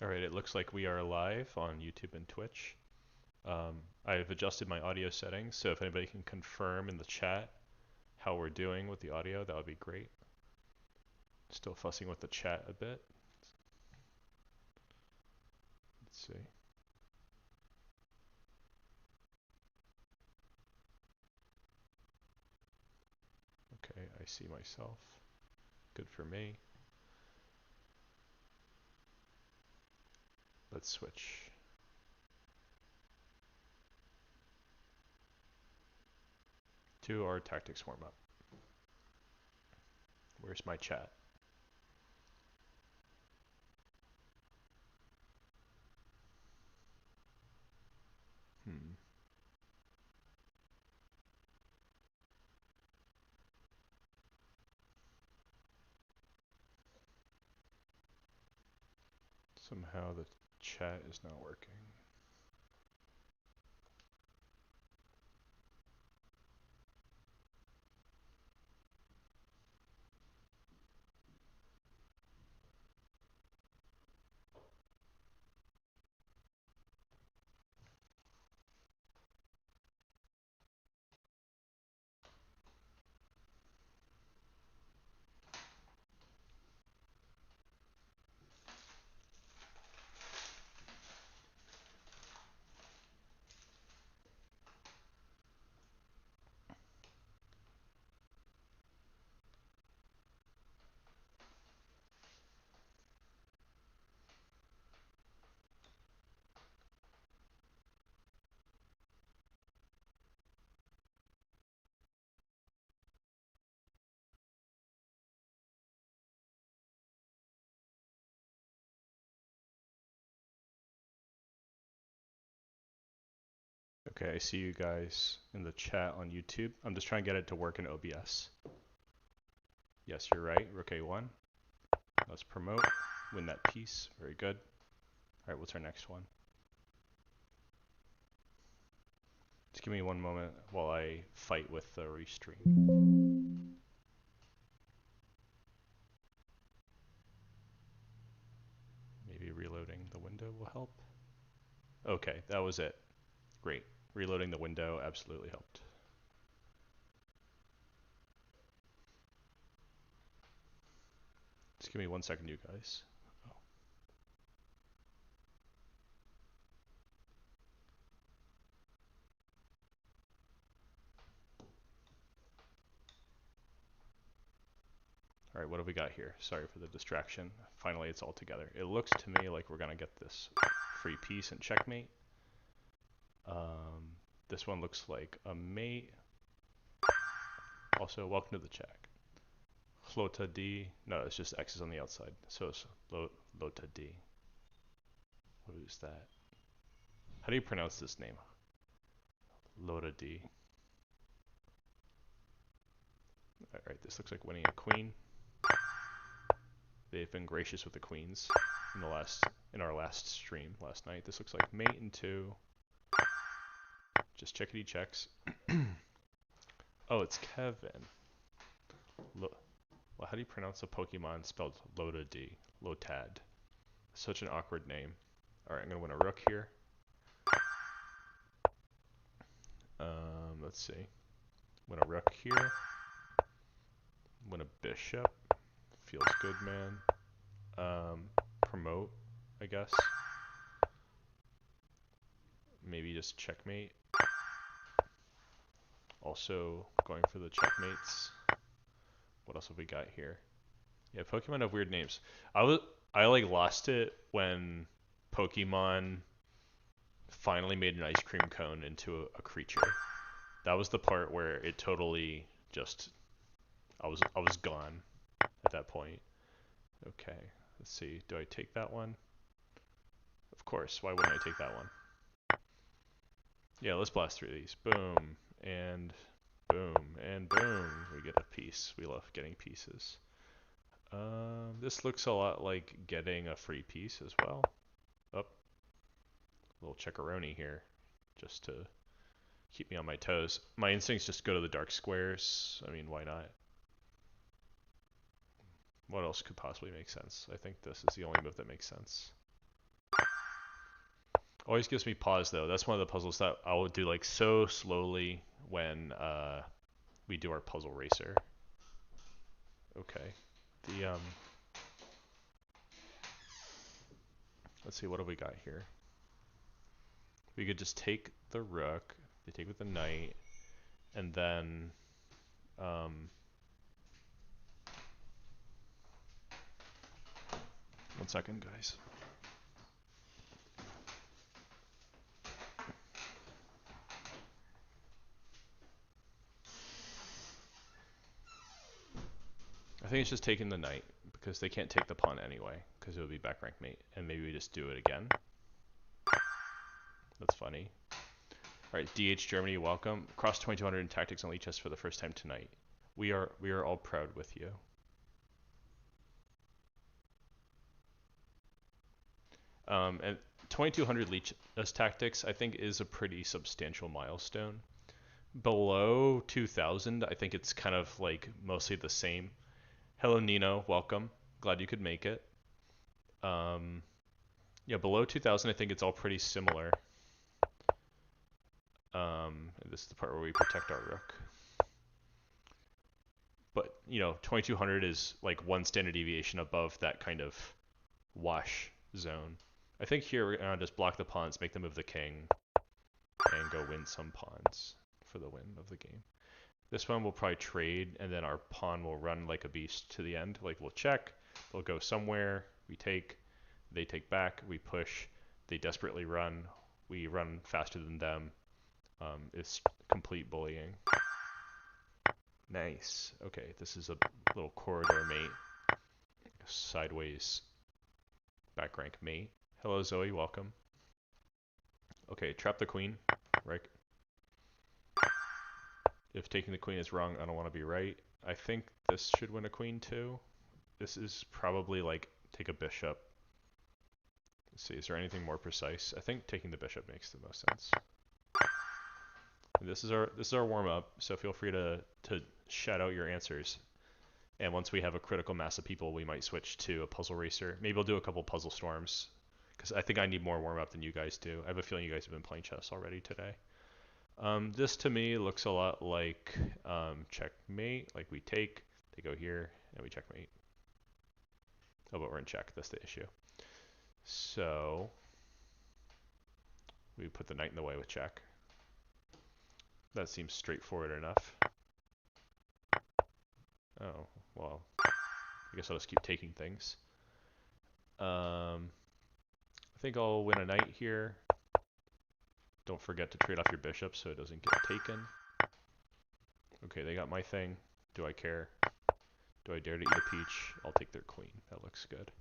All right, it looks like we are live on YouTube and Twitch. I've adjusted my audio settings, so if anybody can confirm in the chat how we're doing with the audio, that would be great. Still fussing with the chat a bit. Let's see. Okay, I see myself. Good for me. Let's switch. To our tactics warm-up. Where's my chat? Hmm. Somehow the chat is not working. Okay, I see you guys in the chat on YouTube. I'm just trying to get it to work in OBS. Yes, you're right. Rook A1. Let's promote. Win that piece. Very good. All right, what's our next one? Just give me one moment while I fight with the restream. Maybe reloading the window will help. Okay, that was it. Great. Reloading the window absolutely helped. Just give me 1 second, you guys. Oh. All right, what have we got here? Sorry for the distraction. Finally, it's all together. It looks to me like we're going to get this free piece and checkmate. This one looks like a mate. Also, welcome to the chat. Lota D. No, it's just X's on the outside. So it's Lota D. What is that? How do you pronounce this name? Lota D. Alright, this looks like winning a queen. They've been gracious with the queens in our last stream last night. This looks like mate and 2. Just checkity checks. Oh, it's Kevin. Well, how do you pronounce a Pokemon spelled Lota D? Lotad. Such an awkward name. Alright, I'm gonna win a rook here. Let's see. Win a rook here. Win a bishop. Feels good, man. Promote, I guess. Maybe just checkmate. Also going for the checkmates. What else have we got here? Yeah, Pokemon have weird names. I like lost it when Pokemon finally made an ice cream cone into a creature. That was the part where it totally just I was gone at that point. Okay, let's see. Do I take that one? Of course. Why wouldn't I take that one? Yeah, let's blast through these. Boom, and boom, and boom. We get a piece. We love getting pieces. This looks a lot like getting a free piece as well. Oh, little checkeroni here, just to keep me on my toes. My instincts just go to the dark squares. I mean, why not? What else could possibly make sense? I think this is the only move that makes sense. Always gives me pause though. That's one of the puzzles that I will do like so slowly when we do our puzzle racer. Okay. The let's see, what do we got here? We could just take the rook, they take with the knight, and then one second, guys. I think it's just taking the knight because they can't take the pawn anyway because it would be back rank mate, and maybe we just do it again. That's funny. All right, DH Germany, welcome. Cross 2200 in tactics on Lichess for the first time tonight. We are all proud with you. And 2200 Lichess tactics, I think, is a pretty substantial milestone. Below 2000, I think it's kind of like mostly the same. Hello, Nino. Welcome. Glad you could make it. Yeah, below 2000, I think it's all pretty similar. This is the part where we protect our rook. But, you know, 2200 is like one standard deviation above that kind of wash zone. I think here we're going to just block the pawns, make them move the king, and go win some pawns for the win of the game. This one we'll probably trade, and then our pawn will run like a beast to the end. Like, we'll check, they'll go somewhere, we take, they take back, we push, they desperately run, we run faster than them. It's complete bullying. Nice. Okay, this is a little corridor mate. Sideways back rank mate. Hello, Zoe, welcome. Okay, trap the queen, right? If taking the queen is wrong, I don't want to be right. I think this should win a queen too. This is probably like take a bishop. Let's see, is there anything more precise? I think taking the bishop makes the most sense. And this is our warm up, so feel free to shout out your answers. And once we have a critical mass of people, we might switch to a puzzle racer. Maybe we'll do a couple puzzle storms, because I think I need more warm up than you guys do. I have a feeling you guys have been playing chess already today. This to me looks a lot like checkmate. Like we take, they go here, and we checkmate. Oh, but we're in check. That's the issue. So we put the knight in the way with check. That seems straightforward enough. Oh, well, I guess I'll just keep taking things. I think I'll win a knight here. Don't forget to trade off your bishop so it doesn't get taken. Okay, they got my thing. Do I care? Do I dare to eat a peach? I'll take their queen. That looks good.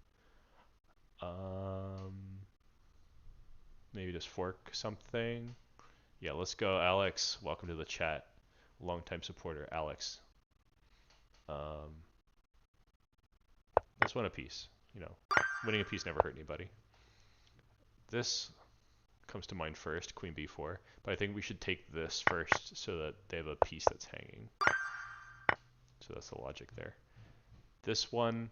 Maybe just fork something. Yeah, let's go. Alex, welcome to the chat. Longtime supporter, Alex. Let's win a piece. You know, winning a piece never hurt anybody. This comes to mind first, queen b4, but I think we should take this first so that they have a piece that's hanging. So that's the logic there. This one,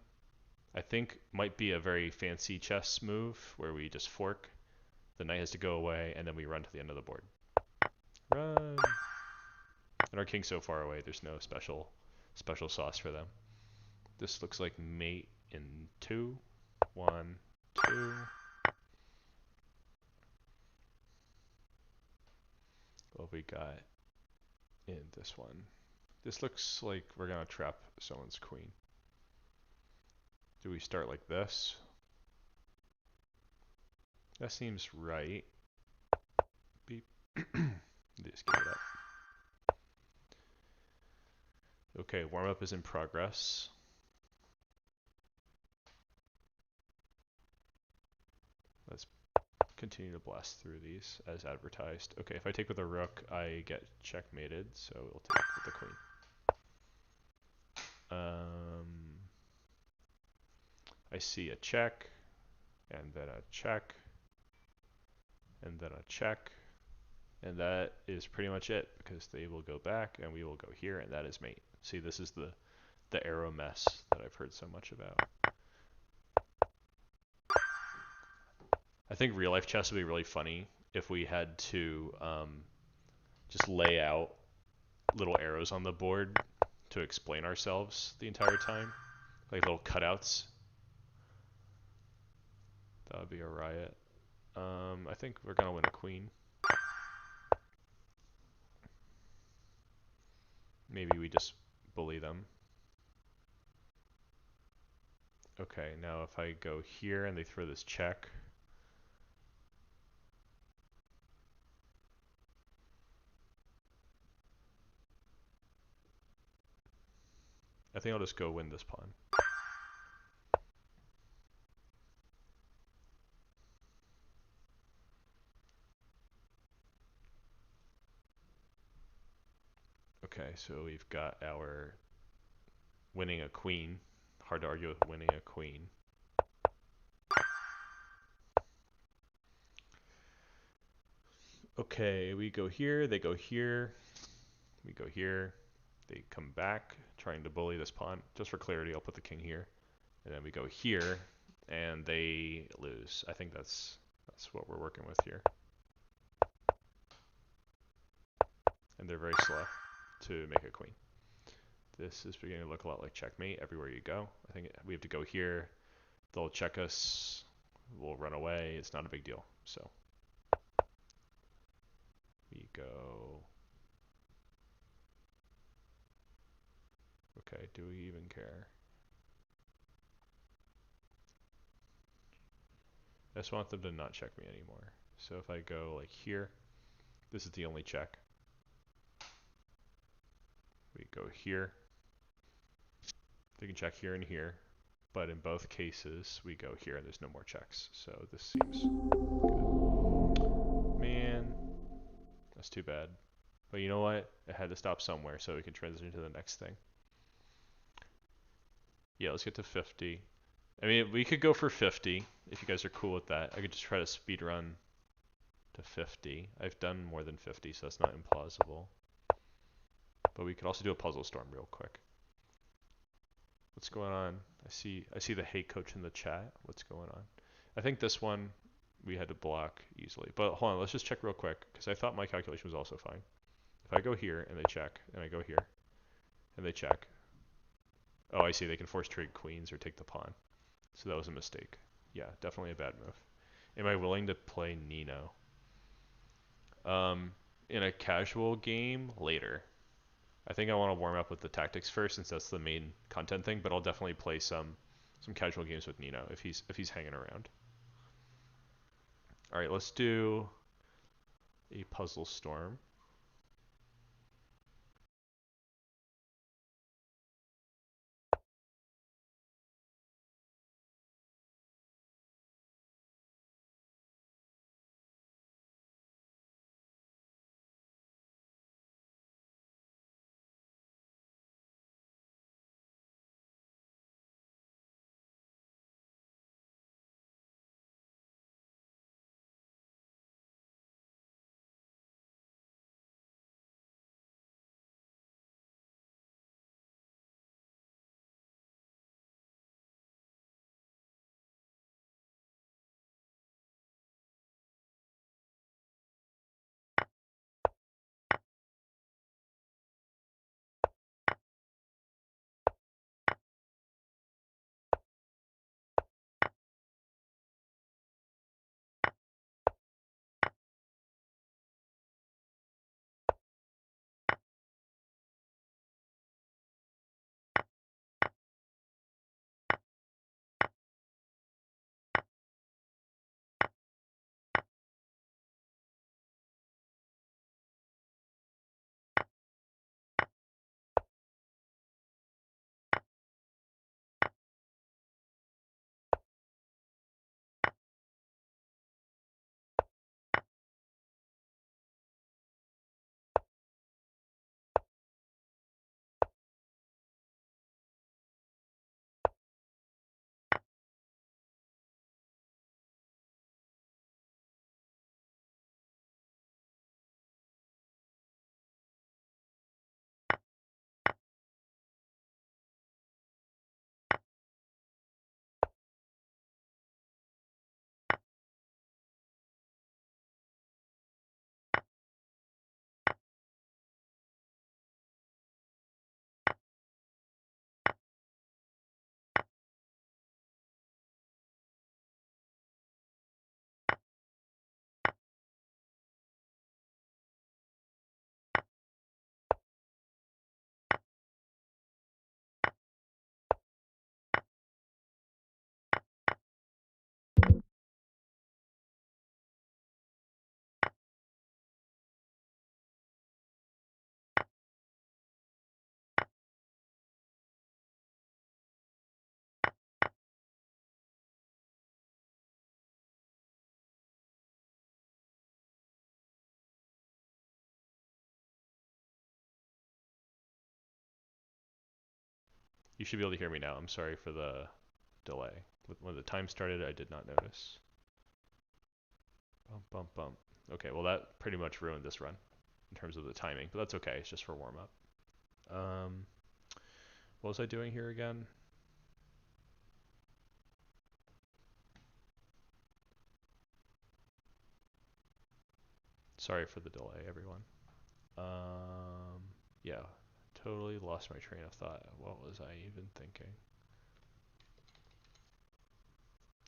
I think, might be a very fancy chess move where we just fork. The knight has to go away, and then we run to the end of the board. Run! And our king's so far away, there's no special sauce for them. This looks like mate in 2. 1, 2. What we got in this one? This looks like we're gonna trap someone's queen. Do we start like this? That seems right. Beep. Just give it up. Okay, warm up is in progress. Let's continue to blast through these as advertised. Okay, if I take with a rook, I get checkmated, so we'll take with the queen. I see a check, and then a check, and then a check, and that is pretty much it, because they will go back, and we will go here, and that is mate. See, this is the arrow mess that I've heard so much about. I think real life chess would be really funny if we had to just lay out little arrows on the board to explain ourselves the entire time, like little cutouts. That would be a riot. I think we're gonna win a queen. Maybe we just bully them. Okay, now if I go here and they throw this check. I think I'll just go win this pawn. Okay, so we've got our winning a queen. Hard to argue with winning a queen. Okay, we go here, they go here, we go here, they come back, trying to bully this pawn. Just for clarity, I'll put the king here. And then we go here, and they lose. I think that's what we're working with here. And they're very slow to make a queen. This is beginning to look a lot like checkmate everywhere you go. I think we have to go here. They'll check us. We'll run away. It's not a big deal. So we go. Okay, do we even care? I just want them to not check me anymore. So if I go like here, this is the only check. We go here. They can check here and here. But in both cases, we go here and there's no more checks. So this seems good. Man, that's too bad. But you know what? It had to stop somewhere so we can transition to the next thing. Yeah, let's get to 50. I mean, we could go for 50 if you guys are cool with that. I could just try to speed run to 50. I've done more than 50, so that's not implausible. But we could also do a puzzle storm real quick. What's going on? I see the hate coach in the chat. What's going on? I think this one we had to block easily. But hold on, let's just check real quick because I thought my calculation was also fine. If I go here and they check, and I go here and they check. Oh, I see. They can force trade queens or take the pawn. So that was a mistake. Yeah, definitely a bad move. Am I willing to play Nino? In a casual game later. I think I want to warm up with the tactics first since that's the main content thing, but I'll definitely play some casual games with Nino if he's hanging around. All right, let's do a puzzle storm. You should be able to hear me now. I'm sorry for the delay. When the time started, I did not notice. Bump, bump, bump. Okay, well that pretty much ruined this run in terms of the timing, but that's okay. It's just for warm up. What was I doing here again? Sorry for the delay, everyone. Yeah, totally lost my train of thought. What was I even thinking?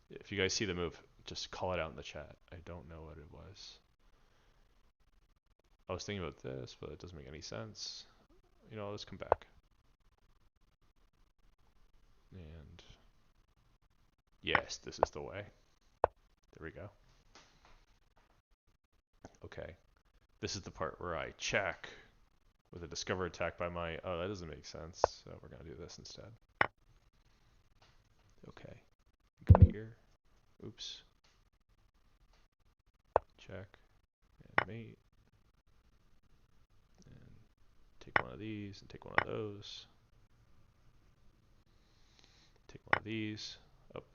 If you guys see the move, just call it out in the chat. I don't know what it was. I was thinking about this, but it doesn't make any sense. You know, let's come back. And yes, this is the way. There we go. Okay. This is the part where I check with a discover attack by my... Oh, that doesn't make sense. So we're going to do this instead. Okay. Go here. Oops. Check. And mate. And take one of these and take one of those. Take one of these. Up.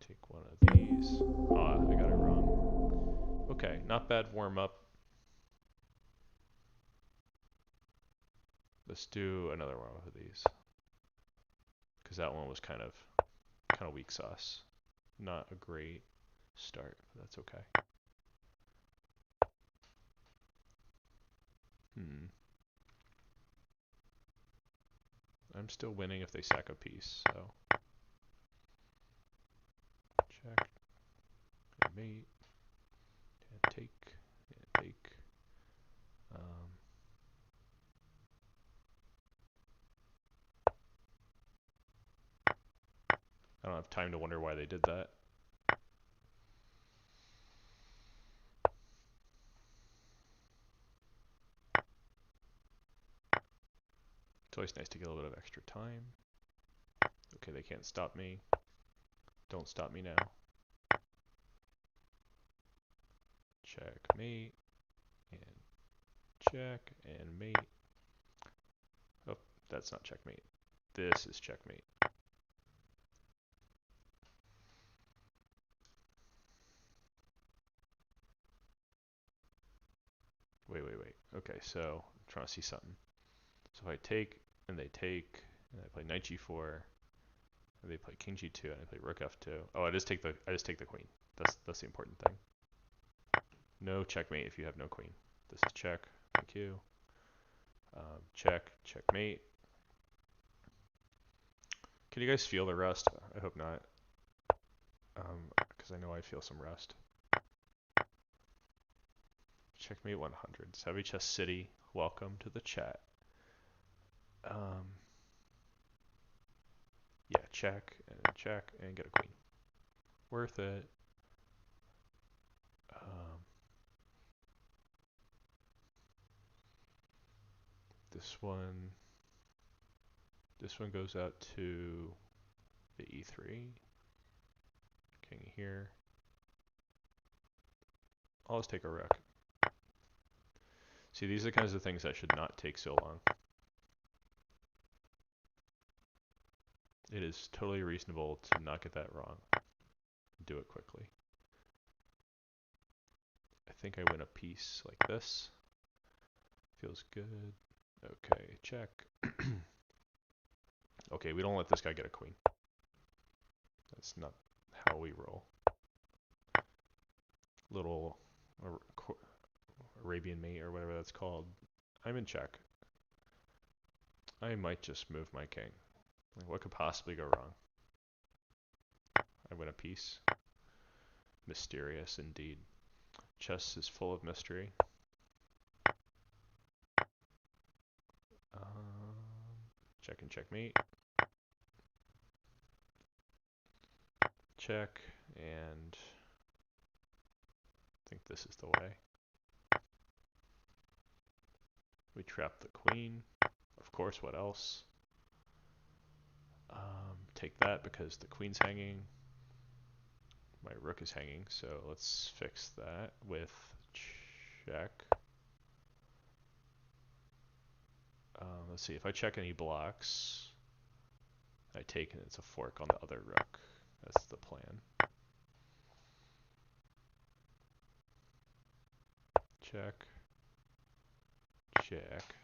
Take one of these. Ah, I got it wrong. Okay, not bad warm up. Let's do another one of these. Because that one was kind of weak sauce. Not a great start, but that's okay. I'm still winning if they sack a piece, so check, and mate, and take, and take. I don't have time to wonder why they did that. It's always nice to get a little bit of extra time. Okay, they can't stop me. Don't stop me now. Check, mate, and check, and mate. Oh, that's not checkmate. This is checkmate. Wait. Okay, so I'm trying to see something. So if I take, and they take, and I play knight g4, and they play king g2, and I play rook f2. Oh, I just take the queen. That's the important thing. No checkmate if you have no queen. This is check. Thank you. Check. Checkmate. Can you guys feel the rust? I hope not. Because I know I feel some rust. Checkmate 100. Savvy Chess City, welcome to the chat. Yeah, check, and get a queen. Worth it. This one goes out to the e3. King here. I'll just take a rook. See, these are the kinds of things that should not take so long. It is totally reasonable to not get that wrong. Do it quickly. I think I win a piece like this. Feels good. Okay, check. Okay, we don't let this guy get a queen. That's not how we roll. Little Arabian mate or whatever that's called. I'm in check. I might just move my king. Like, what could possibly go wrong? I win a piece. Mysterious indeed. Chess is full of mystery. Check and checkmate. Check, and I think this is the way. We trap the queen. Of course, what else? Take that because the queen's hanging. My rook is hanging, so let's fix that with check. Let's see, if I check any blocks, I take and it's a fork on the other rook. That's the plan. Check. Check.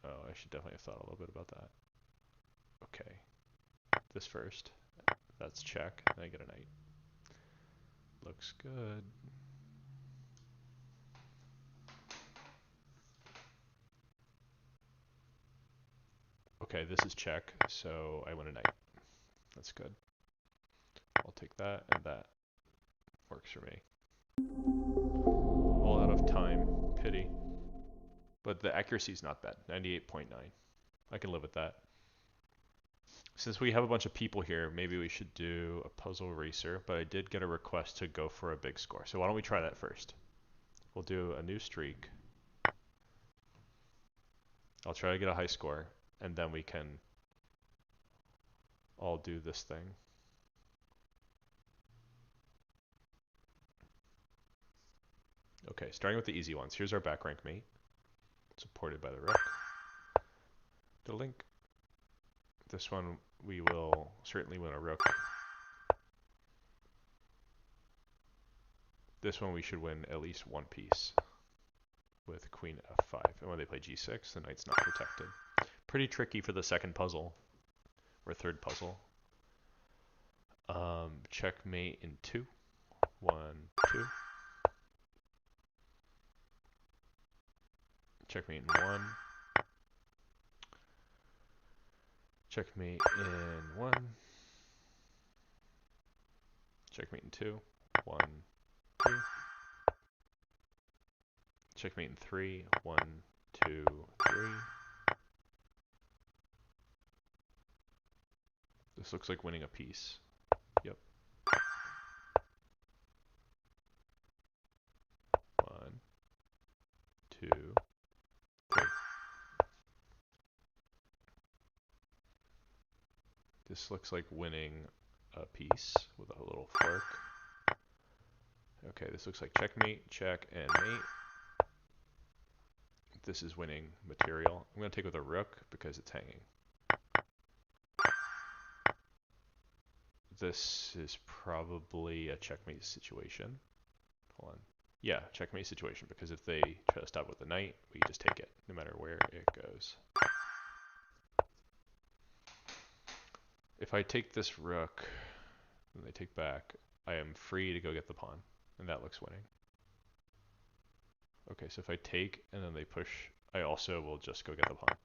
Oh, I should definitely have thought a little bit about that. Okay. This first. That's check, and I get a knight. Looks good. Okay, this is check, so I win a knight. That's good. I'll take that, and that works for me. All out of time. Pity. But the accuracy is not bad. 98.9. I can live with that. Since we have a bunch of people here, maybe we should do a puzzle racer, but I did get a request to go for a big score. So why don't we try that first? We'll do a new streak. I'll try to get a high score, and then we can all do this thing. Okay, starting with the easy ones. Here's our back rank mate, supported by the rook. The link. This one we will certainly win a rook. This one we should win at least one piece with queen f5. And when they play g6, the knight's not protected. Pretty tricky for the second puzzle, or third puzzle. Checkmate in 2. 1, 2. Checkmate in 1. Checkmate in 1. Checkmate in 2. 1, 2. Checkmate in 3. 1, 2, 3. This looks like winning a piece. Yep. 1, 2, 3. This looks like winning a piece with a little fork. Okay, this looks like checkmate, check, and mate. This is winning material. I'm going to take with a rook because it's hanging. This is probably a checkmate situation. Hold on. Yeah, checkmate situation, because if they try to stop with the knight, we just take it, no matter where it goes. If I take this rook, and they take back, I am free to go get the pawn, and that looks winning. Okay, so if I take, and then they push, I also will just go get the pawn.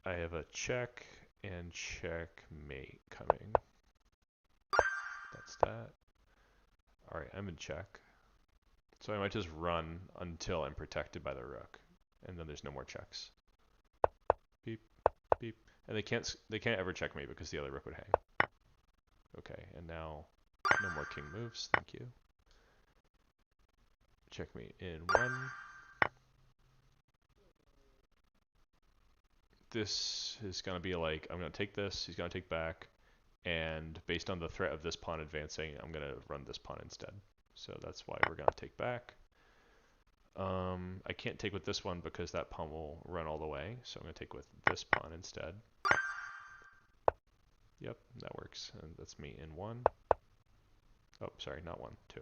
I have a check and checkmate coming. That's that. Alright, I'm in check. So I might just run until I'm protected by the rook, and then there's no more checks. Beep, beep. And they can't ever check me because the other rook would hang. Okay, and now no more king moves, thank you. Checkmate in 1. This is going to be like, I'm going to take this, he's going to take back, and based on the threat of this pawn advancing, I'm going to run this pawn instead. So that's why we're going to take back. I can't take with this one because that pawn will run all the way, so I'm going to take with this pawn instead. Yep, that works, and that's me in 1. Oh, sorry, not 1, 2.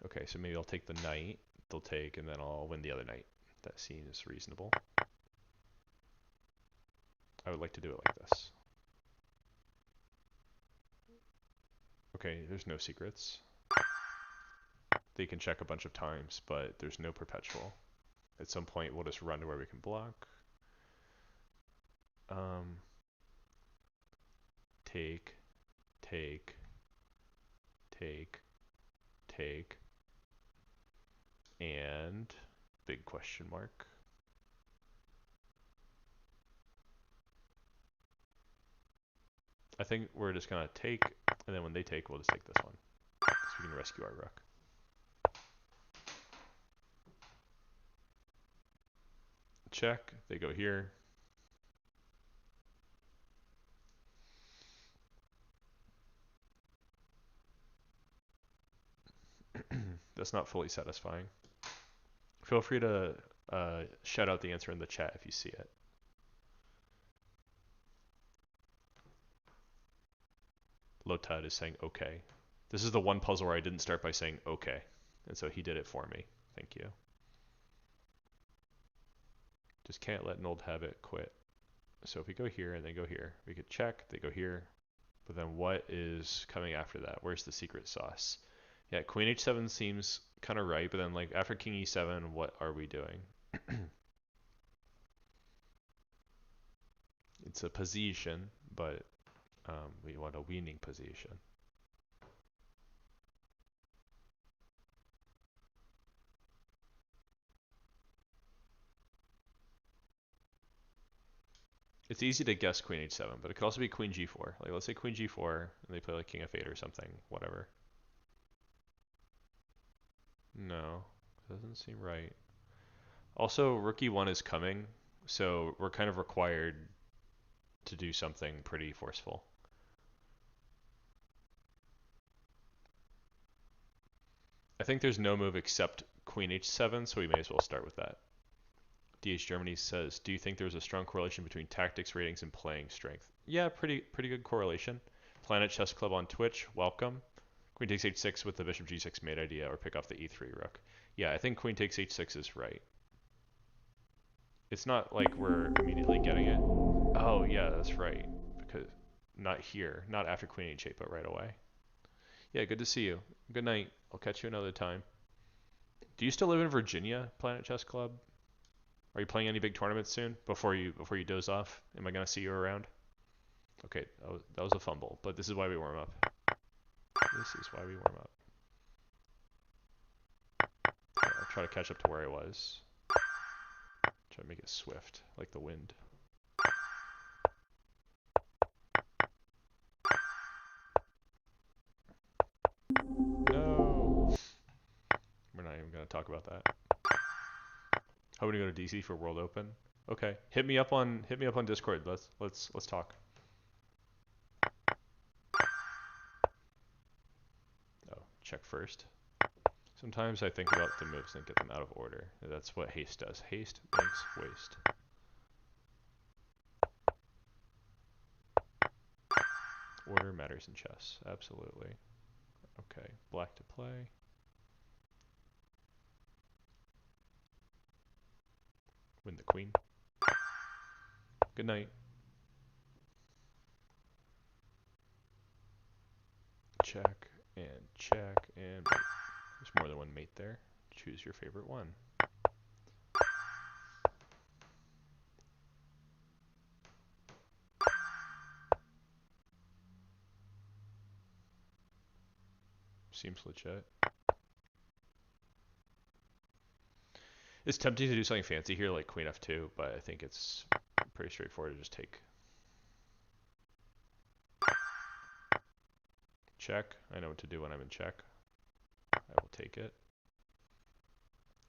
Okay, so maybe I'll take the knight, they'll take, and then I'll win the other knight. That seems reasonable. I would like to do it like this. Okay, there's no secrets. They can check a bunch of times, but there's no perpetual. At some point, we'll just run to where we can block. Take, take, take, take, and big question mark. I think we're just going to take, and then when they take, we'll just take this one, so we can rescue our rook. Check, they go here. That's not fully satisfying. Feel free to shout out the answer in the chat if you see it. Lotad is saying okay. This is the one puzzle where I didn't start by saying okay. And so he did it for me. Thank you. Just can't let an old habit quit. So if we go here and then go here, we could check, they go here. But then what is coming after that? Where's the secret sauce? Yeah, Queen H7 seems kind of right, but then like after King E7, what are we doing? It's a position, but we want a winning position. It's easy to guess Queen H7, but it could also be Queen G4. Like let's say Queen G4, and they play like King F8 or something, whatever. No, doesn't seem right. Also, Rook E1 is coming, so we're kind of required to do something pretty forceful. I think there's no move except Queen H7, so we may as well start with that. DH Germany says, do you think there's a strong correlation between tactics, ratings, and playing strength? Yeah, pretty good correlation. Planet Chess Club on Twitch, welcome. Queen takes h6 with the bishop g6 mate idea, or pick off the e3 rook. Yeah, I think queen takes h6 is right. It's not like we're immediately getting it. Oh, yeah, that's right. Because not here, not after queen h8, but right away. Yeah, good to see you. Good night. I'll catch you another time. Do you still live in Virginia, Planet Chess Club? Are you playing any big tournaments soon before you doze off? Am I gonna see you around? Okay, that was a fumble, but this is why we warm up. This is why we warm up. Yeah, I'll try to catch up to where I was. Try to make it swift, like the wind. No! We're not even gonna talk about that. Hoping to go to DC for World Open. Okay, hit me up on Discord. Let's talk. Oh, check first. Sometimes I think about the moves and get them out of order. That's what haste does. Haste makes waste. Order matters in chess, absolutely. Okay, black to play. Win the queen. Good night. Check and check and mate. There's more than one mate there. Choose your favorite one. Seems legit. It's tempting to do something fancy here like queen f2, but I think it's pretty straightforward to just take. Check. I know what to do when I'm in check. I will take it.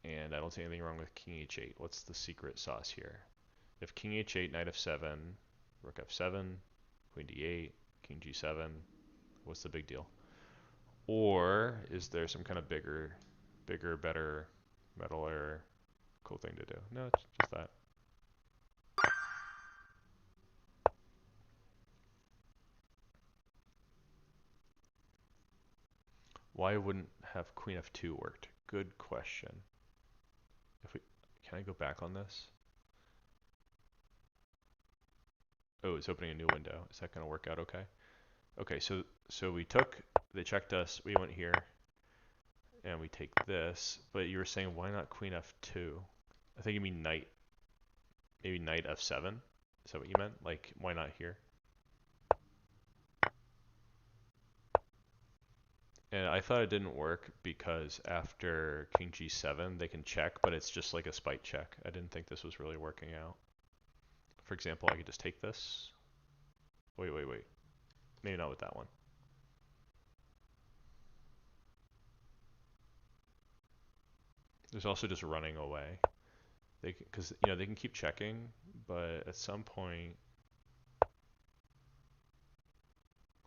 And I don't see anything wrong with king h8. What's the secret sauce here? If king h8, knight f7, rook f7, queen d8, king g7, what's the big deal? Or is there some kind of bigger, better, metaler, cool thing to do? No, it's just that. Why wouldn't have queen f2 worked? Good question. Can I go back on this? Oh, it's opening a new window. Is that going to work out okay? Okay, so they checked us, we went here, and we take this, but you were saying why not queen f2? I think you mean knight, maybe knight f7? Is that what you meant? Like, why not here? And I thought it didn't work because after king g7 they can check, but it's just like a spite check. I didn't think this was really working out. For example, I could just take this. Wait. Maybe not with that one. There's also just running away. Because they can keep checking, but at some point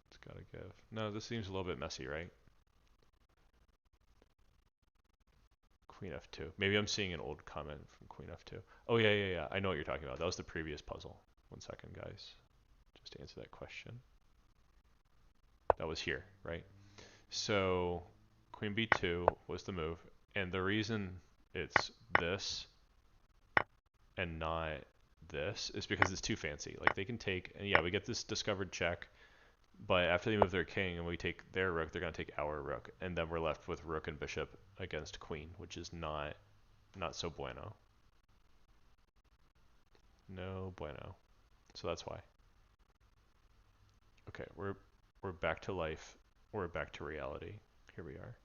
it's gotta give. No, this seems a little bit messy, right? Queen F2. Maybe I'm seeing an old comment from Queen F2. Oh yeah, yeah, yeah. I know what you're talking about. That was the previous puzzle. 1 second, guys. Just to answer that question. That was here, right? So Queen B2 was the move, and the reason it's this and not this is because it's too fancy. Like they can take, and yeah, we get this discovered check, but after they move their king and we take their rook, they're gonna take our rook, and then we're left with rook and bishop against queen, which is not so bueno. No bueno. So that's why. Okay, we're back to life. We're back to reality. Here we are.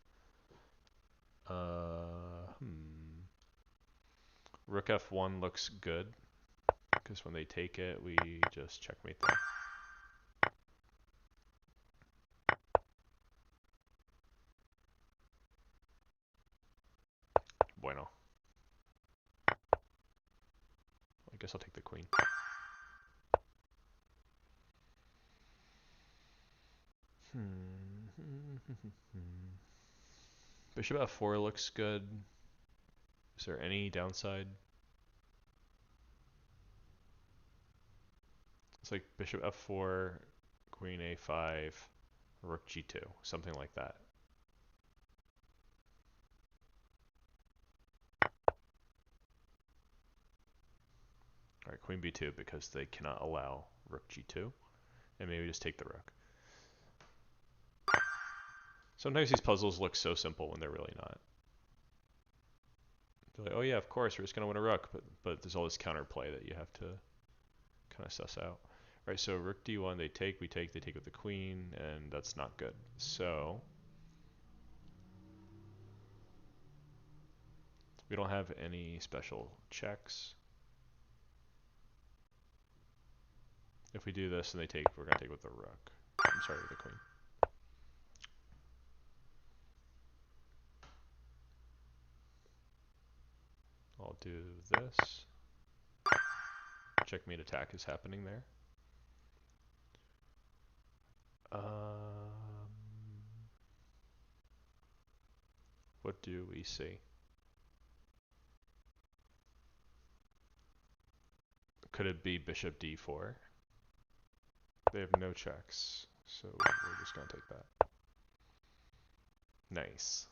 Rook F1 looks good because when they take it, we just checkmate them. Bueno. I guess I'll take the queen. Bishop F4 looks good. Is there any downside? It's like Bishop F4, Queen A5, Rook G2, something like that. Alright, Queen B2 because they cannot allow Rook G2. And maybe just take the rook. Sometimes these puzzles look so simple when they're really not. They're like, oh yeah, of course, we're just going to win a rook, but there's all this counterplay that you have to kind of suss out. Right, so rook d1, they take, we take, they take with the queen, and that's not good. So we don't have any special checks. If we do this and they take, we're going to take with the rook. I'm sorry, with the queen. I'll do this. Checkmate attack is happening there. What do we see? Could it be bishop d4? They have no checks, so we're just going to take that. Nice.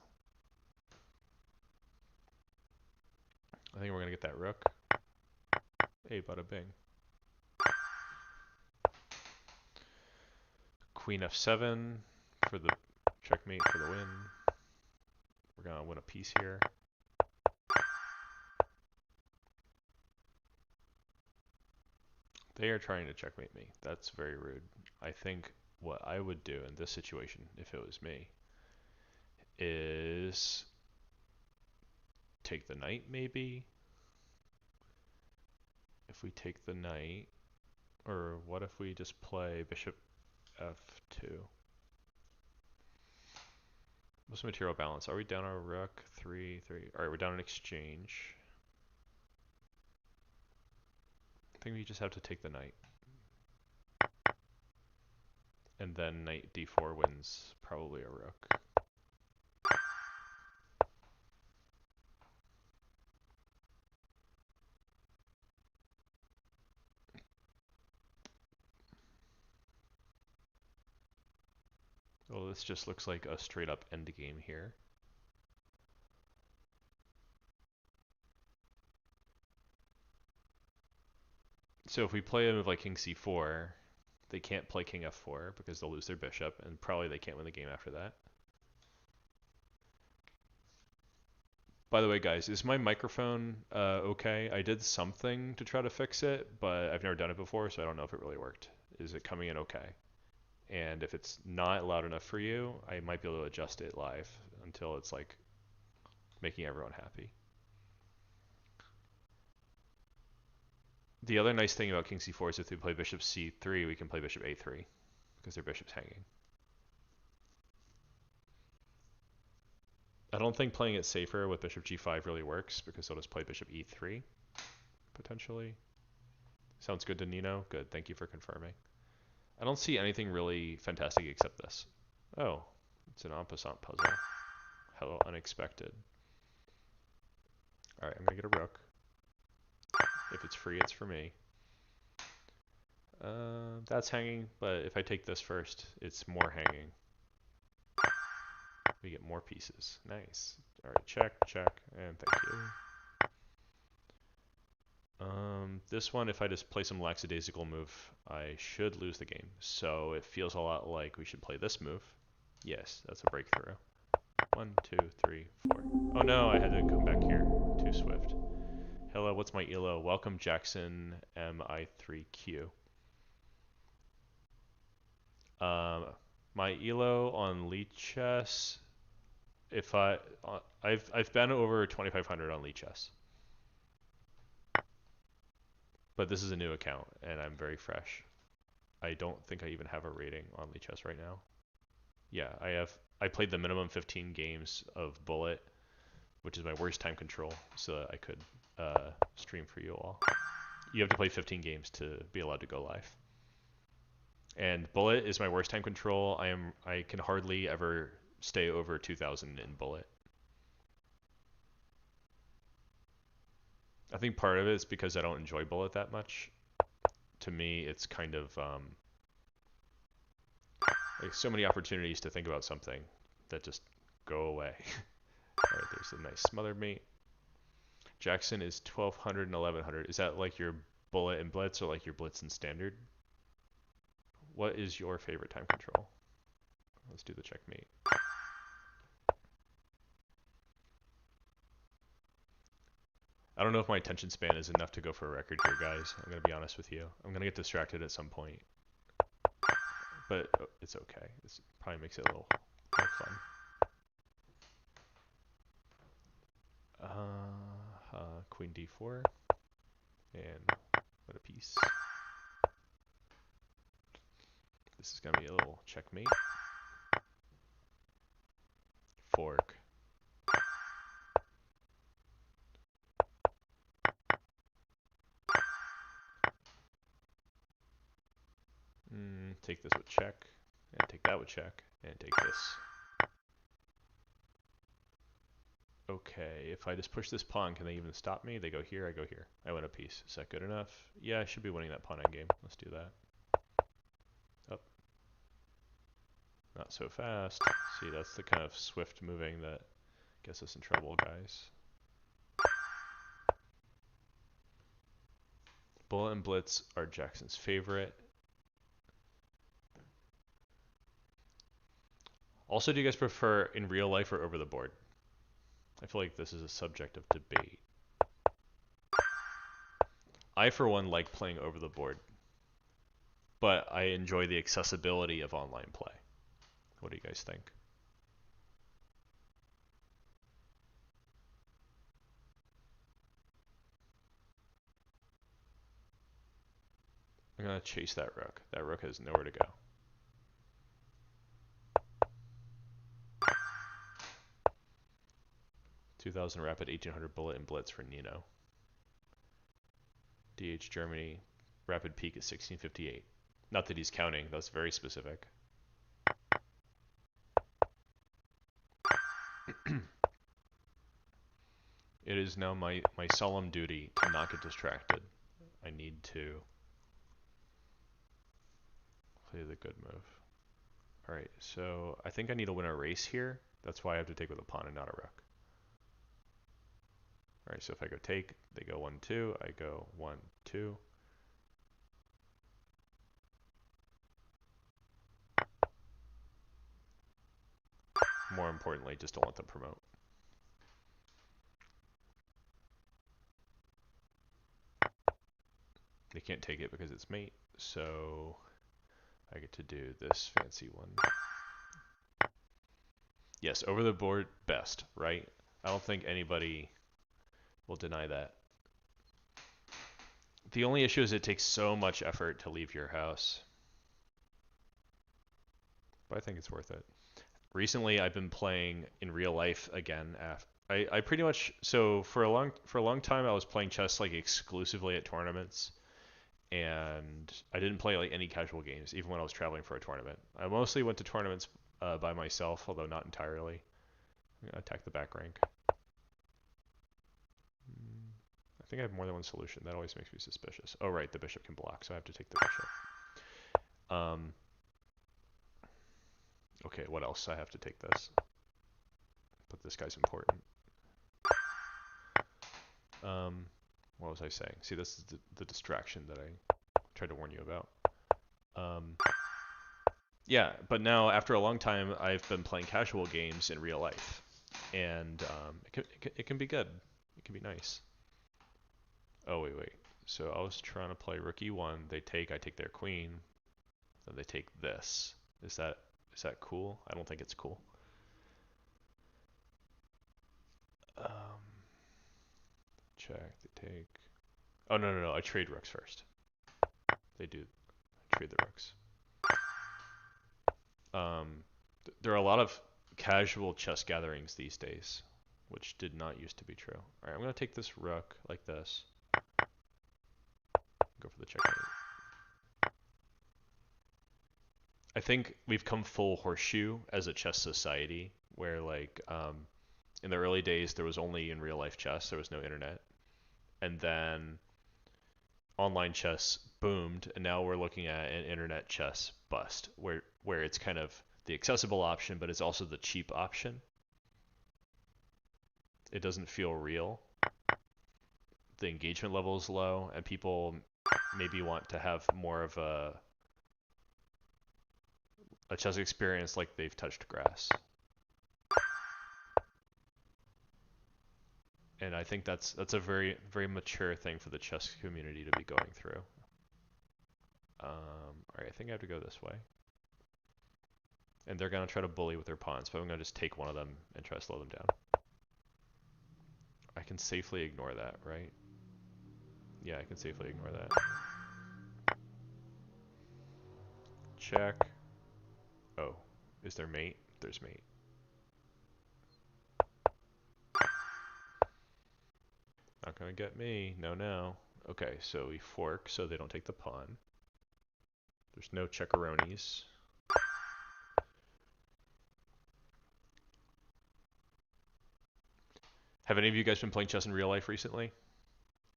I think we're going to get that rook. Hey, bada bing. Queen f7 for the checkmate for the win. We're going to win a piece here. They are trying to checkmate me. That's very rude. I think what I would do in this situation, if it was me, is take the knight maybe. If we take the knight, or what if we just play bishop f2? What's the material balance? Are we down our rook? 3, 3. Alright, we're down an exchange. I think we just have to take the knight. And then knight d4 wins probably a rook. Well, this just looks like a straight up endgame here. So if we play a move like king c4, they can't play king f4 because they'll lose their bishop, and probably they can't win the game after that. By the way, guys, is my microphone okay? I did something to try to fix it, but I've never done it before, so I don't know if it really worked. Is it coming in okay? And if it's not loud enough for you, I might be able to adjust it live until it's like making everyone happy. The other nice thing about king c4 is if we play bishop c3, we can play bishop a3 because their bishop's hanging. I don't think playing it safer with bishop g5 really works because they'll just play bishop e3 potentially. Sounds good to Nino? Good, thank you for confirming. I don't see anything really fantastic except this. Oh, it's an en passant puzzle. How unexpected. Alright, I'm gonna get a rook. If it's free, it's for me. That's hanging, but if I take this first, it's more hanging. We get more pieces. Nice. Alright, check, check, and thank you. This one, if I just play some lackadaisical move, I should lose the game. So it feels a lot like we should play this move. Yes, that's a breakthrough. 1, 2, 3, 4. Oh no, I had to come back here. Too swift. Hello, what's my ELO? Welcome, Jackson MI3Q. My ELO on Lichess, if I've been over 2,500 on Lichess, but this is a new account and I'm very fresh. I don't think I even have a rating on Lichess right now. Yeah, I played the minimum 15 games of Bullet, which is my worst time control, so that I could stream for you all. You have to play 15 games to be allowed to go live. And Bullet is my worst time control. I can hardly ever stay over 2,000 in Bullet. I think part of it is because I don't enjoy Bullet that much. To me, it's kind of like so many opportunities to think about something that just go away. All right, there's a nice smothered mate. Jackson is 1,200 and 1,100. Is that like your Bullet and Blitz or like your Blitz and Standard? What is your favorite time control? Let's do the checkmate. I don't know if my attention span is enough to go for a record here, guys. I'm going to be honest with you. I'm going to get distracted at some point. But it's okay. This probably makes it a little fun. Queen d4. And what a piece. This is going to be a little checkmate. Fork. Take this with check, and take that with check, and take this. Okay, if I just push this pawn, can they even stop me? They go here, I go here. I win a piece. Is that good enough? Yeah, I should be winning that pawn endgame. Let's do that. Up. Not so fast. See, that's the kind of swift moving that gets us in trouble, guys. Bullet and Blitz are Jackson's favorite. Also, do you guys prefer in real life or over the board? I feel like this is a subject of debate. I, for one, like playing over the board, but I enjoy the accessibility of online play. What do you guys think? I'm going to chase that rook. That rook has nowhere to go. $2,000 rapid, 1,800 bullet and blitz for Nino. DH Germany, rapid peak at 1658. Not that he's counting, that's very specific. It is now my solemn duty to not get distracted. I need to play the good move. Alright, so I think I need to win a race here. That's why I have to take with a pawn and not a rook. Alright, so if I go take, they go 1, 2, I go 1, 2. More importantly, just don't let them promote. They can't take it because it's mate, so I get to do this fancy one. Yes, over the board, best, right? I don't think anybody will deny that. The only issue is it takes so much effort to leave your house. But I think it's worth it. Recently, I've been playing in real life again. I pretty much, so for a long time, I was playing chess like exclusively at tournaments. And I didn't play like any casual games, even when I was traveling for a tournament. I mostly went to tournaments by myself, although not entirely. I'm gonna attack the back rank. think I have more than one solution. That always makes me suspicious. Oh, right, the bishop can block, so I have to take the bishop. Okay, what else? I have to take this. But this guy's important. What was I saying? See, this is the distraction that I tried to warn you about. Yeah, but now after a long time, I've been playing casual games in real life, and it can be good. It can be nice. Oh wait. So I was trying to play rook e1. They take. I take their queen. Then they take this. Is that cool? I don't think it's cool. Check. They take. Oh no. I trade rooks first. They do. I trade the rooks. There are a lot of casual chess gatherings these days, which did not used to be true. All right, I'm gonna take this rook like this. Go for the checkmate. I think we've come full horseshoe as a chess society, where like in the early days there was only in real life chess, there was no internet, and then online chess boomed, and now we're looking at an internet chess bust, where it's kind of the accessible option, but it's also the cheap option. It doesn't feel real. The engagement level is low, and people maybe want to have more of a chess experience like they've touched grass. And I think that's a very, very mature thing for the chess community to be going through. Alright, I think I have to go this way. And they're going to try to bully with their pawns, but I'm going to just take one of them and try to slow them down. I can safely ignore that, right? Yeah, I can safely ignore that. Check. Oh, is there mate? There's mate. Not gonna get me. No. Okay, so we fork so they don't take the pawn. There's no checkeronis. Have any of you guys been playing chess in real life recently?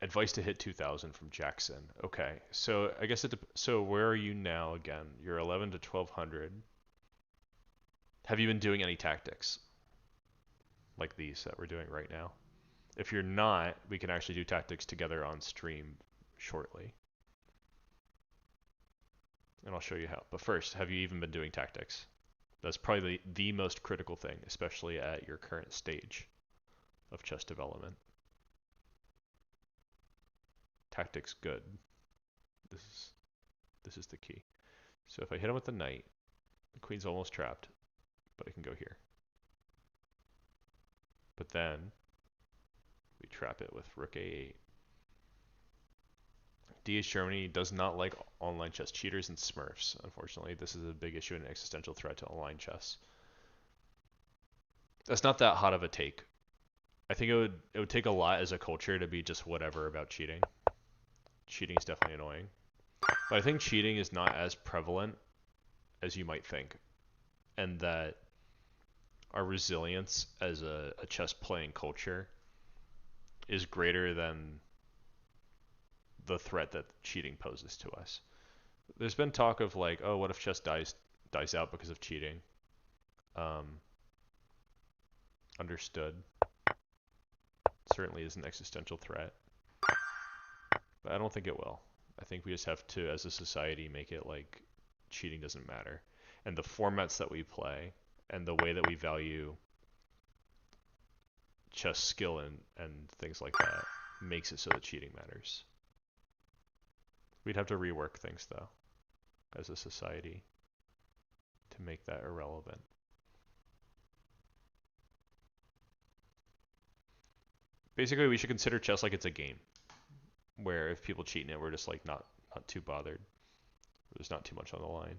Advice to hit 2000 from Jackson. Okay, so I guess so where are you now again? You're 11 to 1200. Have you been doing any tactics? Like these that we're doing right now? If you're not, we can actually do tactics together on stream shortly. And I'll show you how. But first, have you even been doing tactics? That's probably the most critical thing, especially at your current stage of chess development. Tactics good. This is the key. So if I hit him with the knight, the queen's almost trapped, but I can go here. But then we trap it with rook a8. DH Germany does not like online chess cheaters and smurfs. Unfortunately, this is a big issue and an existential threat to online chess. That's not that hot of a take. I think it would take a lot as a culture to be just whatever about cheating. Cheating is definitely annoying. But I think cheating is not as prevalent as you might think. And that our resilience as a chess playing culture is greater than the threat that cheating poses to us. There's been talk of like, oh, what if chess dies out because of cheating? Understood. Certainly is an existential threat. But I don't think it will. I think we just have to, as a society, make it like cheating doesn't matter. And the formats that we play and the way that we value chess skill and things like that makes it so that cheating matters. We'd have to rework things, though, as a society to make that irrelevant. Basically, we should consider chess like it's a game, where if people cheat in it, we're just like not too bothered. There's not too much on the line.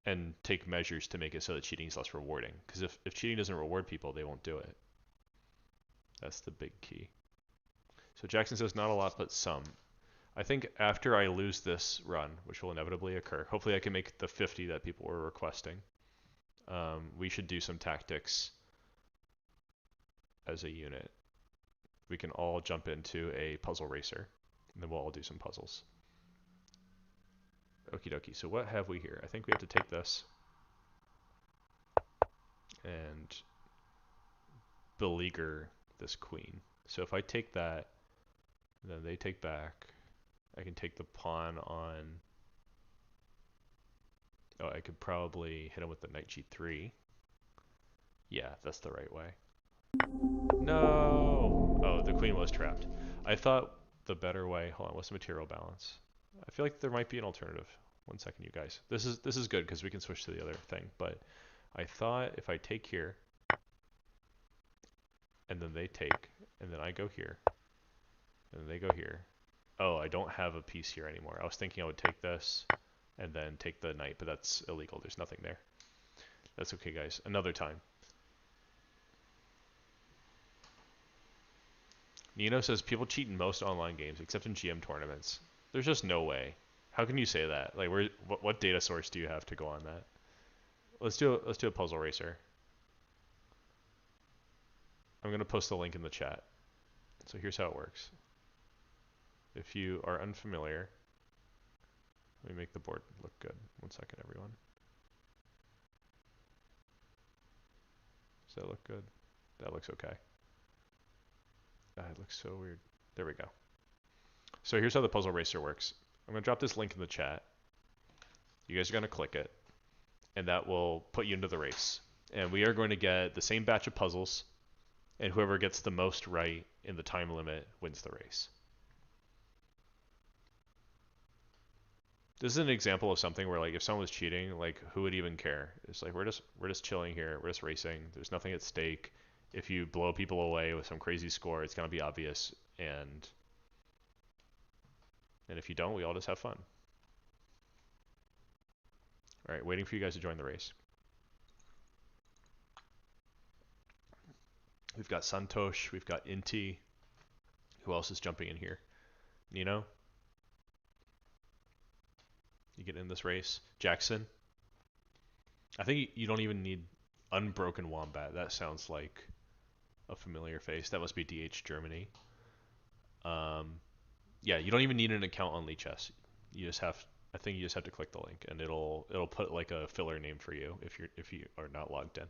And take measures to make it so that cheating is less rewarding. Because if cheating doesn't reward people, they won't do it. That's the big key. So Jackson says not a lot, but some. I think after I lose this run, which will inevitably occur, hopefully I can make the 50 that people were requesting. We should do some tactics as a unit. we can all jump into a puzzle racer, and then we'll all do some puzzles. Okie dokie. So what have we here? I think we have to take this and beleaguer this queen. So if I take that, then they take back. I can take the pawn on. Oh, I could probably hit him with the knight g3. Yeah, that's the right way. No! Oh, the queen was trapped. I thought the better way. Hold on, what's the material balance? I feel like there might be an alternative. One second, you guys. This is good because we can switch to the other thing. But I thought if I take here, and then they take, and then I go here, and then they go here. Oh, I don't have a piece here anymore. I was thinking I would take this and then take the knight, but that's illegal. There's nothing there. That's okay, guys. Another time. Nino says people cheat in most online games except in GM tournaments. There's just no way. How can you say that? Like, what data source do you have to go on that? Let's do a puzzle racer. I'm gonna post the link in the chat. So here's how it works. If you are unfamiliar, let me make the board look good. One second, everyone. Does that look good? That looks okay. It looks so weird. There we go. So here's how the puzzle racer works. I'm going to drop this link in the chat. You guys are going to click it, and that will put you into the race. And we are going to get the same batch of puzzles, and whoever gets the most right in the time limit wins the race. This is an example of something where, like, if someone was cheating, like, who would even care? It's like we're just chilling here, we're just racing. There's nothing at stake. If you blow people away with some crazy score, it's going to be obvious, and if you don't, we all just have fun. All right, waiting for you guys to join the race. We've got Santosh, we've got Inti. Who else is jumping in here? Nino? You get in this race. Jackson? I think you don't even need Unbroken Wombat. That sounds like a familiar face. That must be DH Germany. Yeah, you don't even need an account on Lichess. You just have, I think you just have to click the link, and it'll put like a filler name for you if you are not logged in.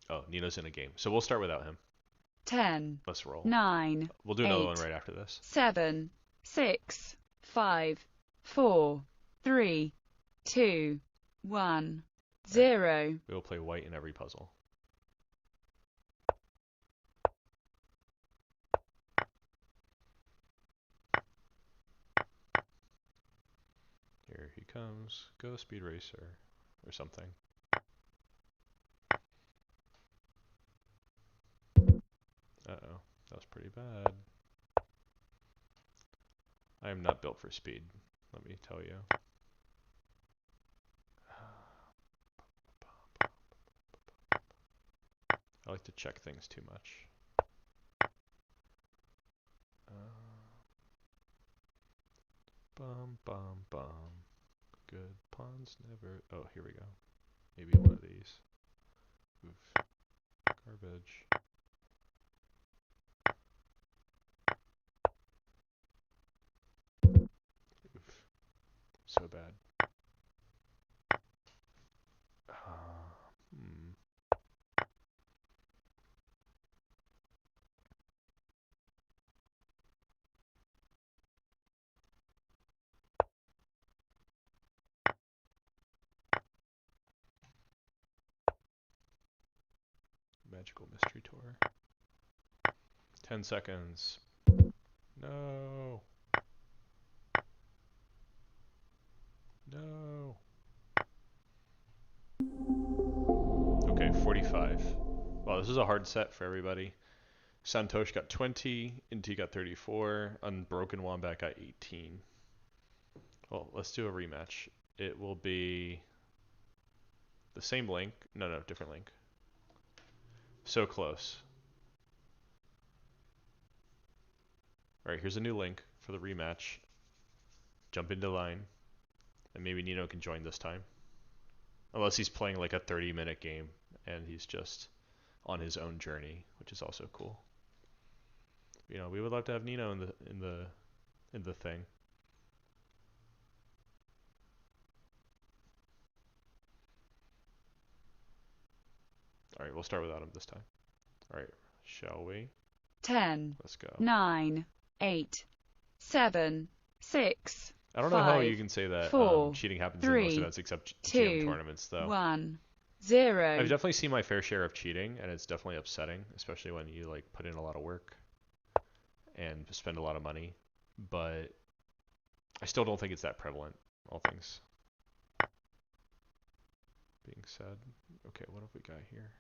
Oh, Nino's in a game, so we'll start without him. 10. Let's roll. 9. We'll do another one right after this. 7. 6. 5. 4. 3. 2. 1. 0. We will play white in every puzzle. Here he comes. Go Speed Racer. Or something. Uh-oh. That was pretty bad. I am not built for speed, let me tell you. I like to check things too much. Bum, bum, bum. Good pawns never... Oh, here we go. Maybe one of these. Oof. Garbage. Oof. So bad. Magical Mystery Tour. 10 seconds. No. No. Okay, 45. Wow, this is a hard set for everybody. Santosh got 20, Inti got 34, Unbroken Wombat got 18. Well, let's do a rematch. It will be the same link. No, different link. So close. Alright, here's a new link for the rematch. Jump into line. And maybe Nino can join this time. Unless he's playing like a 30-minute game and he's just on his own journey, which is also cool. You know, we would love to have Nino in the thing. All right, we'll start without him this time. All right, shall we? 10, Let's go. 9, 8, 7, 6, I don't know how 5, you can say that 4, cheating happens in 3, most events except GM 2, tournaments, though. 1, I've 0. definitely seen my fair share of cheating, and it's definitely upsetting, especially when you like put in a lot of work and spend a lot of money. But I still don't think it's that prevalent, all things being said. Okay, what have we got here?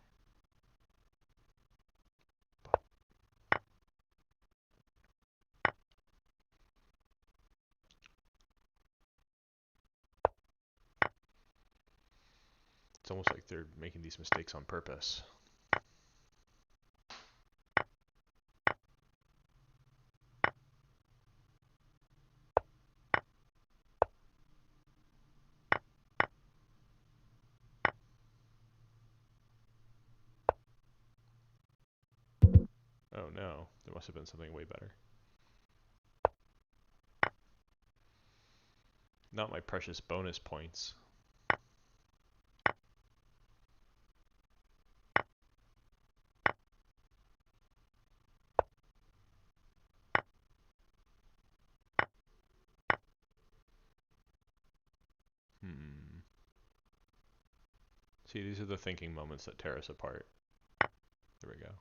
It's almost like they're making these mistakes on purpose. Oh no, there must have been something way better. Not my precious bonus points. See, these are the thinking moments that tear us apart. There we go.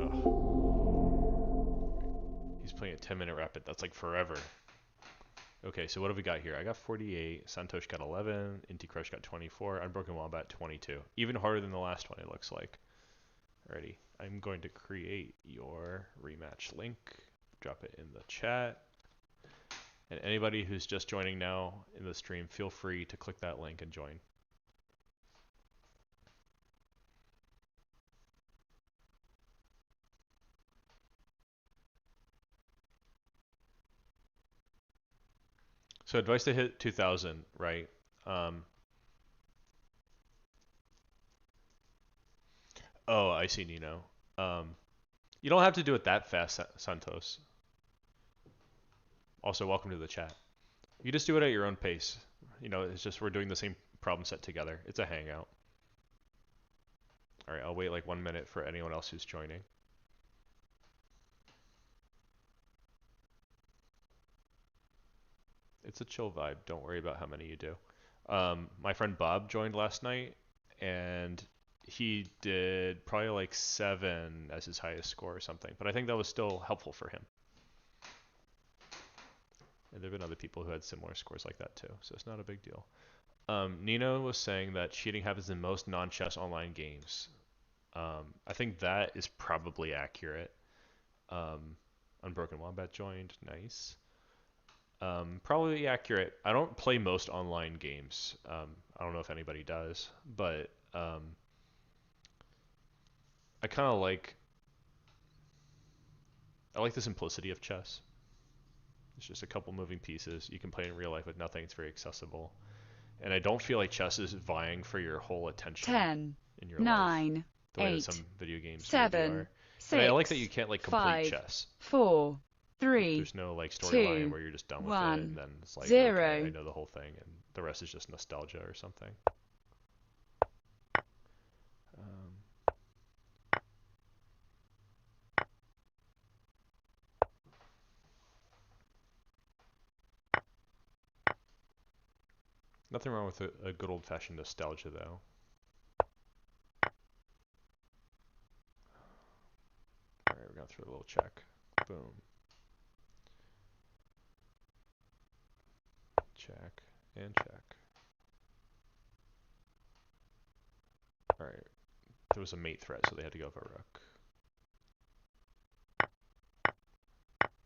Ugh. He's playing a 10-minute rapid. That's like forever. Okay, so what have we got here? I got 48. Santosh got 11. Inti Crush got 24. Unbroken Wombat 22. Even harder than the last one, it looks like. Alrighty. I'm going to create your rematch link. Drop it in the chat. And anybody who's just joining now in the stream, feel free to click that link and join. So advice to hit 2,000, right? Oh, I see, Nino. You don't have to do it that fast, Santos. Also, welcome to the chat. You just do it at your own pace. You know, it's just we're doing the same problem set together. It's a hangout. All right, I'll wait like 1 minute for anyone else who's joining. It's a chill vibe. Don't worry about how many you do. My friend Bob joined last night, and he did probably like 7 as his highest score or something. But I think that was still helpful for him. And there have been other people who had similar scores like that too, so it's not a big deal. Nino was saying that cheating happens in most non-chess online games. I think that is probably accurate. Unbroken Wombat joined, nice. Probably accurate. I don't play most online games. I don't know if anybody does, but I kind of like the simplicity of chess. It's just a couple moving pieces. You can play in real life with nothing. It's very accessible. And I don't feel like chess is vying for your whole attention 10, in your 9, life. The way 8, that some video games 7, maybe are. 6, And I like that you can't like complete 5, chess. 4, 3, There's no like storyline 2, where you're just done with 1, it and then it's like 0. okay, I know the whole thing and the rest is just nostalgia or something. Nothing wrong with a good old-fashioned nostalgia though. Alright, we're gonna throw a little check. Boom. Check and check. Alright. There was a mate threat, so they had to go with a rook.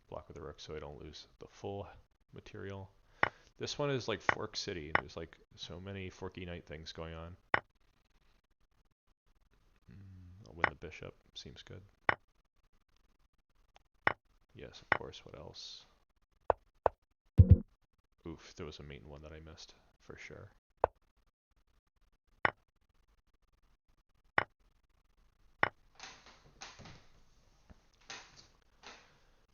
Block with a rook so I don't lose the full material. This one is like Fork City. There's like so many Forky Knight things going on. I'll win the bishop. Seems good. Yes, of course. What else? Oof, there was a main one that I missed for sure.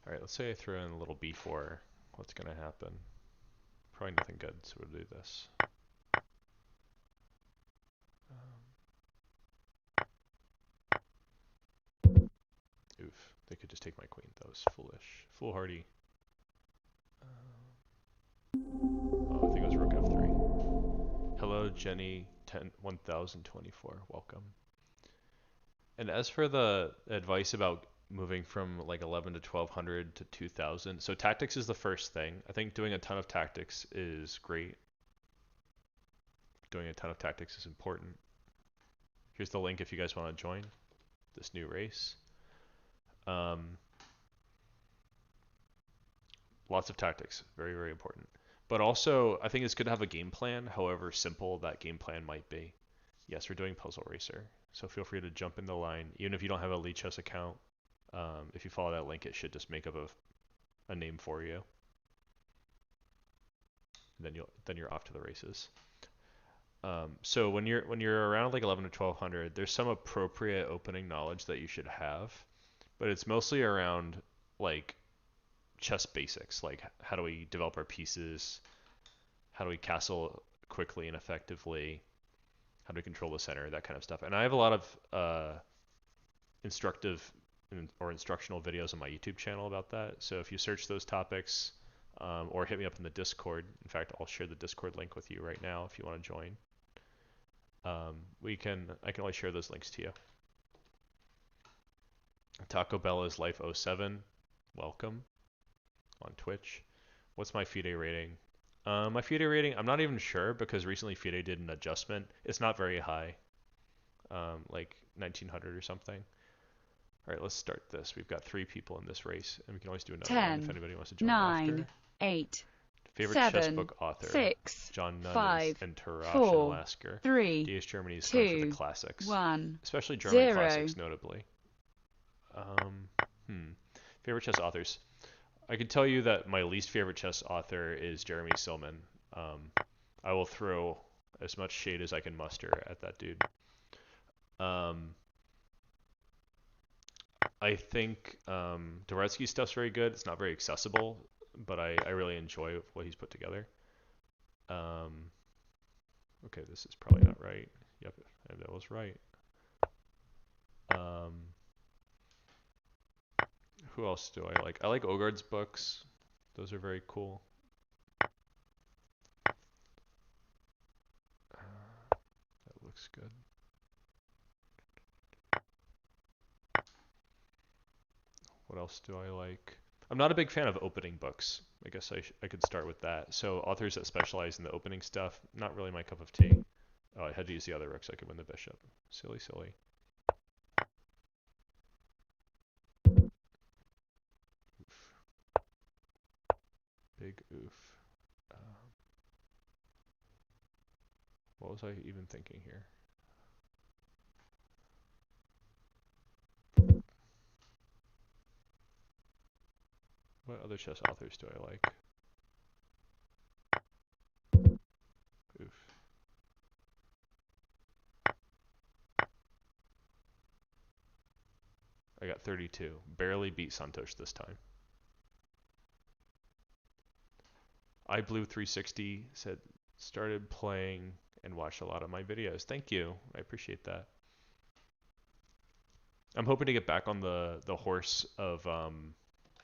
All right, let's say I throw in a little b4. What's gonna happen? Probably nothing good, so we'll do this. Oof, they could just take my queen. That was foolish. Foolhardy. Oh, I think it was rook f3. Hello, Jenny 1024. Welcome. And as for the advice about moving from like 11 to 1200 to 2000, so tactics is the first thing. I think doing a ton of tactics is great. Doing a ton of tactics is important. Here's the link if you guys want to join this new race. Lots of tactics, very, very important. But also, I think it's good to have a game plan, however simple that game plan might be. Yes, we're doing Puzzle Racer, so feel free to jump in the line. Even if you don't have a Lichess account, if you follow that link, it should just make up a name for you. And then you're off to the races. So when you're around like 11 to 1200, there's some appropriate opening knowledge that you should have, but it's mostly around like chess basics, like how do we develop our pieces, how do we castle quickly and effectively, how do we control the center, that kind of stuff. And I have a lot of instructive or instructional videos on my YouTube channel about that. So if you search those topics or hit me up in the Discord, in fact, I'll share the Discord link with you right now if you want to join. I can always share those links to you. Taco Bell is Life 07. Welcome on Twitch. What's my FIDE rating? My FIDE rating, I'm not even sure because recently FIDE did an adjustment. It's not very high, like 1900 or something. All right, let's start this. We've got 3 people in this race, and we can always do another 10, one if anybody wants to join 9, after. 8, Favorite 7, chess book author? 6, John Nunn 5, and Tarash 4, and Lasker. 3, DS Germany is 2, going for the classics, 1, especially German 0. classics, notably. Favorite chess authors? I can tell you that my least favorite chess author is Jeremy Silman. I will throw as much shade as I can muster at that dude. I think Dvoretsky's stuff's very good. It's not very accessible, but I really enjoy what he's put together. Okay, this is probably not right. Yep, that was right. Who else do I like? I like Ogard's books. Those are very cool. That looks good. What else do I like? I'm not a big fan of opening books. I guess I could start with that. So authors that specialize in the opening stuff, not really my cup of tea. Oh, I had to use the other rook so I could win the bishop. Silly, silly. Oof. Big oof. What was I even thinking here? What other chess authors do I like? Oof. I got 32. Barely beat Santosh this time. iBlue360 said, started playing and watched a lot of my videos. Thank you. I appreciate that. I'm hoping to get back on the horse of,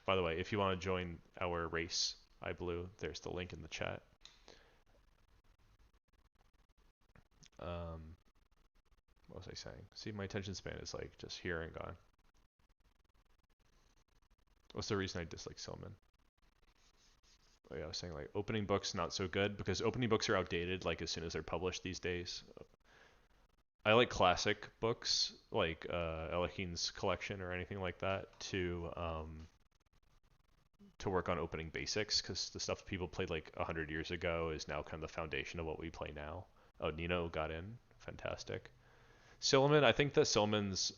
by the way, if you want to join our race, iBlue, there's the link in the chat. What was I saying? See, my attention span is like just here and gone. What's the reason I dislike Silman? Oh yeah, I was saying like opening books not so good because opening books are outdated like as soon as they're published these days. I like classic books like Elakhin's collection or anything like that to work on opening basics because the stuff people played like 100 years ago is now kind of the foundation of what we play now. Oh, Nino got in. Fantastic. Silman, I think that Silman's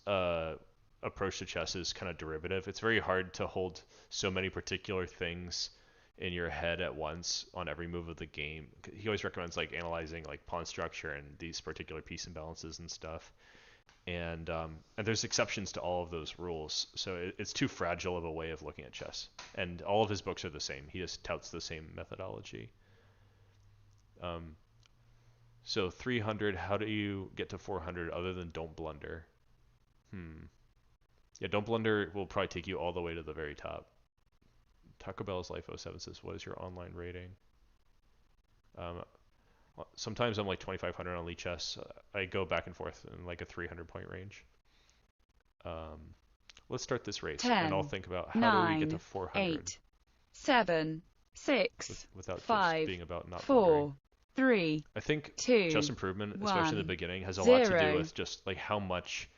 approach to chess is kind of derivative. It's very hard to hold so many particular things in your head at once on every move of the game. He always recommends like analyzing like pawn structure and these particular piece imbalances and stuff. And there's exceptions to all of those rules, so it's too fragile of a way of looking at chess. And all of his books are the same. He just touts the same methodology. So 300, how do you get to 400 other than don't blunder? Yeah, don't blunder will probably take you all the way to the very top. Taco Bell's Life 07 says, what is your online rating? Sometimes I'm like 2,500 on Lichess. I go back and forth in like a 300 point range. Let's start this race, 10, and I'll think about how 9, do we get to 400 8, 7, 6, without 5, just being about not 4, blundering. 3, I think 2, chess improvement, 1, especially in the beginning, has a lot to 0. do with just like how much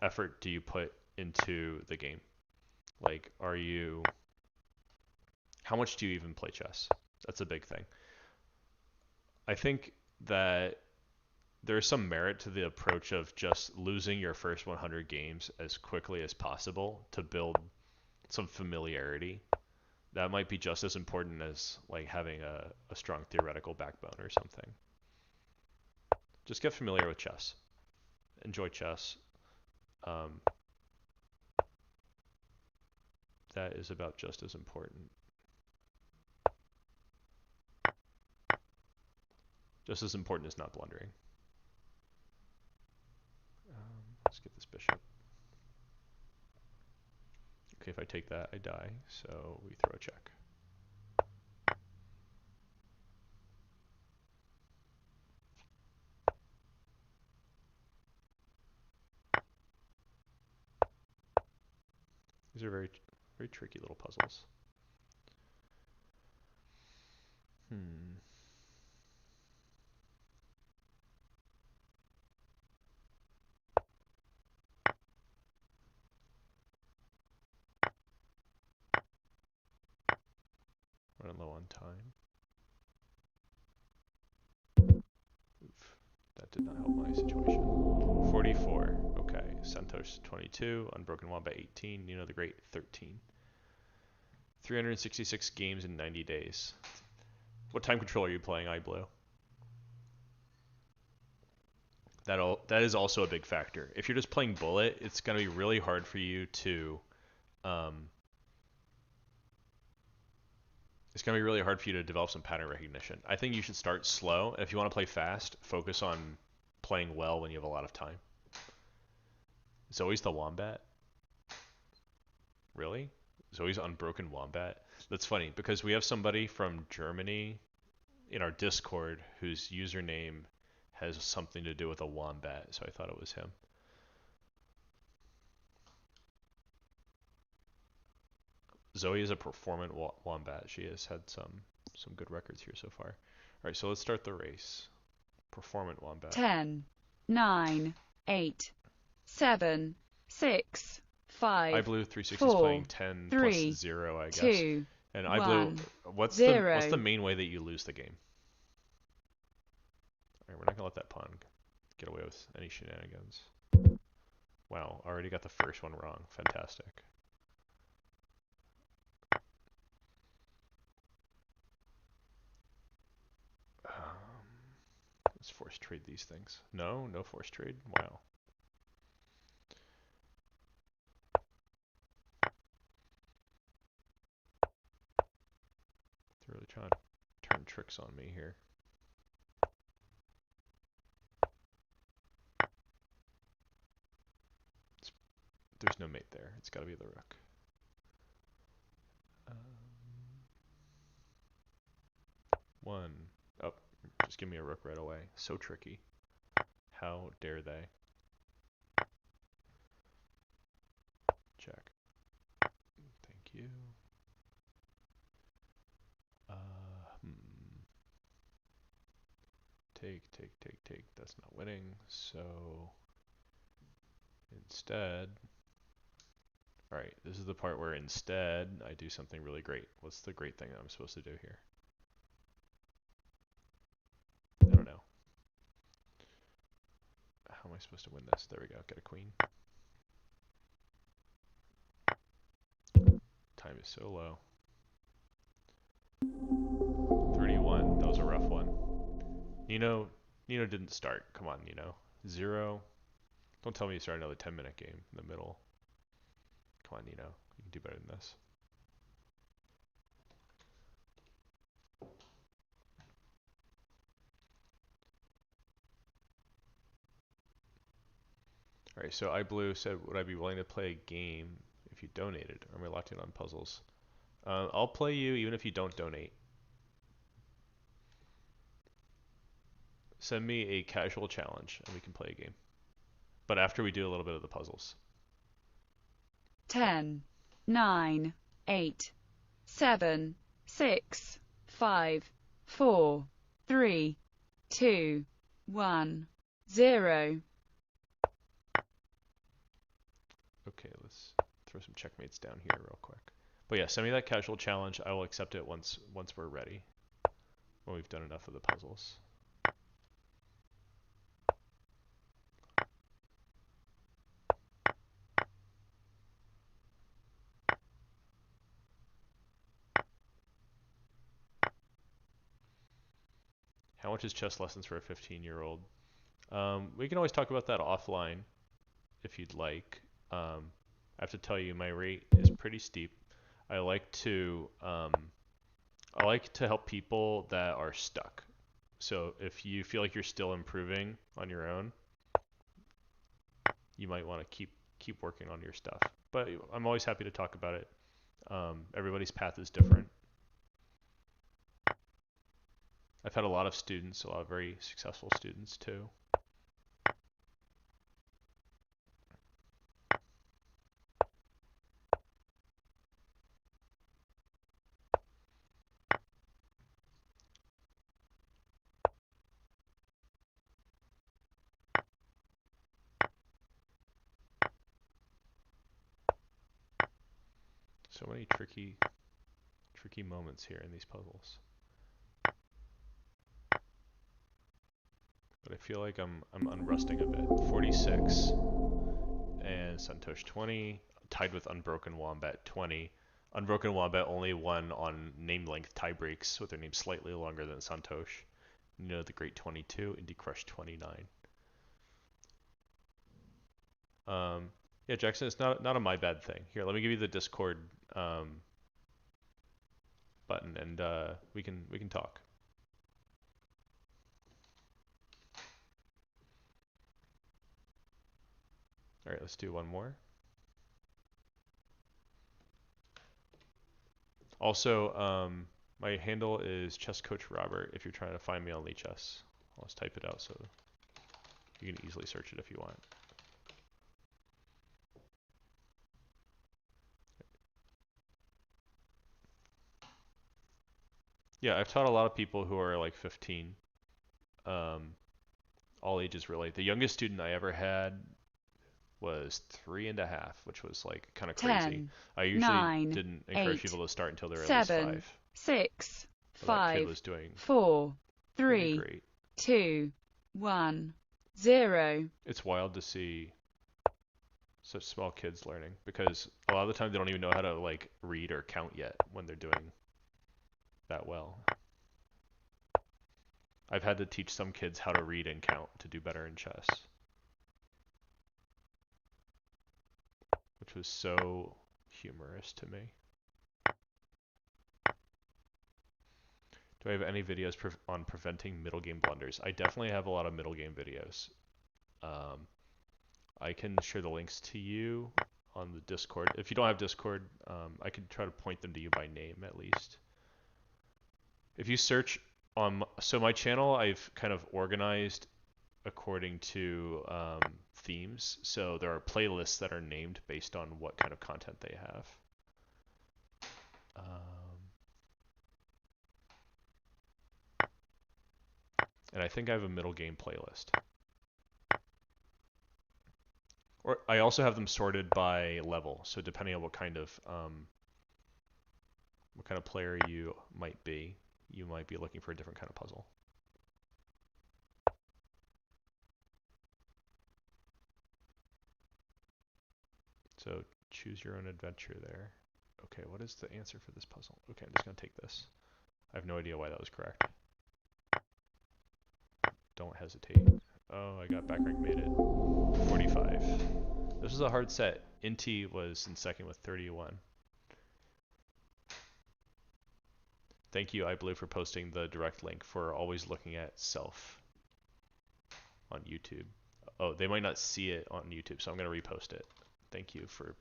effort do you put into the game? Like, how much do you even play chess? That's a big thing. I think that there's some merit to the approach of just losing your first 100 games as quickly as possible to build some familiarity. That might be just as important as like having a strong theoretical backbone or something. Just get familiar with chess. Enjoy chess. That is about just as important. Just as important as not blundering. Let's get this bishop. Okay, if I take that, I die, so we throw a check. These are very, very tricky little puzzles. Running low on time. Oof, that did not help my situation. 44. Okay, Santos 22, Unbroken Wombat 18, Nino the Great 13. 366 games in 90 days. What time control are you playing, iBlue? That is also a big factor. If you're just playing Bullet, it's going to be really hard for you to develop some pattern recognition. I think you should start slow, and if you want to play fast, focus on playing well when you have a lot of time. Zoe's the Wombat? Really? Zoe's Unbroken Wombat? That's funny, because we have somebody from Germany in our Discord whose username has something to do with a wombat, so I thought it was him. Zoe is a performant wombat. She has had some good records here so far. All right, so let's start the race. Performant wombat. 10, 9, 8, 7, 6, 5, iBlue 360 is 4, playing 10 3, plus 0, I guess. 2, and 1, iBlue, what's 0. the main way that you lose the game? All right, we're not gonna let that pawn get away with any shenanigans. Wow, already got the first one wrong. Fantastic. Let's force trade these things. No force trade. Wow. They're really trying to turn tricks on me here. There's no mate there. It's got to be the rook. One. Oh, just give me a rook right away. So tricky. How dare they? Check. Thank you. Take. That's not winning. So instead, all right, this is the part where instead I do something really great. What's the great thing that I'm supposed to do here? I don't know. How am I supposed to win this? There we go. Get a queen. time is so low. 31. That was a rough one. Nino didn't start. Come on, Nino. 0. Don't tell me you start another 10-minute game in the middle. Come on, Nino. You can do better than this. Alright, so iBlue said, would I be willing to play a game if you donated? Or am I locked in on puzzles? I'll play you even if you don't donate. Send me a casual challenge and we can play a game. But after we do a little bit of the puzzles. 10, 9, 8, 7, 6, 5, 4, 3, 2, 1, 0. Okay, let's throw some checkmates down here real quick. But yeah, send me that casual challenge. I will accept it once we're ready. When we've done enough of the puzzles. How much is chess lessons for a 15-year-old? We can always talk about that offline if you'd like. I have to tell you, my rate is pretty steep. I like to help people that are stuck. So if you feel like you're still improving on your own, you might want to keep working on your stuff. But I'm always happy to talk about it. Everybody's path is different. I've had a lot of students, a lot of very successful students too. So many tricky moments here in these puzzles. But I feel like I'm unrusting a bit. 46 and Santosh 20, tied with Unbroken Wombat 20. Unbroken Wombat only won on name length tie breaks with their name slightly longer than Santosh. Nino the Great 22, Indie Crush 29. Yeah, Jackson, it's not a my bad thing. Here, let me give you the Discord button, and we can talk. All right, let's do one more. Also, my handle is ChessCoachRobert if you're trying to find me on Lichess. I'll just type it out so you can easily search it if you want. Yeah, I've taught a lot of people who are like 15, all ages really. The youngest student I ever had was 3.5, which was like kind of crazy. 10, I usually 9, didn't encourage 8, people to start until they were at least 7, 5. 6, But that kid 5, was doing 4, pretty 3, great. 2, 1, 0. It's wild to see such small kids learning because a lot of the time they don't even know how to like read or count yet when they're doing that well. I've had to teach some kids how to read and count to do better in chess, which was so humorous to me. Do I have any videos on preventing middle game blunders? I definitely have a lot of middle game videos. I can share the links to you on the Discord. If you don't have Discord, I could try to point them to you by name at least. If you search on, so my channel, I've kind of organized according to themes. So there are playlists that are named based on what kind of content they have. And I think I have a middle game playlist. Or I also have them sorted by level. So depending on what kind of player you might be looking for a different kind of puzzle. So choose your own adventure there. Okay, what is the answer for this puzzle? Okay, I'm just going to take this. I have no idea why that was correct. Don't hesitate. Oh, I got back rank, made it. 45. This was a hard set. Inti was in second with 31. Thank you, iBlue, for posting the direct link for always looking at self on YouTube. Oh, they might not see it on YouTube, so I'm going to repost it. Thank you for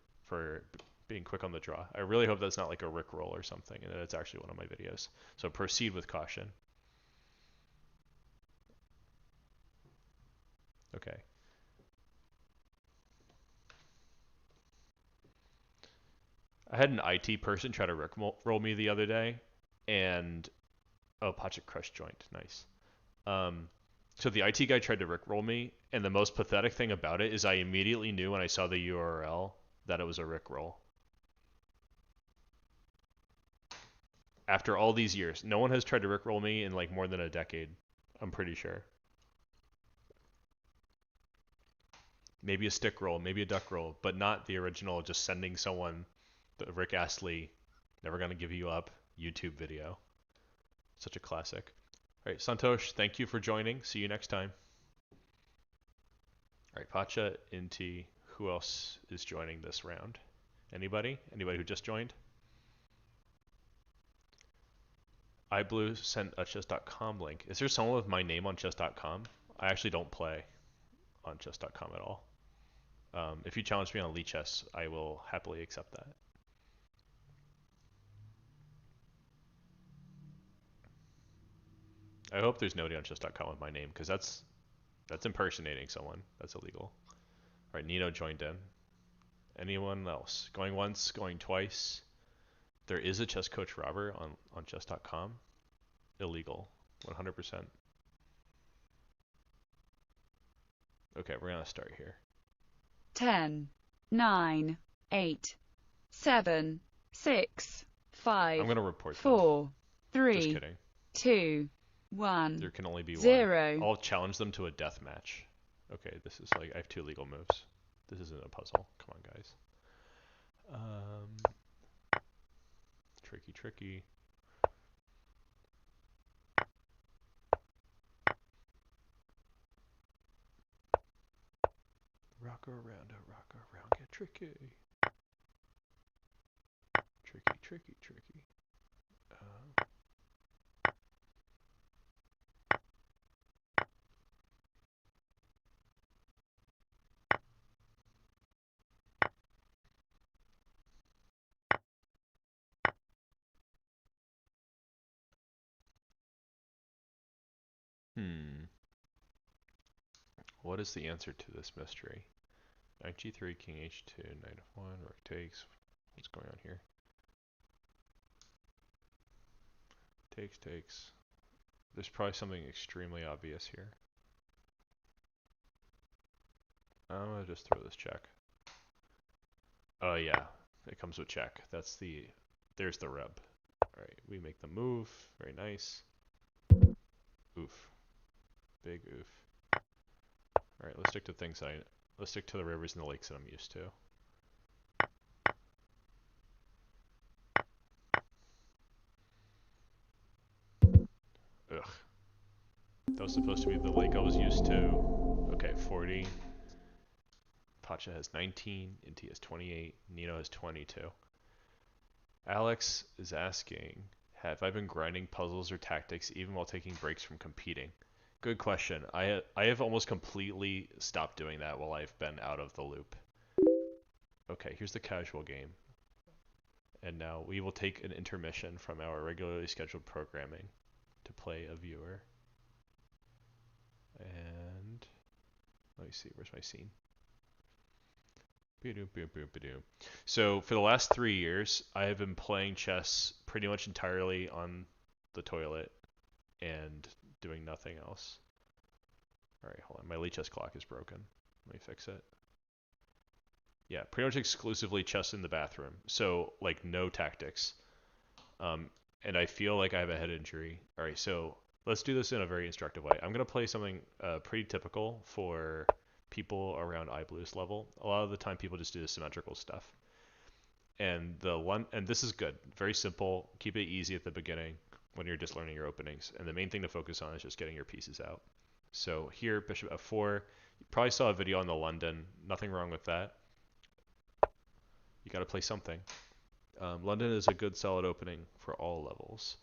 being quick on the draw. I really hope that's not like a Rickroll or something, and that it's actually one of my videos. So proceed with caution. Okay. I had an IT person try to Rickroll me the other day, and oh, Pacha Crush Joint, nice. So the IT guy tried to Rickroll me, and the most pathetic thing about it is I immediately knew when I saw the URL that it was a Rickroll. After all these years, no one has tried to Rickroll me in like more than a decade. I'm pretty sure. Maybe a stick roll, maybe a duck roll, but not the original just sending someone the Rick Astley, never gonna give you up YouTube video. Such a classic. All right, Santosh, thank you for joining. See you next time. All right, Pacha, Inti, who else is joining this round? Anybody? Anybody who just joined? iBlue sent a chess.com link. Is there someone with my name on chess.com? I actually don't play on chess.com at all. If you challenge me on Lichess, I will happily accept that. I hope there's nobody on chess.com with my name, because that's impersonating someone. That's illegal. All right, Nino joined in. Anyone else? Going once, going twice. There is a chess coach Robert on chess.com. Illegal, 100%. Okay, we're gonna start here. 10, 9, 8, 7, 6, 5, I'm gonna report 4, them. 3, Just kidding. 2, 1, There can only be 0. one. I'll challenge them to a death match. Okay, this is like I have two legal moves. This isn't a puzzle. Come on, guys. Tricky. Rock around, get tricky. Tricky. What is the answer to this mystery? Knight g3, king h2, knight f1, rook takes. What's going on here? Takes. There's probably something extremely obvious here. I'm gonna just throw this check. Oh yeah, it comes with check. There's the rub. Alright, we make the move. Very nice. Oof. Big oof. Alright, let's stick to let's stick to the rivers and the lakes that I'm used to. Ugh. That was supposed to be the lake I was used to. Okay, 40. Pacha has 19. Inti has 28. Nino has 22. Alex is asking, have I been grinding puzzles or tactics even while taking breaks from competing? Good question. I have almost completely stopped doing that while I've been out of the loop. Okay, here's the casual game. And now we will take an intermission from our regularly scheduled programming to play a viewer. And let me see, where's my scene? So for the last 3 years, I have been playing chess pretty much entirely on the toilet and doing nothing else. Alright, hold on. My Lichess clock is broken. Let me fix it. Yeah, pretty much exclusively chess in the bathroom. So, like, no tactics. And I feel like I have a head injury. Alright, so let's do this in a very instructive way. I'm going to play something pretty typical for people around iBlue's level. A lot of the time people just do the symmetrical stuff. And and this is good. Very simple. Keep it easy at the beginning when you're just learning your openings. And the main thing to focus on is just getting your pieces out. So here, bishop f4. You probably saw a video on the London. Nothing wrong with that. You got to play something. London is a good solid opening for all levels.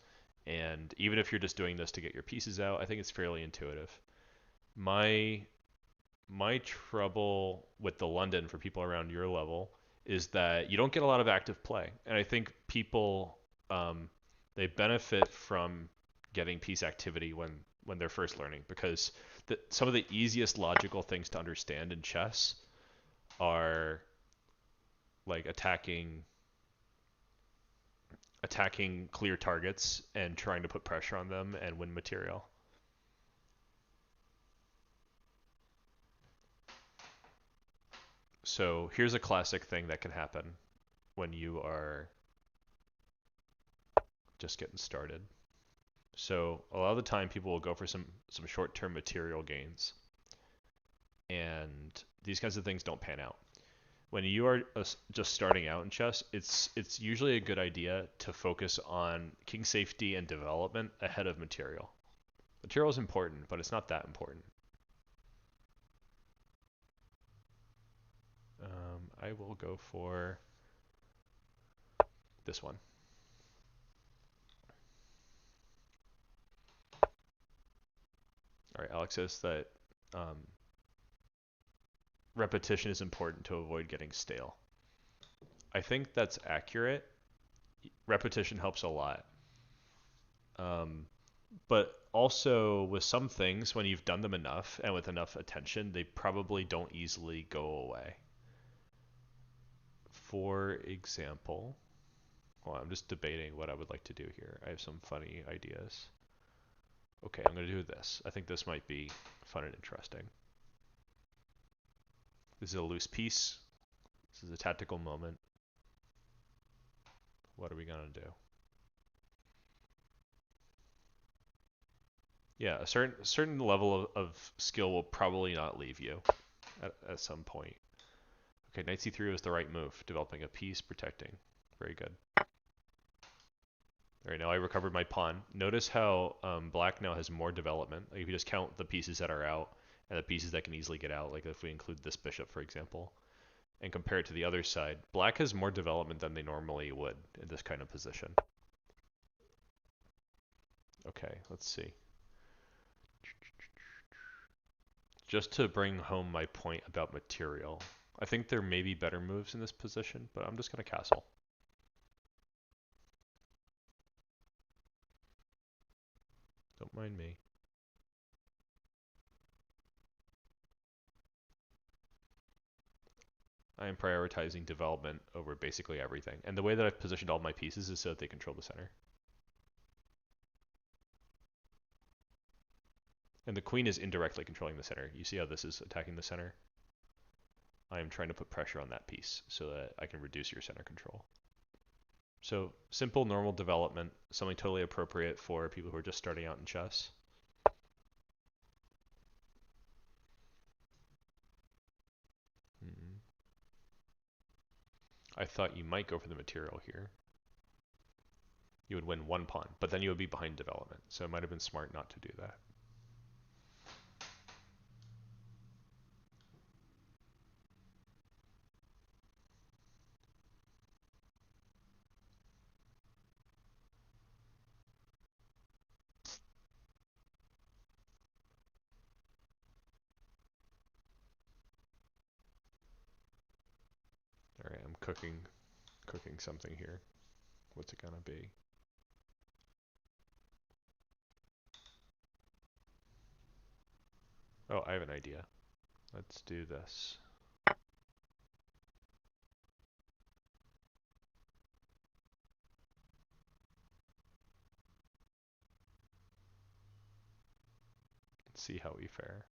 And even if you're just doing this to get your pieces out, I think it's fairly intuitive. My trouble with the London for people around your level is that you don't get a lot of active play. And I think people, they benefit from getting piece activity when they're first learning, because some of the easiest logical things to understand in chess are like attacking clear targets and trying to put pressure on them and win material. So here's a classic thing that can happen when you are just getting started. So a lot of the time people will go for some short-term material gains, and these kinds of things don't pan out. When you are just starting out in chess, it's usually a good idea to focus on king safety and development ahead of material. Material is important, but it's not that important. I will go for this one. All right, Alex says that repetition is important to avoid getting stale. I think that's accurate. Repetition helps a lot. But also with some things, when you've done them enough and with enough attention, they probably don't easily go away. For example, well, I'm just debating what I would like to do here. I have some funny ideas. Okay, I'm going to do this. I think this might be fun and interesting. This is a loose piece. This is a tactical moment. What are we going to do? Yeah, a certain level of skill will probably not leave you at some point. Okay, knight c3 was the right move. Developing a piece, protecting. Very good. All right, now I recovered my pawn. Notice how black now has more development. Like if you just count the pieces that are out and the pieces that can easily get out, like if we include this bishop, for example, and compare it to the other side, black has more development than they normally would in this kind of position. Okay, let's see. Just to bring home my point about material, I think there may be better moves in this position, but I'm just going to castle. Don't mind me. I am prioritizing development over basically everything. And the way that I've positioned all my pieces is so that they control the center. And the queen is indirectly controlling the center. You see how this is attacking the center? I am trying to put pressure on that piece so that I can reduce your center control. So simple, normal development, something totally appropriate for people who are just starting out in chess. I thought you might go for the material here. You would win one pawn, but then you would be behind development. So it might have been smart not to do that. All right, I'm cooking something here. What's it gonna be? Oh, I have an idea. Let's do this. Let's see how we fare.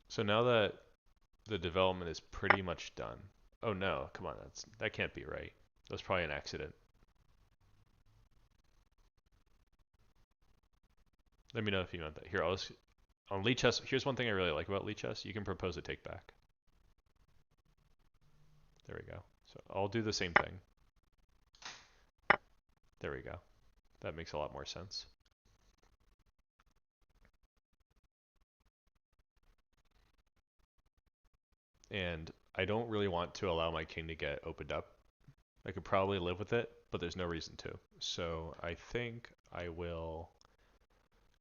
So now that the development is pretty much done. Oh no, come on, that can't be right. That was probably an accident. Let me know if you want that. Here, on Lichess, here's one thing I really like about Lichess. You can propose a take back. There we go. So I'll do the same thing. There we go. That makes a lot more sense. And I don't really want to allow my king to get opened up. I could probably live with it, but there's no reason to. So I think I will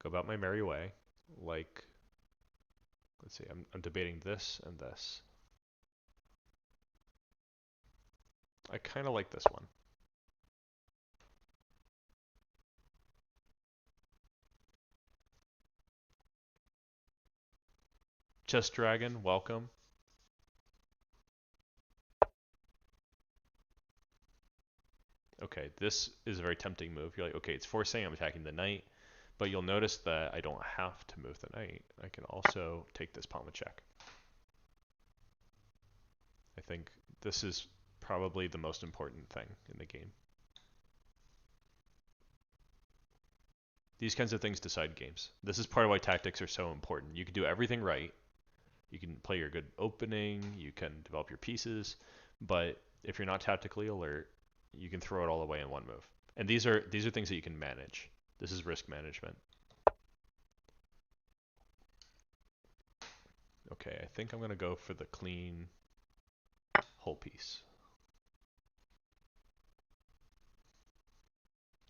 go about my merry way. Like, let's see, I'm debating this and this. I kind of like this one. Chess Dragon, welcome. Okay, this is a very tempting move. You're like, okay, it's forcing, I'm attacking the knight, but you'll notice that I don't have to move the knight. I can also take this pawn with check. I think this is probably the most important thing in the game. These kinds of things decide games. This is part of why tactics are so important. You can do everything right. You can play your good opening, you can develop your pieces, but if you're not tactically alert, you can throw it all away in one move. And these are things that you can manage. This is risk management. Okay, I think I'm going to go for the clean whole piece.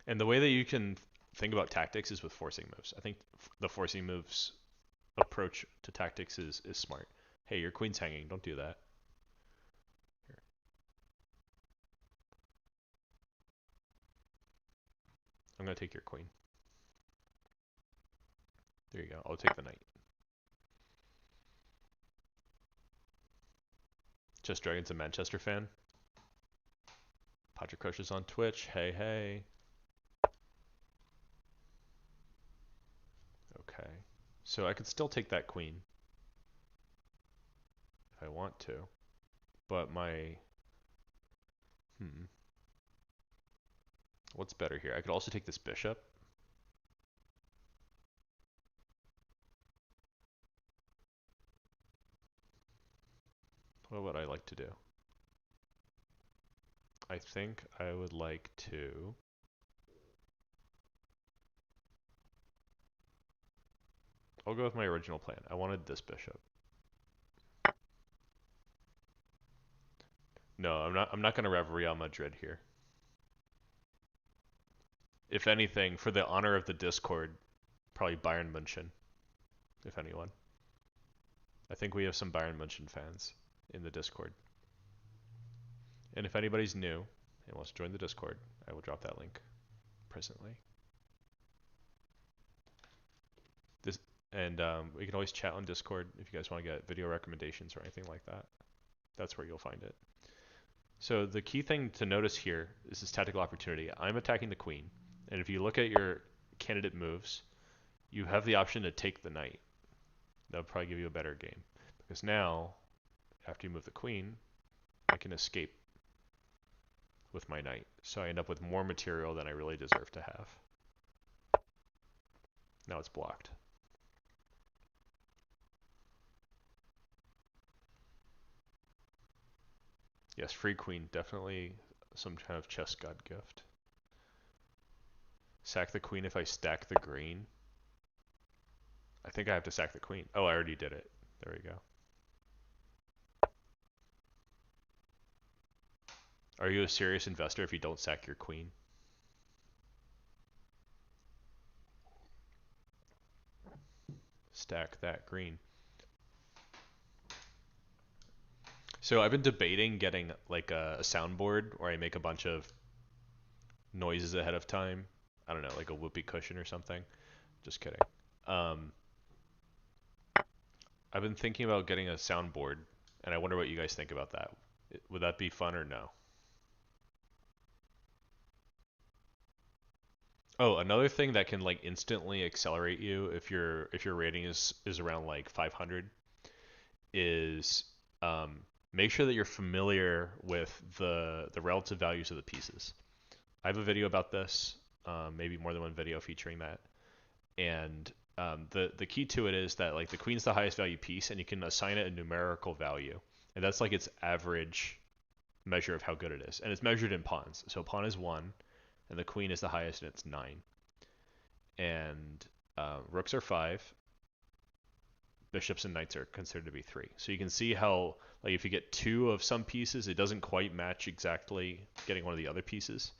And the way that you can think about tactics is with forcing moves. I think the forcing moves approach to tactics is smart. Hey, your queen's hanging. Don't do that. Here. I'm going to take your queen. There you go. I'll take the knight. Chess Dragon's a Manchester fan. Patrick Crush is on Twitch. Hey, hey. Okay. So I could still take that queen if I want to. But my... What's better here? I could also take this bishop. What would I like to do? I think I would like to... I'll go with my original plan. I wanted this bishop. No, I'm not going to rev Real Madrid here. If anything, for the honor of the Discord, probably Bayern München, if anyone. I think we have some Bayern München fans in the Discord. And if anybody's new and wants to join the Discord, I will drop that link presently. And we can always chat on Discord if you guys want to get video recommendations or anything like that. That's where you'll find it. So the key thing to notice here is this tactical opportunity. I'm attacking the queen, and if you look at your candidate moves, you have the option to take the knight. That'll probably give you a better game, because now, after you move the queen, I can escape with my knight. So I end up with more material than I really deserve to have. Now it's blocked. Yes, free queen, definitely some kind of chess god gift. Sack the queen if I stack the green. I think I have to sack the queen. Oh, I already did it. There we go. Are you a serious investor if you don't sack your queen? Stack that green. So I've been debating getting like a soundboard where I make a bunch of noises ahead of time. I don't know, like a whoopee cushion or something. Just kidding. I've been thinking about getting a soundboard, and I wonder what you guys think about that. Would that be fun or no? Oh, another thing that can like instantly accelerate you if your rating is around like 500 is make sure that you're familiar with the relative values of the pieces. I have a video about this, maybe more than one video featuring that. And the key to it is that like the queen's the highest value piece, and you can assign it a numerical value, and that's like its average measure of how good it is, and it's measured in pawns. So pawn is 1, and the queen is the highest, and it's 9. And rooks are 5. Bishops and knights are considered to be 3. So you can see how, like, if you get 2 of some pieces, it doesn't quite match exactly getting one of the other pieces.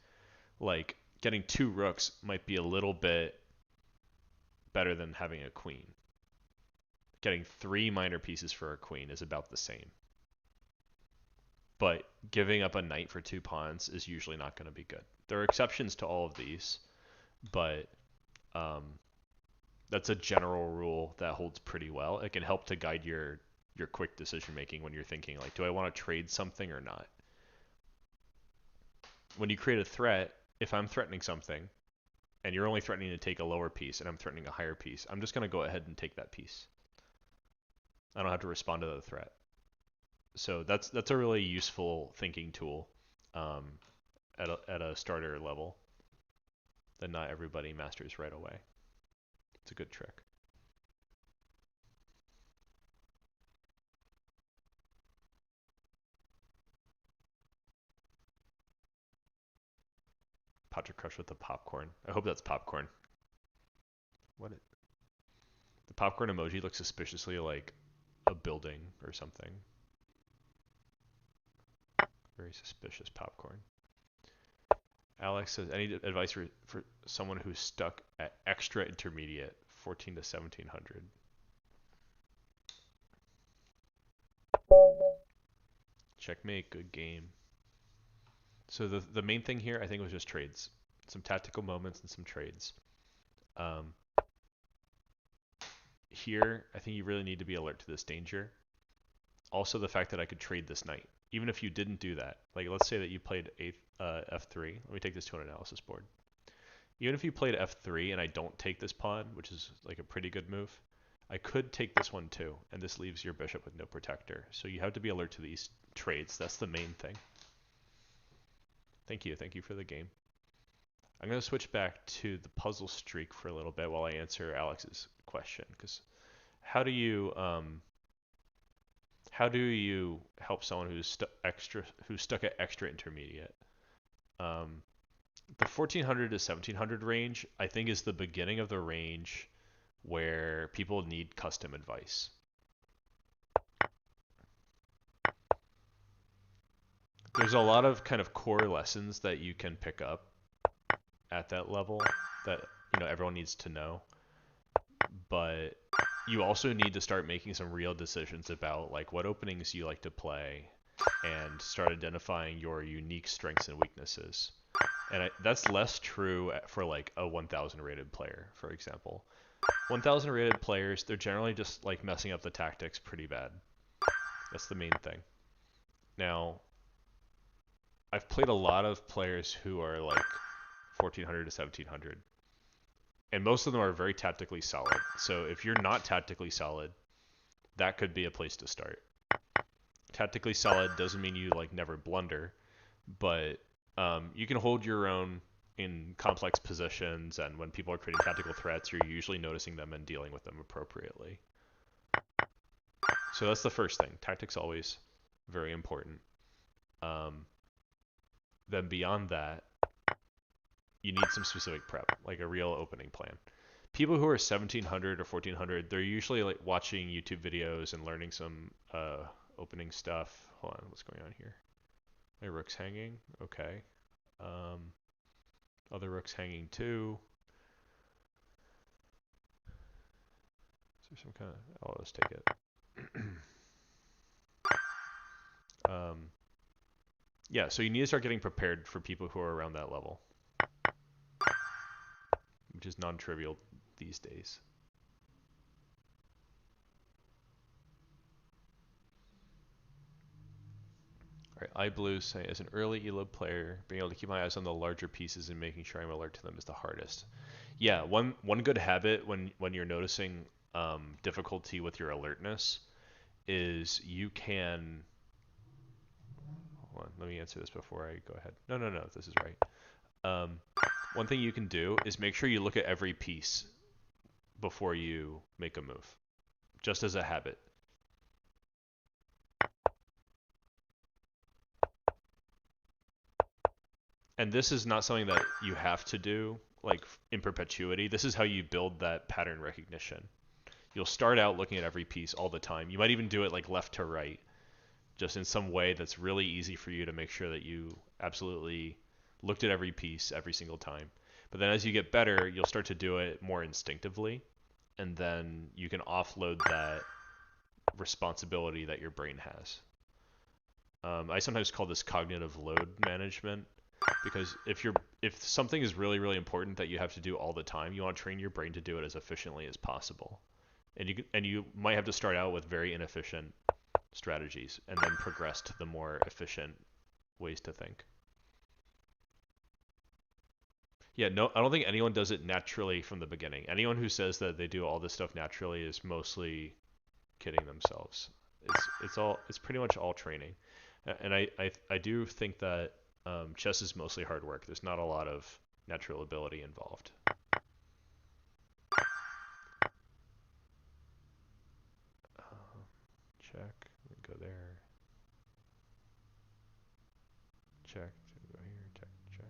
Like, getting 2 rooks might be a little bit better than having a queen. Getting 3 minor pieces for a queen is about the same. But giving up a knight for 2 pawns is usually not going to be good. There are exceptions to all of these, but that's a general rule that holds pretty well. It can help to guide your quick decision making when you're thinking like, do I want to trade something or not? When you create a threat, if I'm threatening something and you're only threatening to take a lower piece and I'm threatening a higher piece, I'm just going to go ahead and take that piece. I don't have to respond to the threat. So that's a really useful thinking tool at a starter level that not everybody masters right away. It's a good trick. Patrick Crush with the popcorn. I hope that's popcorn. The popcorn emoji looks suspiciously like a building or something. Very suspicious popcorn. Alex says, any advice for someone who's stuck at extra intermediate, 14 to 1700? Checkmate, good game. So the main thing here, I think, was just trades. Some tactical moments and some trades. Here, I think you really need to be alert to this danger. Also, the fact that I could trade this knight. Even if you didn't do that, like let's say that you played f3. Let me take this to an analysis board. Even if you played f3 and I don't take this pawn, which is like a pretty good move, I could take this one too, and this leaves your bishop with no protector. So you have to be alert to these trades. That's the main thing. Thank you for the game. I'm going to switch back to the puzzle streak for a little bit while I answer Alex's question, because how do you help someone who's stuck at extra intermediate? The 1400 to 1700 range, I think, is the beginning of the range where people need custom advice. There's a lot of kind of core lessons that you can pick up at that level that everyone needs to know, but you also need to start making some real decisions about like what openings you like to play and start identifying your unique strengths and weaknesses. And that's less true for like a 1000 rated player, for example. 1000 rated players, they're generally just like messing up the tactics pretty bad. That's the main thing. Now, I've played a lot of players who are like 1400 to 1700, and most of them are very tactically solid. So if you're not tactically solid, that could be a place to start. Tactically solid doesn't mean you like never blunder, but you can hold your own in complex positions, and when people are creating tactical threats, you're usually noticing them and dealing with them appropriately. So that's the first thing. Tactics always very important. Then beyond that, you need some specific prep, like a real opening plan. People who are 1700 or 1400, they're usually like watching YouTube videos and learning some opening stuff. Hold on, what's going on here? My rook's hanging. Okay. Other rook's hanging too. Is there some kind of... Oh, let's take it. Yeah, so you need to start getting prepared for people who are around that level, which is non-trivial these days. All right, iBlue saying, as an early ELO player, being able to keep my eyes on the larger pieces and making sure I'm alert to them is the hardest. Yeah, one good habit when you're noticing difficulty with your alertness is you can... Hold on, let me answer this before I go ahead. No, this is right. One thing you can do is make sure you look at every piece before you make a move, just as a habit. And this is not something that you have to do like in perpetuity. This is how you build that pattern recognition. You'll start out looking at every piece all the time. You might even do it like left to right, just in some way that's really easy for you to make sure that you absolutely looked at every piece every single time. But then as you get better, you'll start to do it more instinctively, and then you can offload that responsibility that your brain has. I sometimes call this cognitive load management, because if something is really really important that you have to do all the time, you want to train your brain to do it as efficiently as possible. And you might have to start out with very inefficient strategies and then progress to the more efficient ways to think. Yeah, no, I don't think anyone does it naturally from the beginning. Anyone who says that they do all this stuff naturally is mostly kidding themselves. It's pretty much all training. And I do think that chess is mostly hard work. There's not a lot of natural ability involved. Check. We go there. Check. Go here. Check. Check.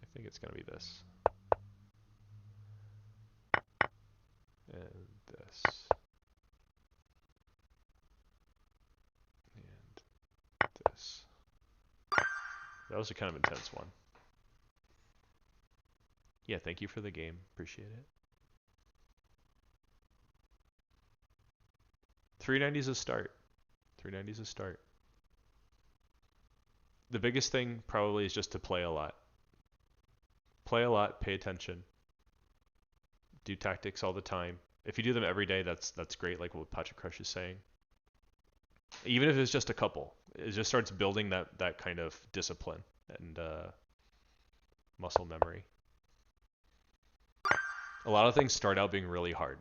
I think it's gonna be this and this and this. That was a kind of intense one. Yeah, thank you for the game. Appreciate it. 390 is a start. 390 is a start. The biggest thing probably is just to play a lot. Play a lot, pay attention. Do tactics all the time. If you do them every day, that's great, like what Patrick Crush is saying. Even if it's just a couple, it just starts building that kind of discipline and muscle memory. A lot of things start out being really hard.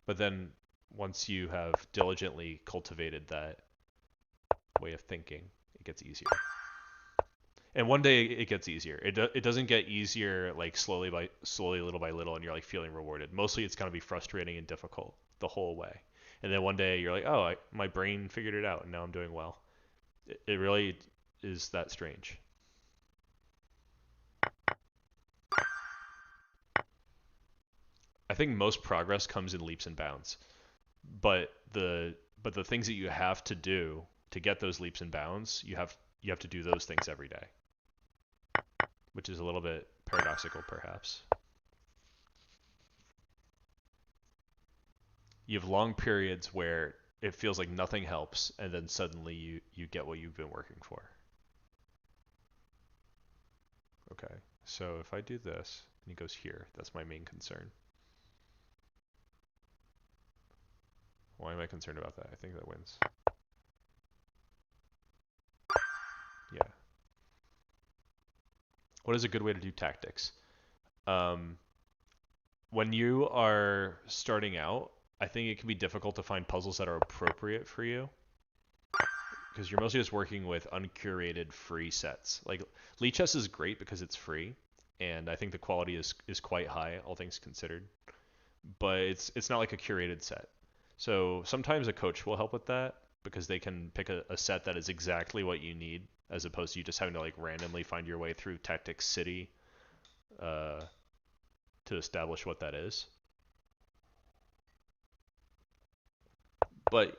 But then once you have diligently cultivated that way of thinking, it gets easier. And one day it gets easier. It doesn't get easier like slowly, little by little, and you're like feeling rewarded. Mostly it's gonna be frustrating and difficult the whole way. And then one day you're like, oh, my brain figured it out, and now I'm doing well. It really is that strange. I think most progress comes in leaps and bounds, but the things that you have to do to get those leaps and bounds, you have to do those things every day, which is a little bit paradoxical, perhaps. You have long periods where it feels like nothing helps, and then suddenly you get what you've been working for. Okay, so if I do this, and he goes here, that's my main concern. Why am I concerned about that? I think that wins. Yeah. What is a good way to do tactics? When you are starting out, I think it can be difficult to find puzzles that are appropriate for you, because you're mostly just working with uncurated free sets. Like Lichess is great because it's free, and I think the quality is quite high, all things considered. But it's not like a curated set. So sometimes a coach will help with that because they can pick a set that is exactly what you need, as opposed to you just having to like randomly find your way through Tactics City uh, to establish what that is. But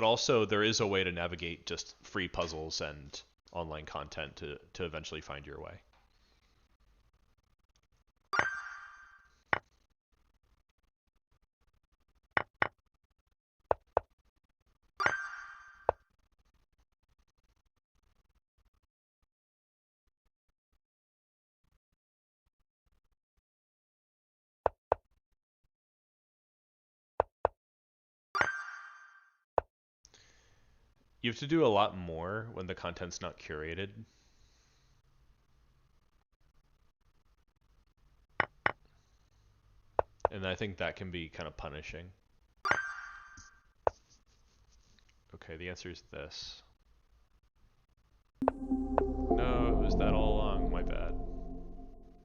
also there is a way to navigate just free puzzles and online content to eventually find your way. You have to do a lot more when the content's not curated. And I think that can be kind of punishing. Okay, the answer is this. No, it was that all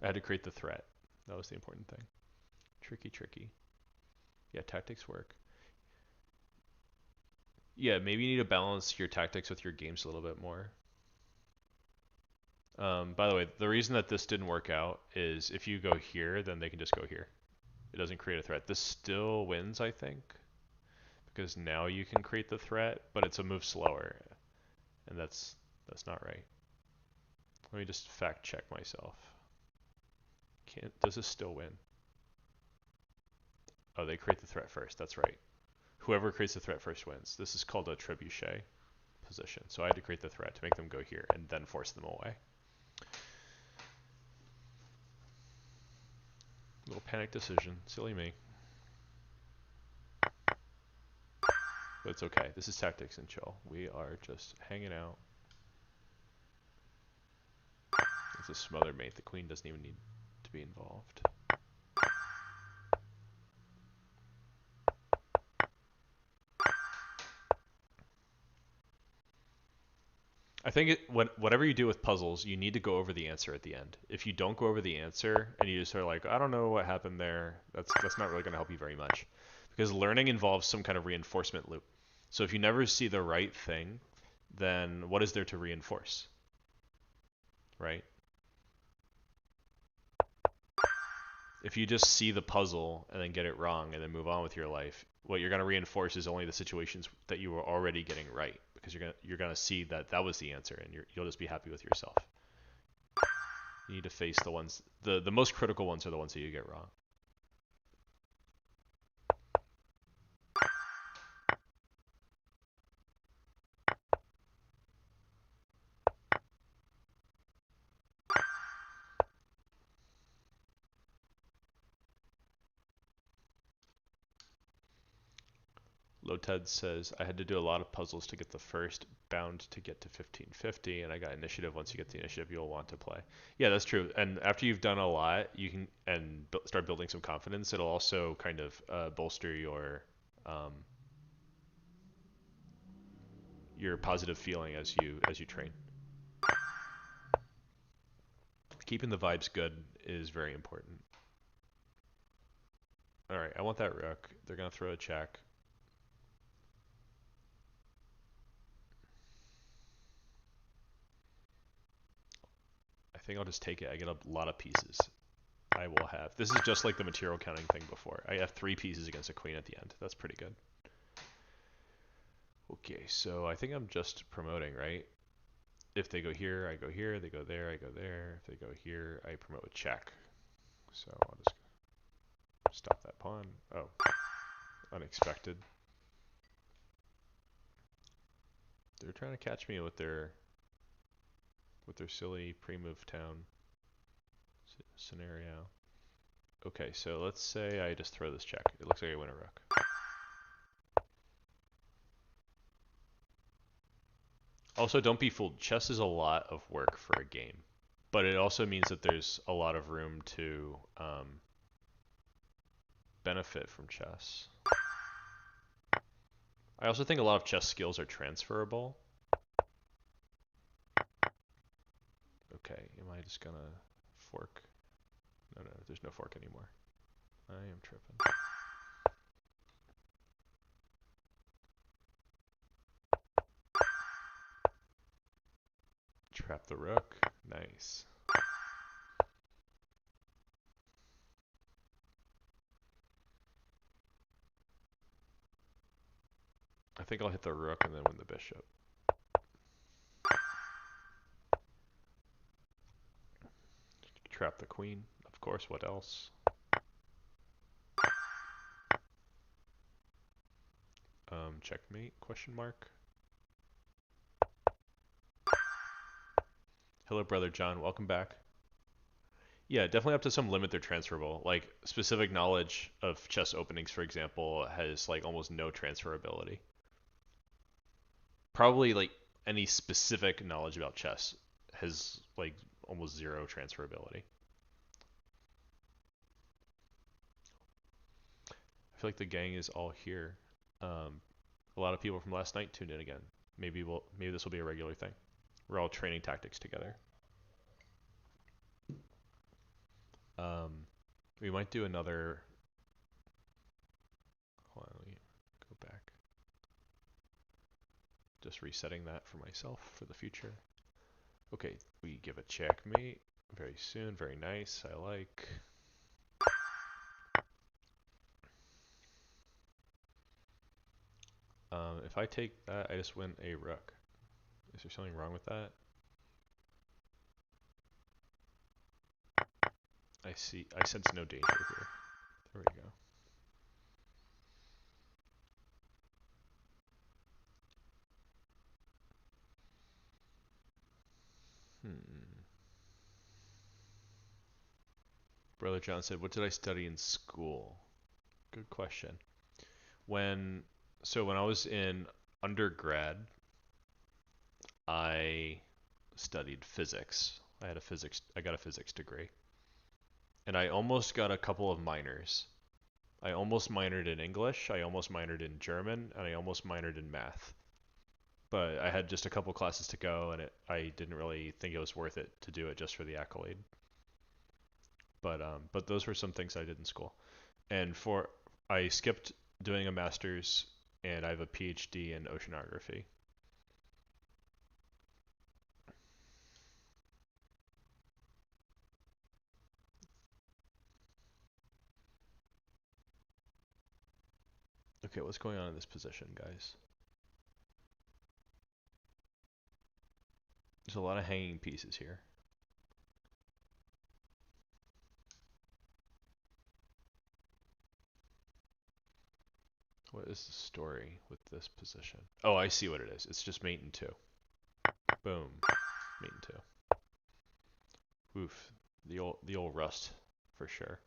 I had to create the threat. That was the important thing. Tricky, tricky. Yeah, tactics work. Yeah, maybe you need to balance your tactics with your games a little bit more. By the way, the reason that this didn't work out is if you go here, then they can just go here. It doesn't create a threat. This still wins, I think, because now you can create the threat, but it's a move slower, and that's not right. Let me just fact check myself. Does this still win? Oh, they create the threat first. That's right. Whoever creates the threat first wins. This is called a trebuchet position. So I had to create the threat to make them go here and then force them away. Little panic decision. Silly me. But it's okay. This is tactics and chill. We are just hanging out. It's a smother mate. The queen doesn't even need to be involved. I think whatever you do with puzzles, you need to go over the answer at the end. If you don't go over the answer and you just are like, I don't know what happened there, that's not really going to help you very much. Because learning involves some kind of reinforcement loop. So if you never see the right thing, then what is there to reinforce? Right? If you just see the puzzle and then get it wrong and then move on with your life, what you're going to reinforce is only the situations that you were already getting right, because you're gonna see that that was the answer, and you'll just be happy with yourself. You need to face the ones, the most critical ones are the ones that you get wrong. Loted says, I had to do a lot of puzzles to get the first, bound to get to 1550, and I got initiative. Once you get the initiative, you'll want to play. Yeah, that's true. And after you've done a lot, you can start building some confidence. It'll also kind of bolster your positive feeling as you train. Keeping the vibes good is very important. All right, I want that rook. They're gonna throw a check. I think I'll just take it. I get a lot of pieces. I will have. This is just like the material counting thing before. I have 3 pieces against a queen at the end. That's pretty good. Okay, so I think I'm just promoting, right? If they go here, I go here. They go there, I go there. If they go here, I promote with check. So I'll just stop that pawn. Oh, unexpected. They're trying to catch me with their silly pre-move town scenario. Okay, so let's say I just throw this check. It looks like I win a rook. Also, don't be fooled. Chess is a lot of work for a game, but it also means that there's a lot of room to benefit from chess. I also think a lot of chess skills are transferable. Okay, am I just gonna fork? No, there's no fork anymore. I am tripping. Trap the rook. Nice. I think I'll hit the rook and then win the bishop. Trap the queen. Of course, what else? Checkmate, question mark. Hello, brother John. Welcome back. Yeah, definitely up to some limit they're transferable. Like, specific knowledge of chess openings, for example, has like almost no transferability. Probably like any specific knowledge about chess has like almost zero transferability. I feel like the gang is all here. A lot of people from last night tuned in again. Maybe this will be a regular thing. We're all training tactics together. We might do another. Hold on, let me go back. Just resetting that for myself for the future. Okay, we give a checkmate very soon. Very nice. I like. If I take that, I just win a rook. Is there something wrong with that? I see. I sense no danger here. There we go. Brother John said, "What did I study in school?" Good question. So when I was in undergrad, I studied physics. I got a physics degree. And I almost got a couple of minors. I almost minored in English, I almost minored in German, and I almost minored in math. But I had just a couple classes to go, and I didn't really think it was worth it to do it just for the accolade. But those were some things I did in school. And I skipped doing a master's, and I have a PhD in oceanography. Okay, what's going on in this position, guys? There's a lot of hanging pieces here. What is the story with this position? Oh, I see what it is. It's just mate and 2. Boom. Mate and 2. Oof. The old rust for sure.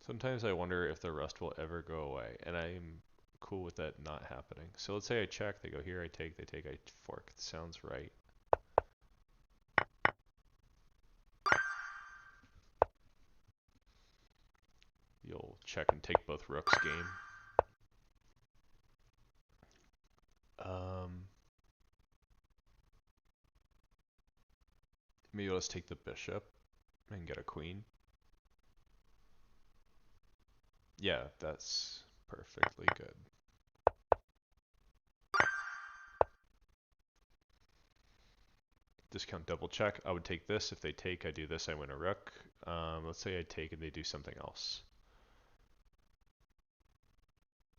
Sometimes I wonder if the rust will ever go away, and I'm cool with that not happening. So let's say I check, they go here, I take, they take, I fork. Sounds right. The old check and take both rooks game. Maybe let's take the bishop and get a queen. Yeah, that's perfectly good. Discount double check. I would take this. If they take, I do this, I win a rook. Let's say I take and they do something else.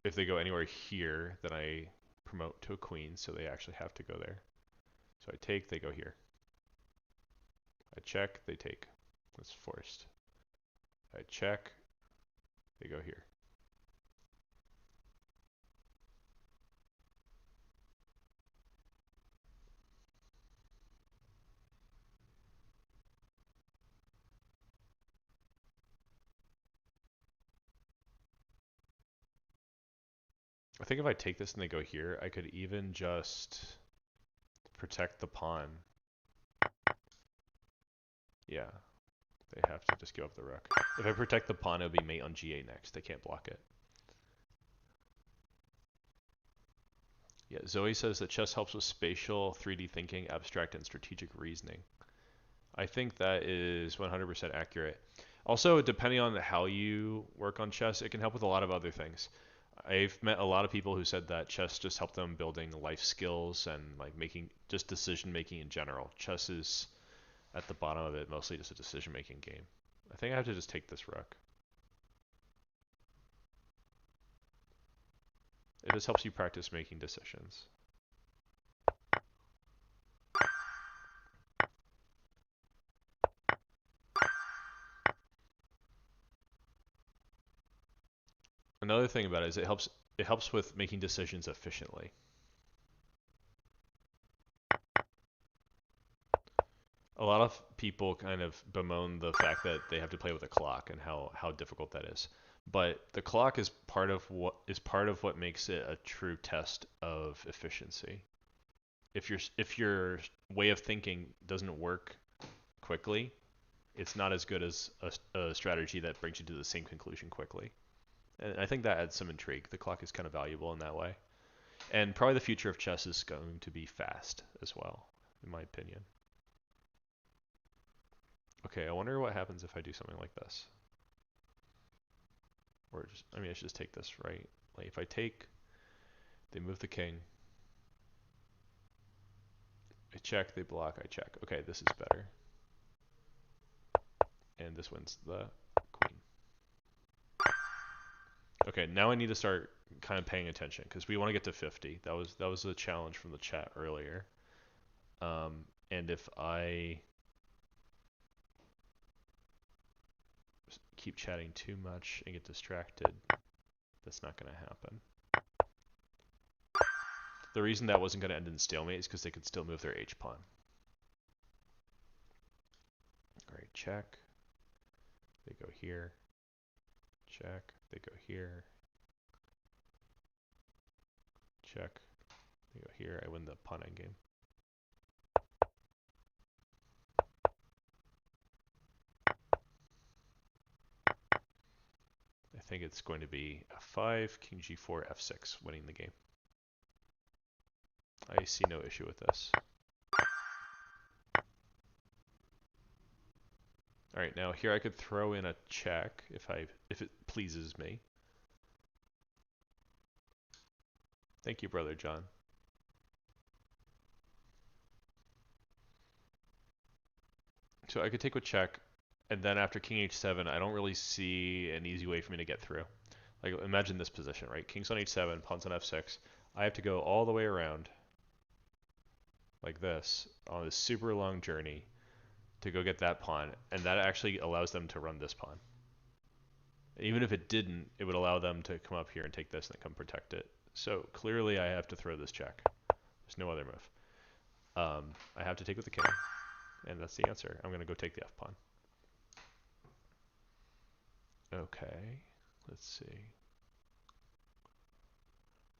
If they go anywhere here, then I promote to a queen, so they actually have to go there. So I take, they go here. I check, they take. That's forced. I check, they go here. I think if I take this and they go here, I could even just protect the pawn. Yeah, they have to just give up the rook. If I protect the pawn, it would be mate on g8 next. They can't block it. Yeah, Zoe says that chess helps with spatial, 3D thinking, abstract, and strategic reasoning. I think that is 100% accurate. Also, depending on how you work on chess, it can help with a lot of other things. I've met a lot of people who said that chess just helped them building life skills and like making just decision making in general. Chess is at the bottom of it mostly just a decision making game. I think I have to just take this rook. It just helps you practice making decisions. Another thing about it is it helps with making decisions efficiently. A lot of people kind of bemoan the fact that they have to play with a clock and how difficult that is. But the clock is part of what makes it a true test of efficiency. If your way of thinking doesn't work quickly, it's not as good as a strategy that brings you to the same conclusion quickly. And I think that adds some intrigue. The clock is kind of valuable in that way. And probably the future of chess is going to be fast as well, in my opinion. Okay, I wonder what happens if I do something like this. Or just, I mean, I should just take this, right? Like if I take, they move the king. I check, they block, I check. Okay, this is better. And this wins the queen. Okay, now I need to start kind of paying attention because we want to get to 50. That was a challenge from the chat earlier. And if I keep chatting too much and get distracted, that's not going to happen. The reason that wasn't going to end in stalemate is because they could still move their H pawn. All right, check. They go here. Check. They go here. Check. They go here. I win the pawn endgame. I think it's going to be f5, king g4, f6, winning the game. I see no issue with this. All right, now here I could throw in a check if it pleases me. Thank you, Brother John. So I could take with check, and then after king h7, I don't really see an easy way for me to get through. Like imagine this position, right? King's on h7, pawns on f6. I have to go all the way around like this on this super long journey to go get that pawn, and that actually allows them to run this pawn. Even if it didn't, it would allow them to come up here and take this and then come protect it. So clearly I have to throw this check. There's no other move. I have to take with the king, and that's the answer. I'm going to go take the f pawn. Okay, let's see.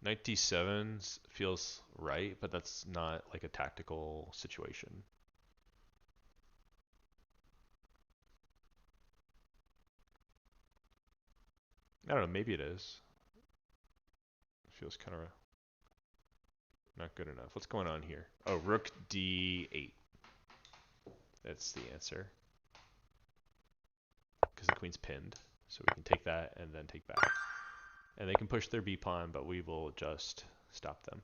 Knight d7 feels right, but that's not like a tactical situation. I don't know, maybe it is. It feels kind of not good enough. What's going on here? Oh, rook d8. That's the answer. Because the queen's pinned. So we can take that and then take back. And they can push their b pawn, but we will just stop them.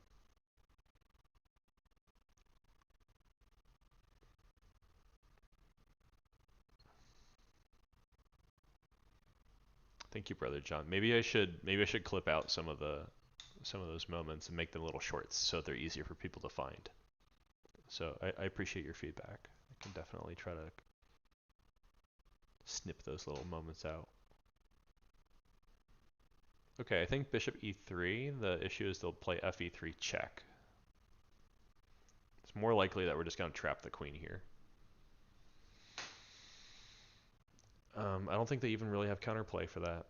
Thank you, Brother John. Maybe I should clip out some of those moments and make them little shorts so they're easier for people to find. So I appreciate your feedback. I can definitely try to snip those little moments out. Okay, I think bishop e3. The issue is they'll play fe3 check. It's more likely that we're just going to trap the queen here. I don't think they even really have counterplay for that.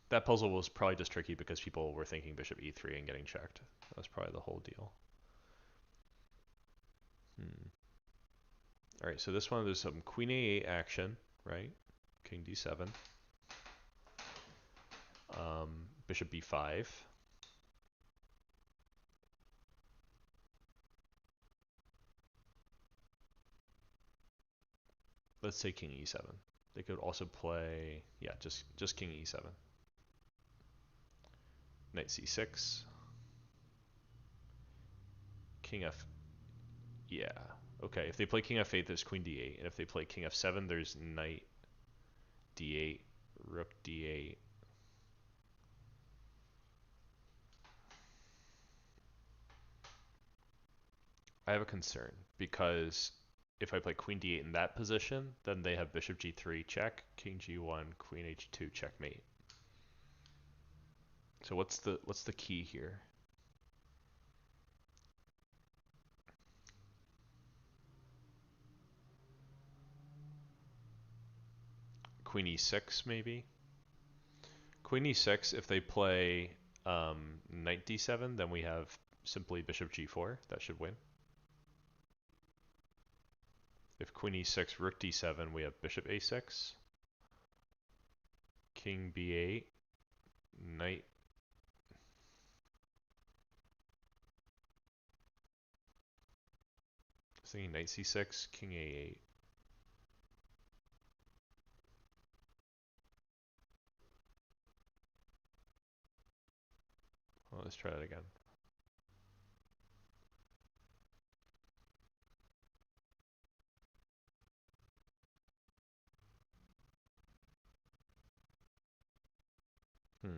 That puzzle was probably just tricky because people were thinking bishop e3 and getting checked. That was probably the whole deal. All right, so this one, there's some queen a8 action, right? King d7. Bishop b5. Let's say king e7. They could also play, yeah, just king e7. Knight c6. King f, yeah. Okay, if they play king f8, there's queen d8. And if they play king f7, there's knight d8, rook d8. I have a concern because if I play queen d8 in that position, then they have bishop g3 check, king g1, queen h2 checkmate. So what's the key here? Queen e6 maybe? Queen e6, if they play knight d7, then we have simply bishop g4. That should win. If queen e6, rook d7, we have bishop a6, king b8, knight. thinking knight c6, king a8. Well, let's try that again. Hmm.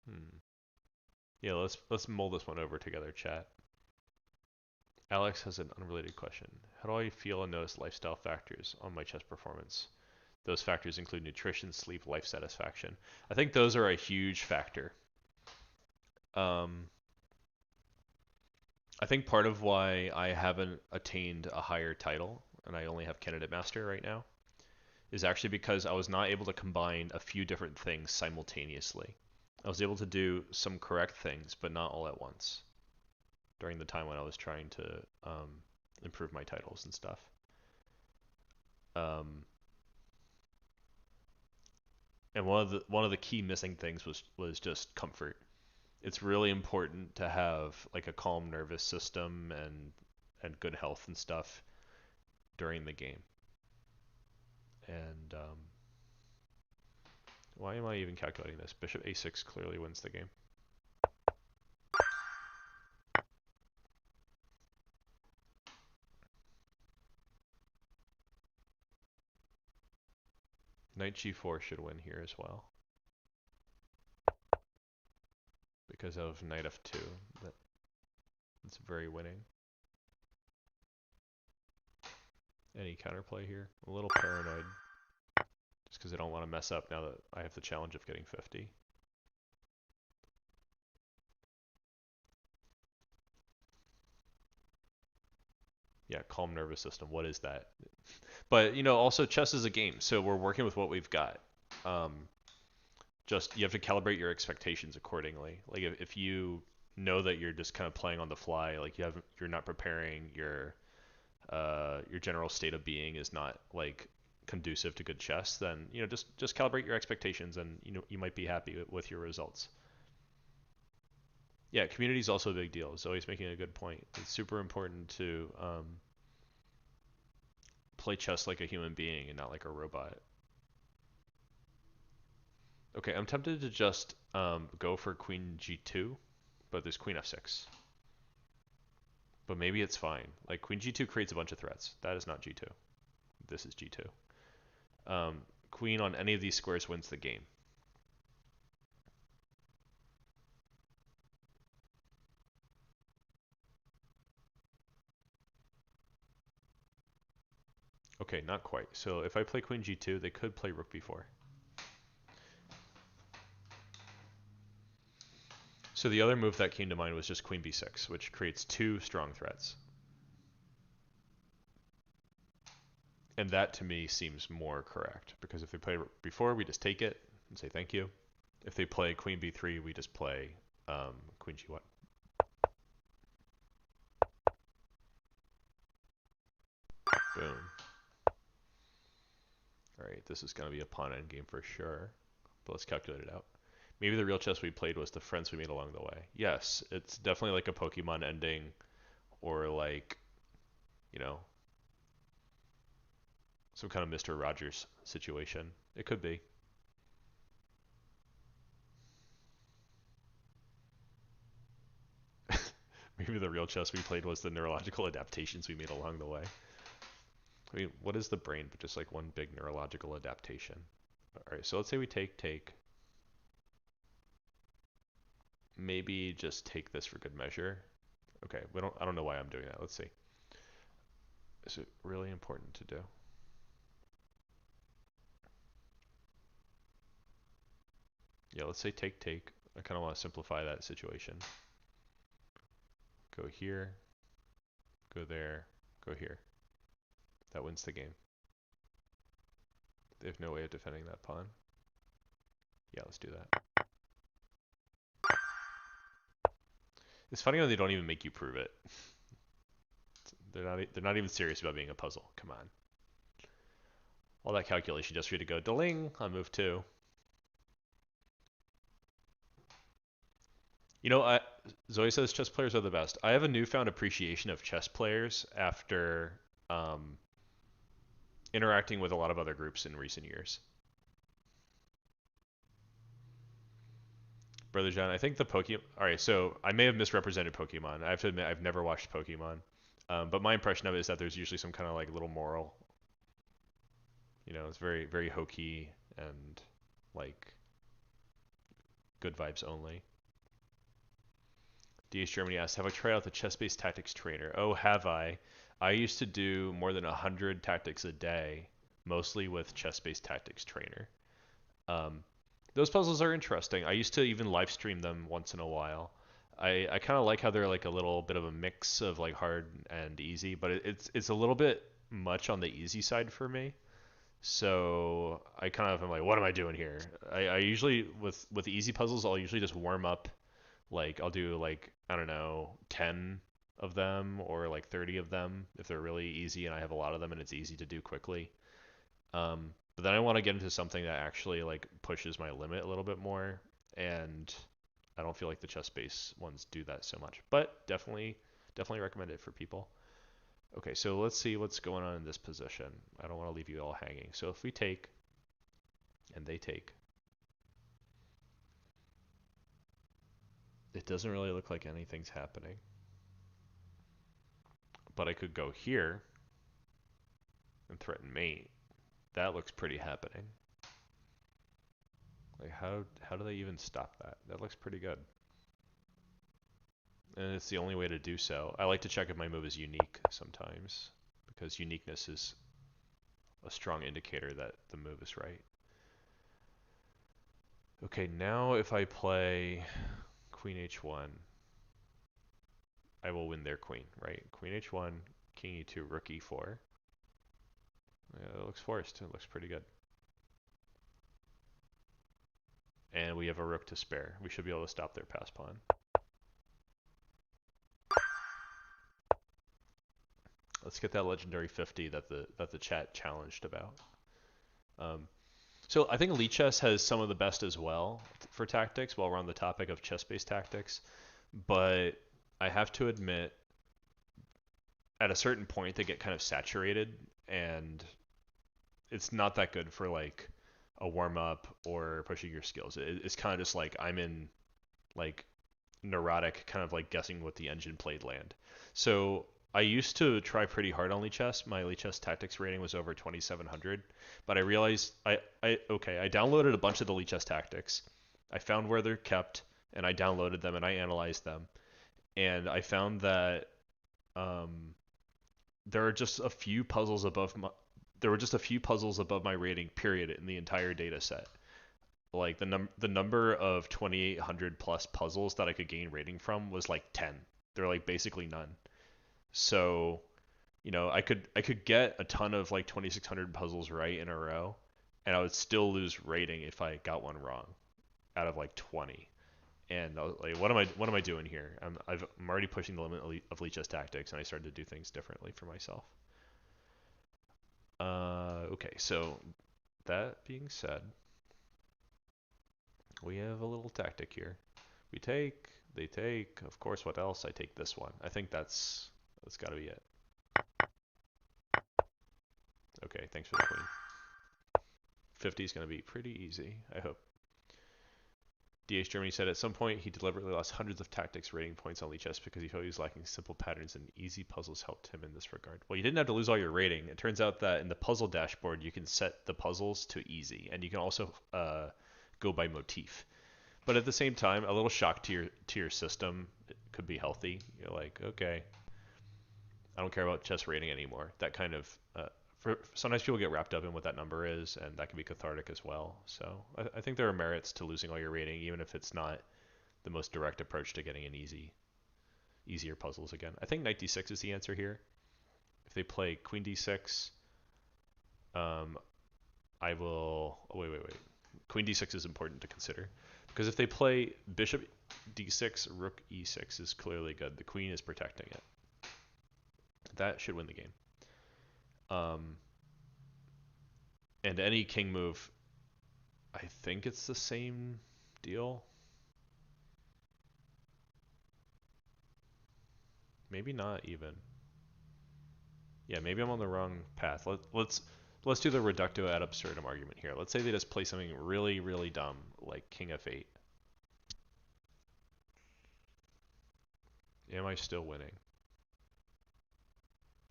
Hmm. Yeah, let's mull this one over together, chat. Alex has an unrelated question. How do I feel and notice lifestyle factors on my chess performance? Those factors include nutrition, sleep, life satisfaction. I think those are a huge factor. I think part of why I haven't attained a higher title and I only have candidate master right now is actually because I was not able to combine a few different things simultaneously. I was able to do some correct things, but not all at once during the time when I was trying to improve my titles and stuff. And one of the key missing things was just comfort. It's really important to have like a calm nervous system and good health and stuff during the game. And why am I even calculating this? Bishop a6 clearly wins the game. Knight g4 should win here as well. Because of knight f2. That's very winning. Any counterplay here? A little paranoid. Just because I don't want to mess up now that I have the challenge of getting 50. Yeah, calm nervous system. What is that? But, you know, also chess is a game, so we're working with what we've got. Just you have to calibrate your expectations accordingly. Like if you know that you're just kind of playing on the fly, like you're not preparing, your general state of being is not like conducive to good chess, then you know just calibrate your expectations, and you know you might be happy with your results. Yeah, community is also a big deal. Zoe's making a good point. It's super important to play chess like a human being and not like a robot. Okay, I'm tempted to just go for queen g2, but there's queen f6. But maybe it's fine. Like queen g2 creates a bunch of threats. That is not g2. This is g2. Queen on any of these squares wins the game. Okay, not quite. So if I play queen g2, they could play rook b4. So the other move that came to mind was just queen b6, which creates two strong threats. And that to me seems more correct, because if they play rook b4, we just take it and say thank you. If they play queen b3, we just play queen g1. Boom. Alright, this is going to be a pawn endgame for sure, but let's calculate it out. Maybe the real chess we played was the friends we made along the way. Yes, it's definitely like a Pokemon ending, or like, you know, some kind of Mr. Rogers situation. It could be. Maybe the real chess we played was the neurological adaptations we made along the way. I mean, what is the brain but just like one big neurological adaptation? Alright, so let's say we take. Maybe just take this for good measure. Okay, I don't know why I'm doing that. Let's see. Is it really important to do? Yeah, let's say take. I kind of want to simplify that situation. Go here, go there, go here. That wins the game. They have no way of defending that pawn. Yeah, let's do that. It's funny when they don't even make you prove it. They're not even serious about being a puzzle. Come on. All that calculation just for you to go deling on move 2. You know, Zoe says chess players are the best. I have a newfound appreciation of chess players after um, interacting with a lot of other groups in recent years. Brother John, I think the Pokemon. All right, so I may have misrepresented Pokemon. I have to admit, I've never watched Pokemon, but my impression of it is that there's usually some kind of like little moral. You know, it's very, very hokey and like good vibes only. DS Germany asks, have I tried out the chess-based tactics trainer? Oh, have I? I used to do more than 100 tactics a day, mostly with chess-based tactics trainer. Um, those puzzles are interesting. I used to even live stream them once in a while. I kind of like how they're like a little bit of a mix of like hard and easy, but it's a little bit much on the easy side for me. So I kind of am like, what am I doing here? I usually with easy puzzles, I'll usually just warm up. Like I'll do like I don't know 10 of them or like 30 of them if they're really easy and I have a lot of them and it's easy to do quickly. But then I want to get into something that actually like pushes my limit a little bit more, and I don't feel like the chess-based ones do that so much. But definitely recommend it for people. Okay, so let's see what's going on in this position. I don't want to leave you all hanging. So if we take and they take, it doesn't really look like anything's happening. But I could go here and threaten mate. That looks pretty happening. Like how do they even stop that? That looks pretty good. And it's the only way to do so. I like to check if my move is unique sometimes, because uniqueness is a strong indicator that the move is right. Okay, now if I play Queen H1, I will win their queen, right? Queen H1, King E2, Rook E4. Yeah, it looks forced. It looks pretty good. And we have a rook to spare. We should be able to stop their pass pawn. Let's get that legendary 50 that the chat challenged about. Um, so I think Lichess has some of the best as well for tactics while we're on the topic of chess-based tactics. But I have to admit, at a certain point, they get kind of saturated, and it's not that good for like a warm-up or pushing your skills. It's kind of just like I'm in like neurotic kind of like guessing what the engine played land. So I used to try pretty hard on Lichess. My Lichess tactics rating was over 2700, but I realized I downloaded a bunch of the Lichess tactics. I found where they're kept and I downloaded them and I analyzed them. And I found that um, there are just a few puzzles above my there were just a few puzzles above my rating period in the entire data set. Like the number of 2800 plus puzzles that I could gain rating from was like 10. They're like basically none. So, you know, I could get a ton of like 2600 puzzles right in a row, and I would still lose rating if I got one wrong out of like 20. And I was like, what am I doing here? I'm already pushing the limit of Lichess tactics, and I started to do things differently for myself. Okay, so that being said, we have a little tactic here. We take, they take. Of course, what else? I take this one. I think that's got to be it. Okay, thanks for the queen. 50 is going to be pretty easy, I hope. DH Germany said at some point he deliberately lost hundreds of tactics rating points on Lichess because he felt he was lacking simple patterns and easy puzzles helped him in this regard. Well, you didn't have to lose all your rating. It turns out that in the puzzle dashboard you can set the puzzles to easy, and you can also go by motif. But at the same time, a little shock to your system could be healthy. You're like, okay, I don't care about chess rating anymore. That kind of sometimes people get wrapped up in what that number is, and that can be cathartic as well. So I think there are merits to losing all your rating, even if it's not the most direct approach to getting an easier puzzles again. I think knight d6 is the answer here. If they play queen d6, um, I will. Oh, wait. Queen d6 is important to consider because if they play bishop d6, rook e6 is clearly good. The queen is protecting it. That should win the game. And any king move, I think it's the same deal. Maybe not even. Yeah, maybe I'm on the wrong path. Let's do the reductio ad absurdum argument here. Let's say they just play something really, really dumb, like king f8. Am I still winning?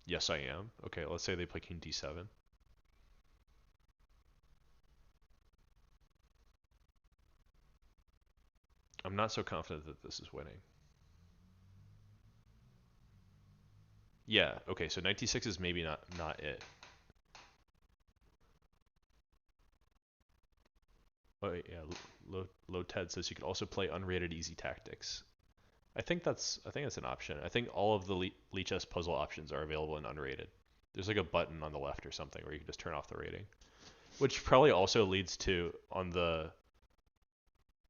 Yes, I am. Okay, let's say they play king d7. I'm not so confident that this is winning. Yeah, okay, so knight d6 is maybe not it. Oh yeah, low Ted says you could also play unrated easy tactics. I think that's an option. I think all of the Lichess puzzle options are available in unrated. There's like a button on the left or something where you can just turn off the rating, which probably also leads to on the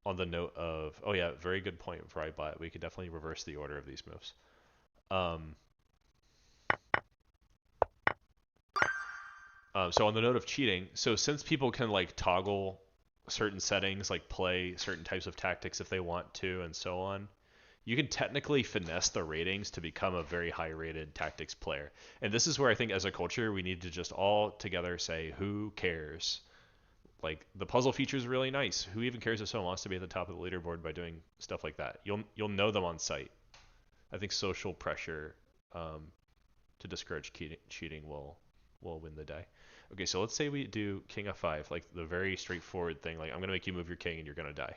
note of, oh yeah, very good point, Vrybot. We could definitely reverse the order of these moves. Um, so on the note of cheating, so since people can like toggle certain settings, like play certain types of tactics if they want to, and so on, you can technically finesse the ratings to become a very high rated tactics player. And this is where I think as a culture we need to just all together say, who cares? Like the puzzle feature is really nice. Who even cares if someone wants to be at the top of the leaderboard by doing stuff like that? You'll know them on sight. I think social pressure um, to discourage cheating will win the day. Okay, so let's say we do king f5, like the very straightforward thing, like I'm gonna make you move your king and you're gonna die.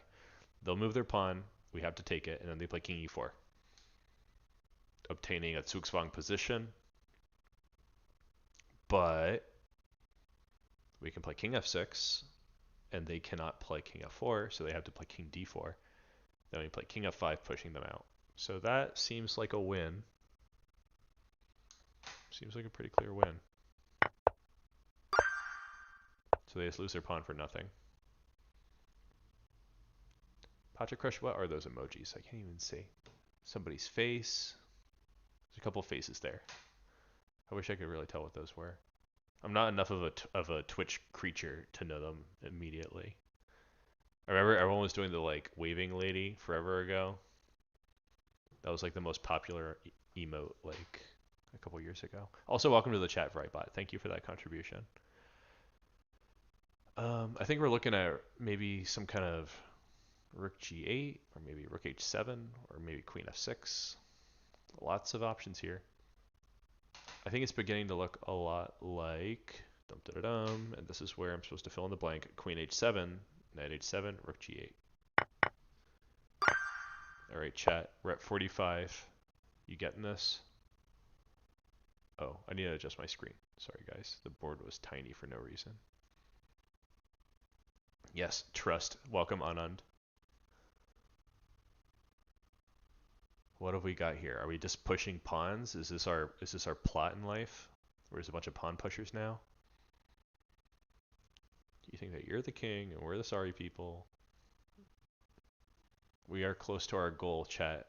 They'll move their pawn, we have to take it, and then they play king e4, obtaining a Zugzwang position. But we can play king f6, and they cannot play king f4, so they have to play king d4. Then we play king f5, pushing them out. So that seems like a win. Seems like a pretty clear win. So they just lose their pawn for nothing. Pacha Crush, what are those emojis? I can't even see. Somebody's face. There's a couple faces there. I wish I could really tell what those were. I'm not enough of a Twitch creature to know them immediately. I remember everyone was doing the like waving lady forever ago. That was like the most popular emote like a couple years ago. Also, welcome to the chat, Vrybot. Thank you for that contribution. I think we're looking at maybe some kind of rook g8, or maybe rook h7, or maybe queen f6. Lots of options here. I think it's beginning to look a lot like dum da da dum, and this is where I'm supposed to fill in the blank. Queen h7, knight h7, rook g8. All right, chat. We're at 45. You getting this? Oh, I need to adjust my screen. Sorry, guys. The board was tiny for no reason. Yes, trust. Welcome, Anand. What have we got here? Are we just pushing pawns? Is this our plot in life? Where there's a bunch of pawn pushers now? You think that you're the king and we're the sorry people? We are close to our goal, chat.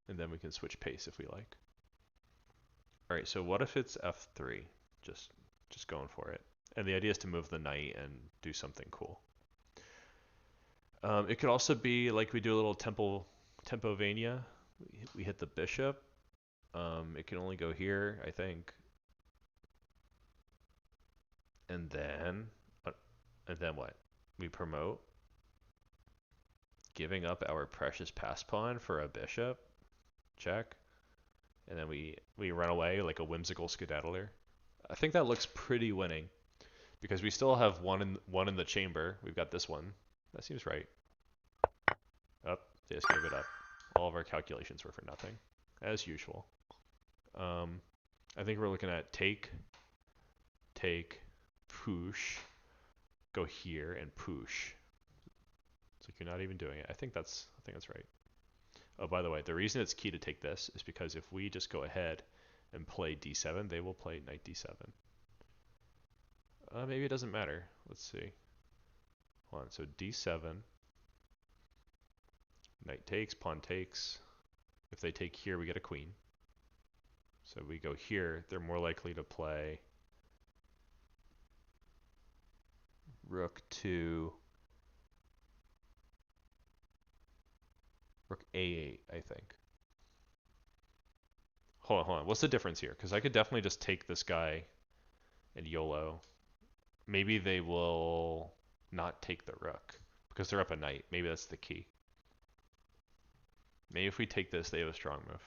And then we can switch pace if we like. All right, so what if it's f3? Just going for it. And the idea is to move the knight and do something cool. It could also be like we do a little Tempovania. We hit the bishop. It can only go here, I think. And then what? We promote, giving up our precious pass pawn for a bishop. Check. And then we run away like a whimsical skedaddler. I think that looks pretty winning because we still have one in the chamber. We've got this one. That seems right. Up. They just gave it up. All of our calculations were for nothing, as usual. I think we're looking at take, push, go here, and push. It's like you're not even doing it. I think that's right. Oh, by the way, the reason it's key to take this is because if we just go ahead and play d7, they will play knight d7. Maybe it doesn't matter. Let's see. Hold on. So d7, knight takes, pawn takes. If they take here, we get a queen. So we go here, they're more likely to play rook to rook a8, I think. Hold on. What's the difference here? Because I could definitely just take this guy and YOLO. Maybe they will not take the rook because they're up a knight. Maybe that's the key. Maybe if we take this, they have a strong move.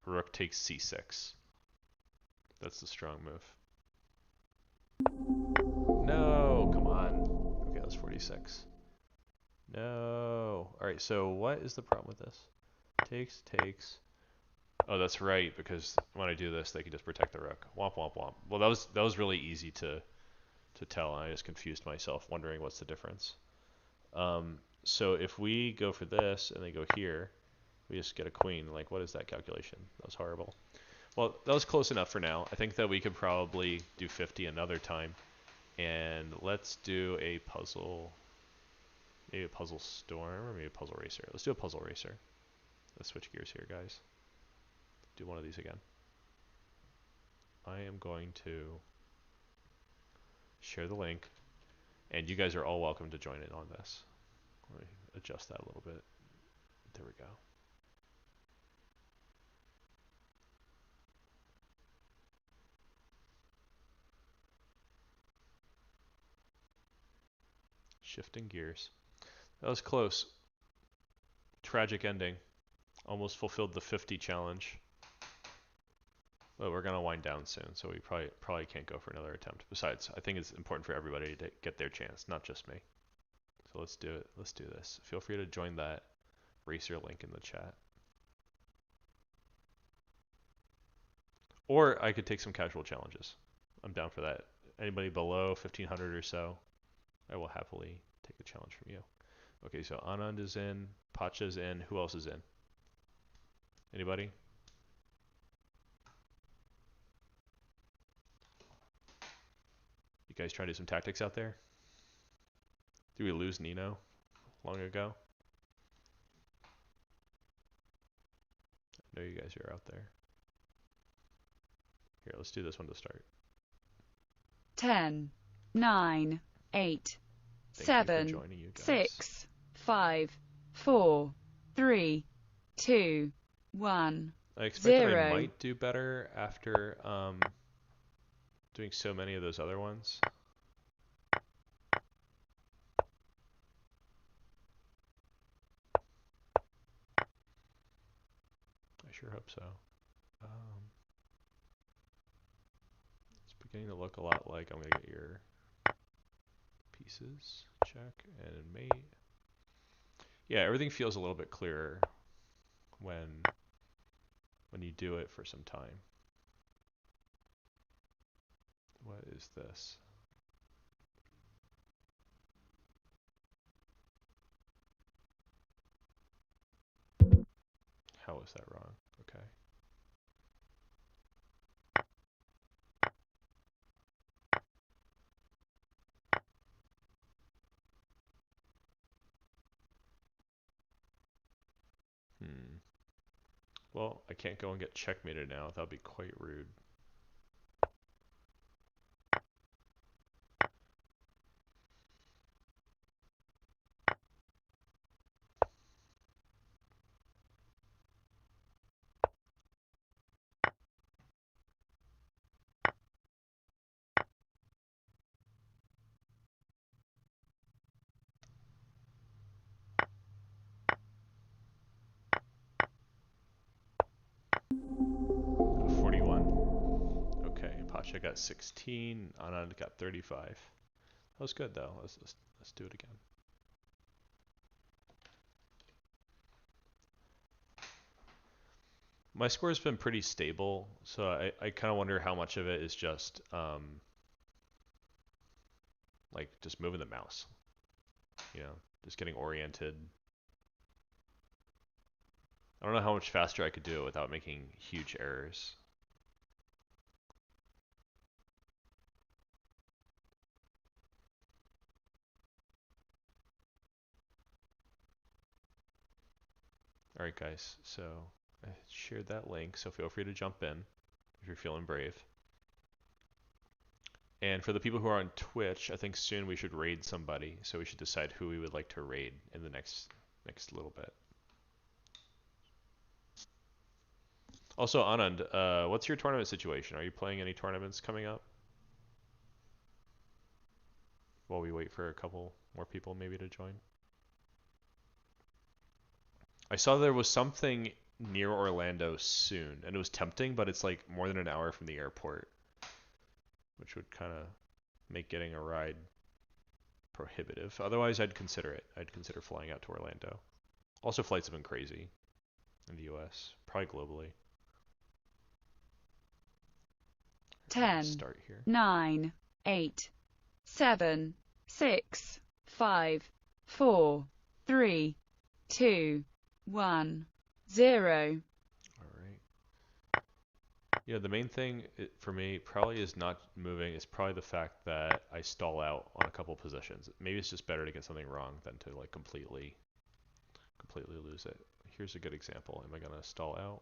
Rook takes c6. That's the strong move. No, come on. Okay, that's 46. No. Alright, so what is the problem with this? Takes. Oh, that's right, because when I do this, they can just protect the rook. Womp, womp, womp. Well, that was really easy to tell, and I just confused myself, wondering what's the difference. So if we go for this, and they go here, we just get a queen. Like, what is that calculation? That was horrible. Well, that was close enough for now. I think that we could probably do 50 another time. And let's do a puzzle, maybe a puzzle storm, or maybe a puzzle racer. Let's do a puzzle racer. Let's switch gears here, guys. Do one of these again. I am going to share the link, and you guys are all welcome to join in on this. Let me adjust that a little bit. There we go. Shifting gears. That was close. Tragic ending. Almost fulfilled the 50 challenge. But we're gonna wind down soon, so we probably can't go for another attempt. Besides, I think it's important for everybody to get their chance, not just me. So let's do it. Let's do this. Feel free to join that racer link in the chat. Or I could take some casual challenges. I'm down for that. Anybody below 1500 or so, I will happily take a challenge from you. Okay, so Anand is in, Pacha's in. Who else is in? Anybody? You guys trying to do some tactics out there? Did we lose Nino long ago? I know you guys are out there. Here, let's do this one to start. 10, 9, 8, Thank 7, you for joining, you guys. 6, 5, 4, 3, 2, 1, I expect that I 0. might do better after doing so many of those other ones. I sure hope so. It's beginning to look a lot like I'm going to get your pieces. Check and mate. Yeah, everything feels a little bit clearer when you do it for some time. What is this? How was that wrong? Okay. Well, I can't go and get checkmated now. That would be quite rude. Got 41. Okay, Pacha got 16. Anand got 35. That was good though. Let's do it again. My score's been pretty stable, so I kind of wonder how much of it is just like just moving the mouse, you know, just getting oriented. I don't know how much faster I could do it without making huge errors. Alright guys, so I shared that link, so feel free to jump in if you're feeling brave. And for the people who are on Twitch, I think soon we should raid somebody. So we should decide who we would like to raid in the next little bit. Also, Anand, what's your tournament situation? Are you playing any tournaments coming up? While we wait for a couple more people maybe to join. I saw there was something near Orlando soon, and it was tempting, but it's like more than an hour from the airport, which would kind of make getting a ride prohibitive. Otherwise, I'd consider it. I'd consider flying out to Orlando. Also, flights have been crazy in the US, probably globally. 10, start here. 9, 8, 7, 6, 5, 4, 3, 2, 1, 0. Alright. Yeah, the main thing for me probably is not moving. It's probably the fact that I stall out on a couple positions. Maybe it's just better to get something wrong than to like completely lose it. Here's a good example. Am I gonna stall out?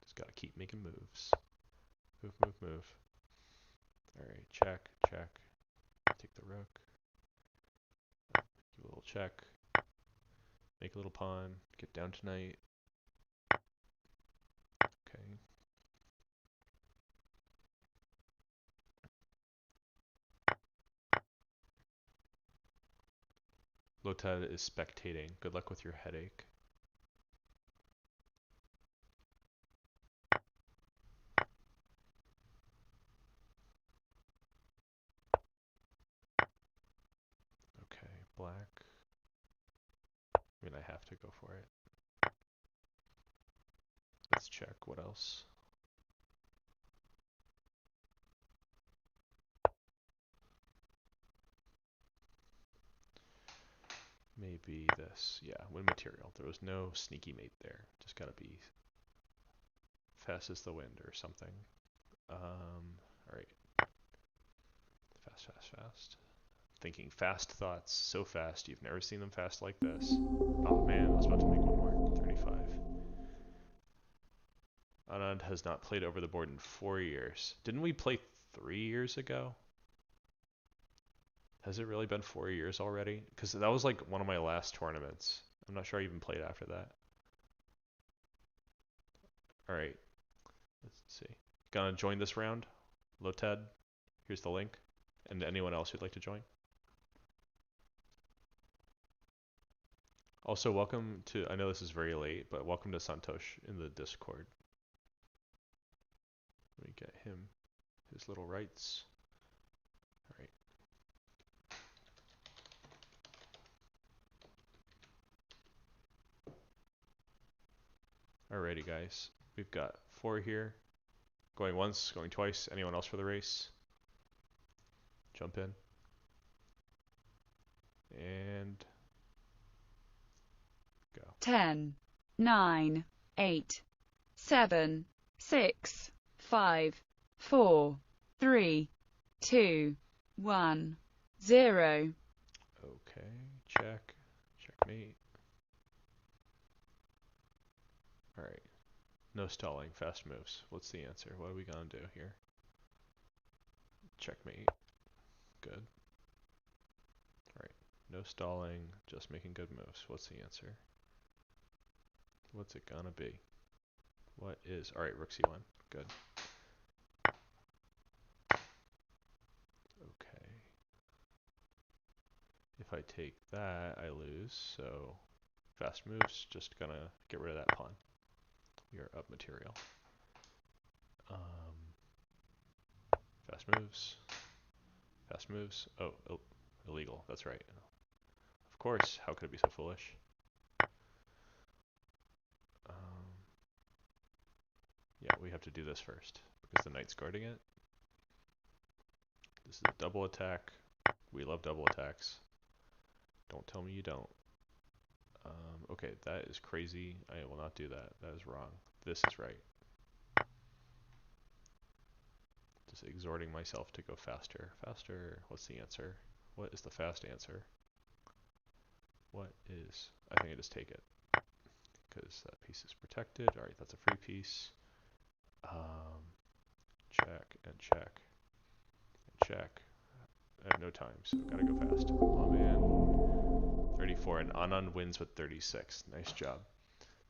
Just gotta keep making moves. Move, move, move. Alright, check, check. Take the rook. Give a little check. Make a little pawn. Get down tonight. Okay. Lotad is spectating. Good luck with your headache. Okay, black. I mean, I have to go for it. Let's check. What else? Maybe this. Yeah, win material. There was no sneaky mate there. Just gotta be fast as the wind or something. Alright. Fast, fast, fast. Thinking fast thoughts so fast. You've never seen them fast like this. Oh man, I was about to make one more. 35. Anand has not played over the board in 4 years. Didn't we play 3 years ago? Has it really been 4 years already? Because that was like one of my last tournaments. I'm not sure I even played after that. Alright. Let's see. Gonna join this round? Lotad? Here's the link. And anyone else who'd like to join? Also, welcome to, I know this is very late, but welcome to Santosh in the Discord. Let me get him his little rights. Alright. Alrighty, guys. We've got 4 here. Going once, going twice. Anyone else for the race? Jump in. And go. 10, 9, 8, 7, 6, 5, 4, 3, 2, 1, 0. Okay, check. Checkmate. Alright. No stalling, fast moves. What's the answer? What are we gonna do here? Checkmate. Good. Alright. No stalling, just making good moves. What's the answer? What's it gonna be? What is... Alright, rook c1. Good. Okay. If I take that, I lose, so... Fast moves, just gonna get rid of that pawn. You're up material. Fast moves. Fast moves. Oh, illegal. That's right. Of course. How could it be so foolish? Yeah, we have to do this first because the knight's guarding it. This is a double attack. We love double attacks. Don't tell me you don't. Okay, that is crazy. I will not do that. That is wrong. This is right. Just exhorting myself to go faster. Faster. What's the answer? What is the fast answer? What is... I think I just take it. Because that piece is protected. Alright, that's a free piece. check, and check, and check. I have no time, so gotta go fast. Oh man. 34, and Anand wins with 36. Nice job.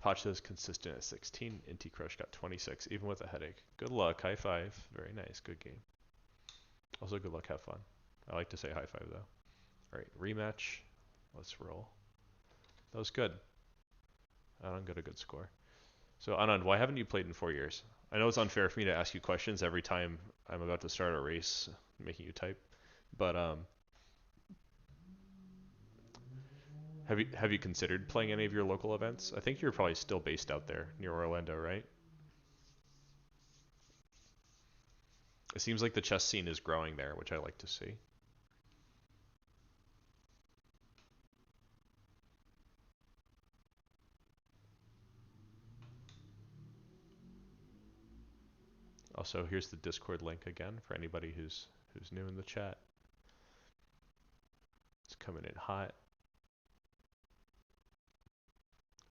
Pacha's consistent at 16. Inti Crush got 26, even with a headache. Good luck. High five. Very nice. Good game. Also, good luck. Have fun. I like to say high five, though. Alright, rematch. Let's roll. That was good. Anand got a good score. So, Anand, why haven't you played in 4 years? I know it's unfair for me to ask you questions every time I'm about to start a race, making you type. But, have you considered playing any of your local events? I think you're probably still based out there near Orlando, right? It seems like the chess scene is growing there, which I like to see. Also, here's the Discord link again for anybody who's new in the chat. It's coming in hot.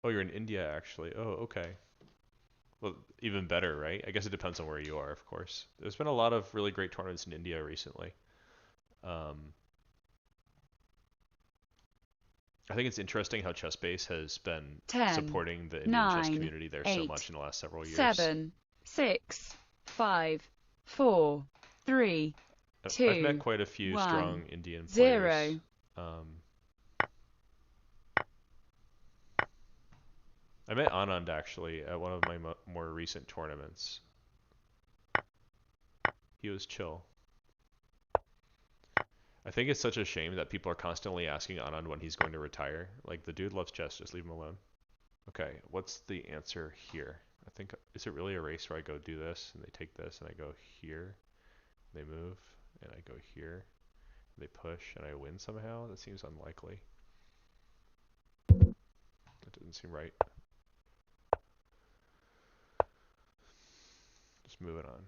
Oh, you're in India actually. Oh, okay. Well, even better, right? I guess it depends on where you are, of course. There's been a lot of really great tournaments in India recently. I think it's interesting how ChessBase has been 10, supporting the Indian 9, chess community there 8, so much in the last several years. 7, 6, 5, 4, 3, 2, I've met quite a few 1, strong Indian 0. players. I met Anand actually at one of my more recent tournaments. He was chill. I think it's such a shame that people are constantly asking Anand when he's going to retire. Like, the dude loves chess, just leave him alone. Okay, what's the answer here? I think, is it really a race where I go do this, and they take this, and I go here, they move, and I go here, they push, and I win somehow? That seems unlikely. That doesn't seem right. Just moving on.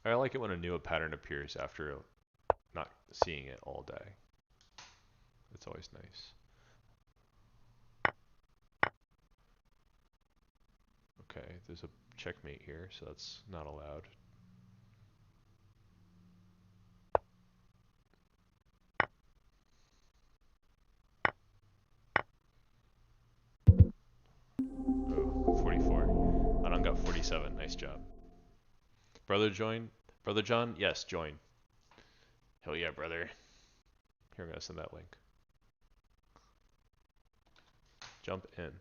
I like it when a new pattern appears after not seeing it all day. It's always nice. Okay, there's a checkmate here, so that's not allowed. Oh, 44. Anand got 47. Nice job. Brother join? Brother John? Yes, join. Hell yeah, brother. Here, I'm going to send that link. Jump in.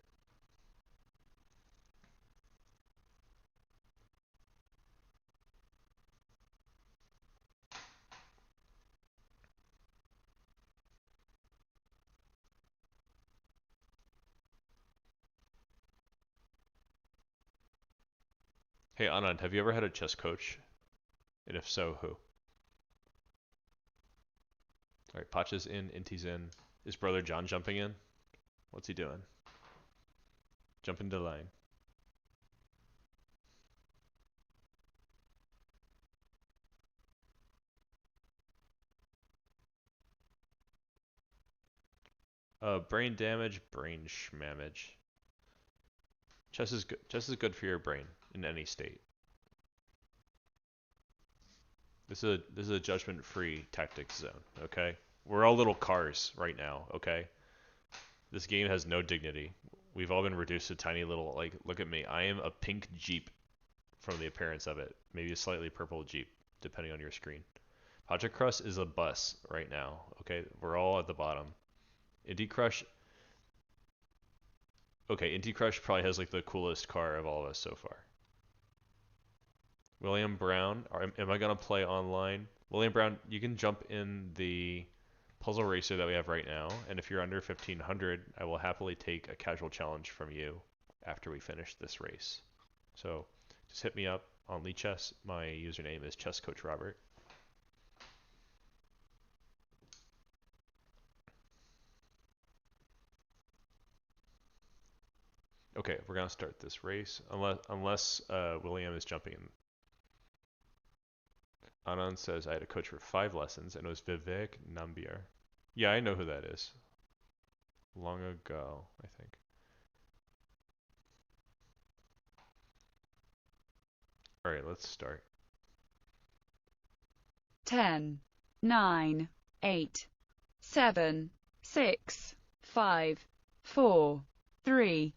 Hey, Anand, have you ever had a chess coach? And if so, who? Alright, Pacha's in, Inti's in. Is Brother John jumping in? What's he doing? Jump into the line. Brain damage, brain schmamage. Chess is good. Chess is good for your brain in any state. This is a judgment-free tactics zone. Okay, we're all little cars right now. Okay, this game has no dignity. We've all been reduced to tiny little, like, look at me. I am a pink Jeep from the appearance of it. Maybe a slightly purple Jeep, depending on your screen. Pacha Crush is a bus right now. Okay, we're all at the bottom. Inti Crush. Okay, Inti Crush probably has like the coolest car of all of us so far. William Brown, am I gonna play online? William Brown, you can jump in the puzzle racer that we have right now, and if you're under 1500, I will happily take a casual challenge from you after we finish this race. So just hit me up on Lichess. My username is ChessCoachRobert. Okay, we're gonna start this race unless William is jumping in. Anand says I had a coach for 5 lessons and it was Vivek Nambiar. Yeah, I know who that is. Long ago, I think. All right, let's start. 10, 9, 8, 7, 6, 5, 4, 3,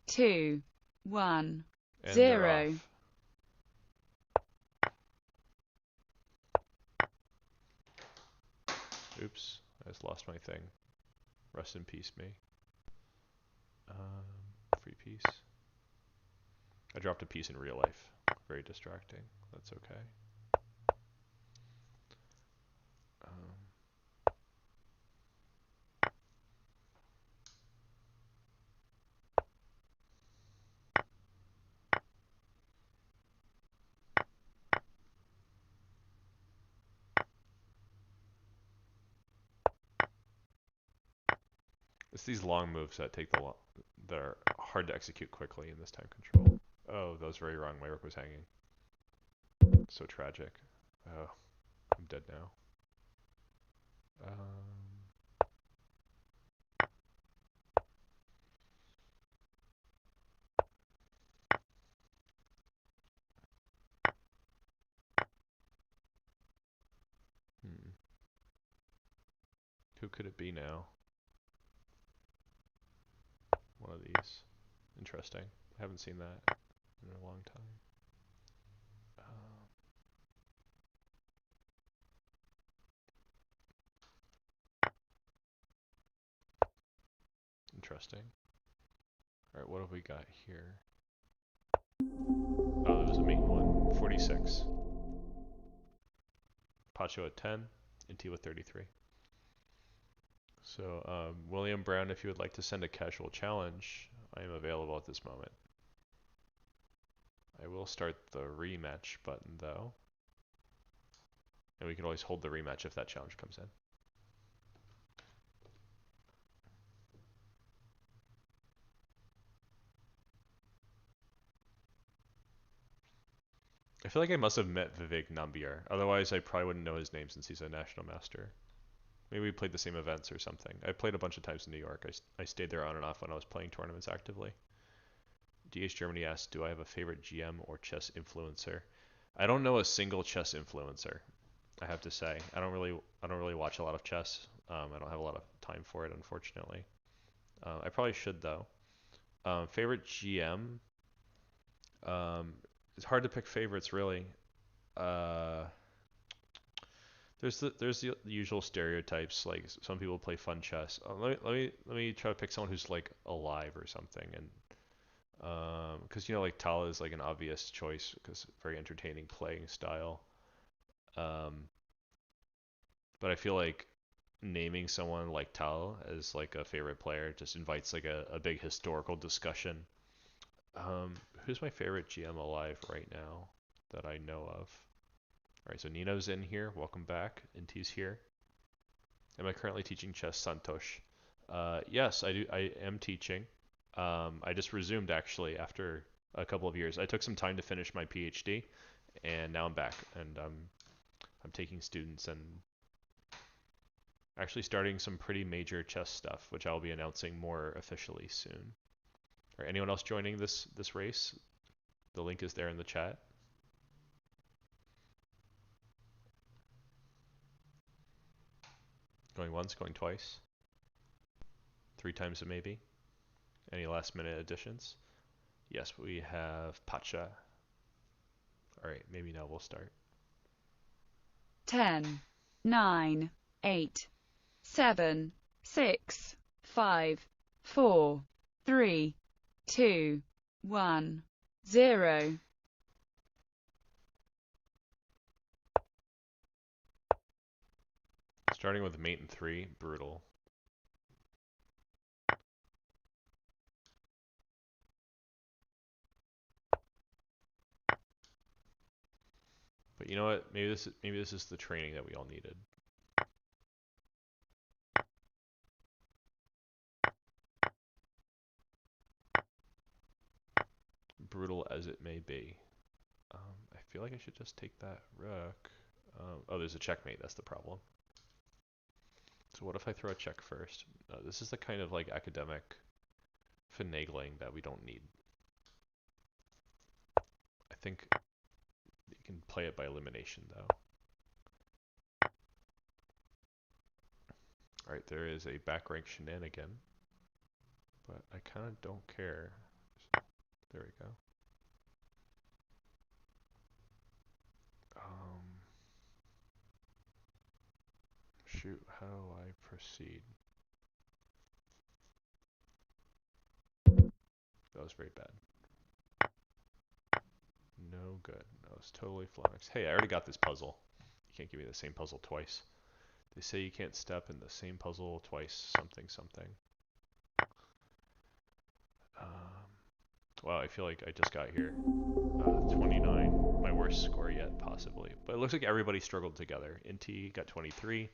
2, 1, And 0. Oops, I just lost my thing. Rest in peace, me. Free piece. I dropped a piece in real life. Very distracting. That's okay. It's these long moves that take that are hard to execute quickly in this time control. Oh, that was very wrong. My rook was hanging. So tragic. Oh, I'm dead now. Who could it be now? One of these. Interesting. I haven't seen that in a long time. Interesting. Alright, what have we got here? Oh, there was a main one. 46. Pacho at 10, and T with 33. So, William Brown, if you would like to send a casual challenge, I am available at this moment. I will start the rematch button, though. And we can always hold the rematch if that challenge comes in. I feel like I must have met Vivek Nambiar. Otherwise, I probably wouldn't know his name since he's a national master. Maybe we played the same events or something. I played a bunch of times in New York. I stayed there on and off when I was playing tournaments actively. DH Germany asks, do I have a favorite GM or chess influencer? I don't know a single chess influencer. I have to say, I don't really watch a lot of chess. I don't have a lot of time for it, unfortunately. I probably should though. Favorite GM? It's hard to pick favorites really. There's the usual stereotypes, like some people play fun chess. Let me try to pick someone who's like alive or something, and because like Tala is like an obvious choice because very entertaining playing style. But I feel like naming someone like Tal as like a favorite player just invites like a big historical discussion. Who's my favorite GM alive right now that I know of? Alright, so Nino's in here. Welcome back. Inti's here. Am I currently teaching chess, Santosh? Yes, I do. I am teaching. I just resumed actually after a couple of years. I took some time to finish my PhD, and now I'm back, and I'm taking students and actually starting some pretty major chess stuff, which I'll be announcing more officially soon. Or anyone else joining this race? The link is there in the chat. Going once, going twice. 3 times a maybe. Any last minute additions? Yes, we have Pacha. Alright, maybe now we'll start. 10, 9, 8, 7, 6, 5, 4, 3, 2, 1, 0. Starting with mate and 3, brutal. But you know what? Maybe this is the training that we all needed. brutal as it may be. I feel like I should just take that rook. Oh, there's a checkmate, that's the problem. So what if I throw a check first? This is the kind of like academic finagling that we don't need. I think you can play it by elimination though. Alright, there is a back rank shenanigan, but I kind of don't care. There we go. Shoot, how do I proceed? That was very bad. No good. That was totally flummoxed. Hey, I already got this puzzle. You can't give me the same puzzle twice. They say you can't step in the same puzzle twice, something, something. Wow, I feel like I just got here. 29, my worst score yet, possibly. But it looks like everybody struggled together. Inti got 23,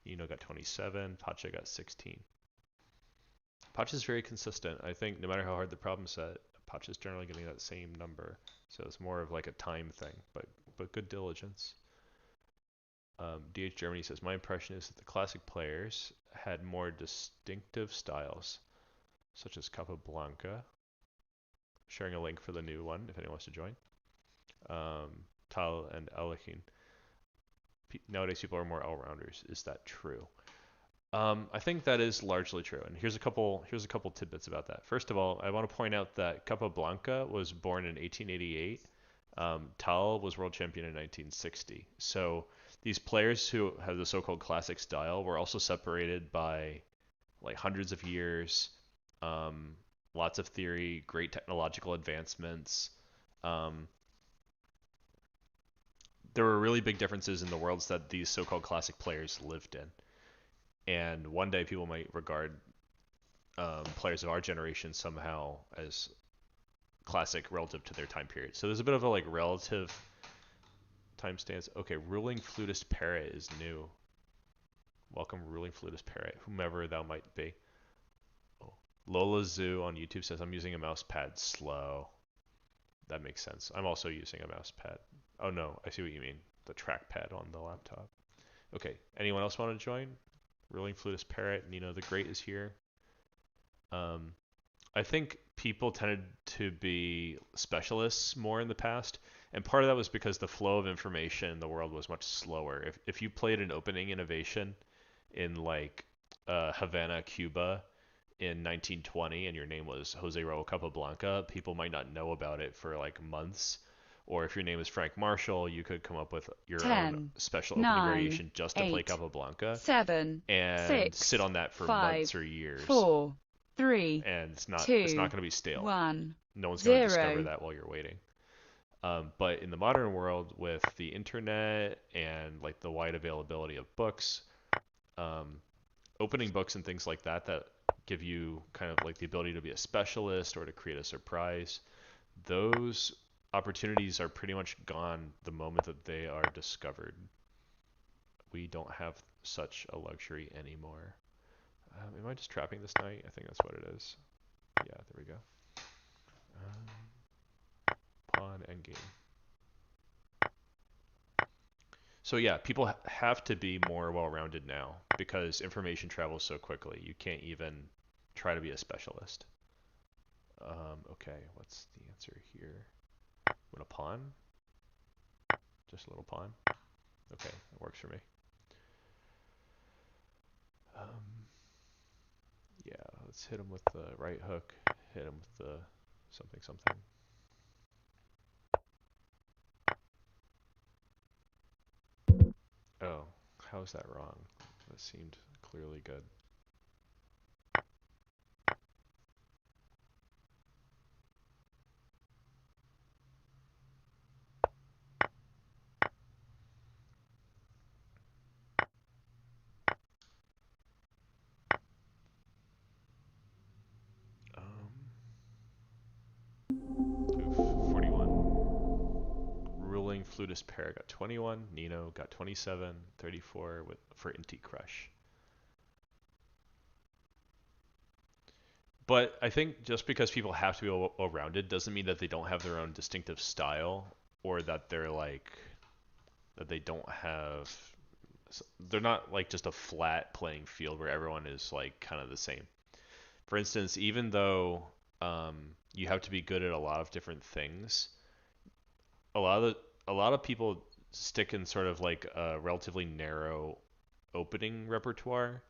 Nino got 27, Pacha got 16. Pacha's very consistent. I think no matter how hard the problem set, Pacha's generally getting that same number. So it's more of like a time thing, but good diligence. DH Germany says, my impression is that the classic players had more distinctive styles, such as Capablanca. Sharing a link for the new one if anyone wants to join. Tal and Alechin. Nowadays people are more all-rounders. Is that true? I think that is largely true, and here's a couple tidbits about that. First of all, I want to point out that Capablanca was born in 1888. Tal was world champion in 1960. So these players who have the so-called classic style were also separated by like hundreds of years, lots of theory, great technological advancements. There were really big differences in the worlds that these so-called classic players lived in. And one day people might regard players of our generation somehow as classic relative to their time period. So there's a bit of a like relative time stance. Okay, Ruling Flutist Parrot is new. Welcome, Ruling Flutist Parrot, whomever thou might be. Oh. Lola Zoo on YouTube says, I'm using a mouse pad slow. That makes sense. I'm also using a mouse pad. Oh no, I see what you mean. The trackpad on the laptop. Okay, anyone else want to join? Ruling Flutist Parrot, Nino the Great is here. I think people tended to be specialists more in the past, and part of that was because the flow of information in the world was much slower. If you played an opening innovation in like Havana, Cuba in 1920, and your name was Jose Raul Capablanca, people might not know about it for like months. Or if your name is Frank Marshall, you could come up with your 10, own special opening 9, variation just to play 8, Capablanca 7, and 6, sit on that for 5, months or years. 4, 3, And it's not 2, going to be stale. 1, No one's going to 0. discover that while you're waiting. But in the modern world, with the internet and like the wide availability of books, opening books and things like that that give you kind of like the ability to be a specialist or to create a surprise, those opportunities are pretty much gone the moment that they are discovered. We don't have such a luxury anymore. Am I just trapping this knight? I think that's what it is. Yeah, there we go. Pawn endgame. So yeah, people have to be more well-rounded now because information travels so quickly. You can't even try to be a specialist. Okay, what's the answer here? What, a pawn? Just a little pawn? Okay, that works for me. Yeah, let's hit him with the right hook, hit him with the something something. Oh, how is that wrong? That seemed clearly good. Oof, 41. Ruling Flutist Pair got 21. Nino got 27. 34 for Inti Crush. But I think just because people have to be well-rounded doesn't mean that they don't have their own distinctive style, or that they're like that they don't have. They're not like just a flat playing field where everyone is like kind of the same. For instance, even though you have to be good at a lot of different things, a lot of people stick in sort of like a relatively narrow opening repertoire,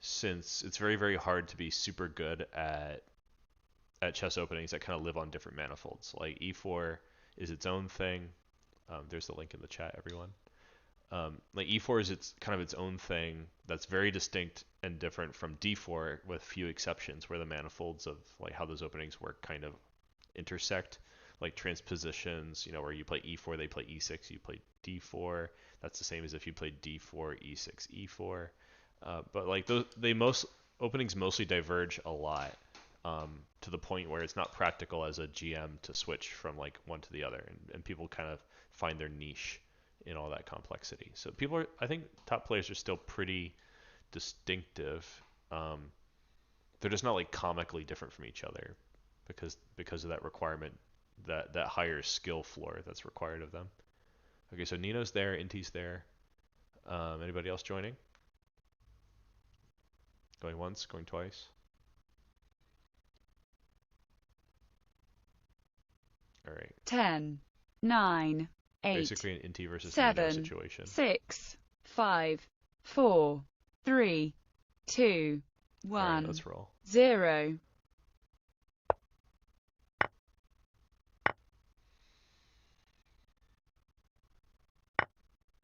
since it's very very hard to be super good at chess openings that kind of live on different manifolds. Like e4 is its own thing. There's the link in the chat, everyone. Like e4 is its kind of its own thing that's very distinct and different from d4, with few exceptions, where the manifolds of like how those openings work kind of intersect, like transpositions, where you play e4, they play e6, you play d4. That's the same as if you played d4, e6, e4. But like those, most openings mostly diverge a lot, to the point where it's not practical as a GM to switch from like one to the other, and people kind of find their niche in all that complexity. So I think top players are still pretty distinctive. They're just not like comically different from each other because of that requirement, that higher skill floor that's required of them. Okay, so Nino's there, Inti's there. Anybody else joining? Going once, going twice. All right. 10, 9, 8, basically an Inti versus Nino 7, situation. 6, 5, 4, 3, 2, All right, 1, let's roll. 0.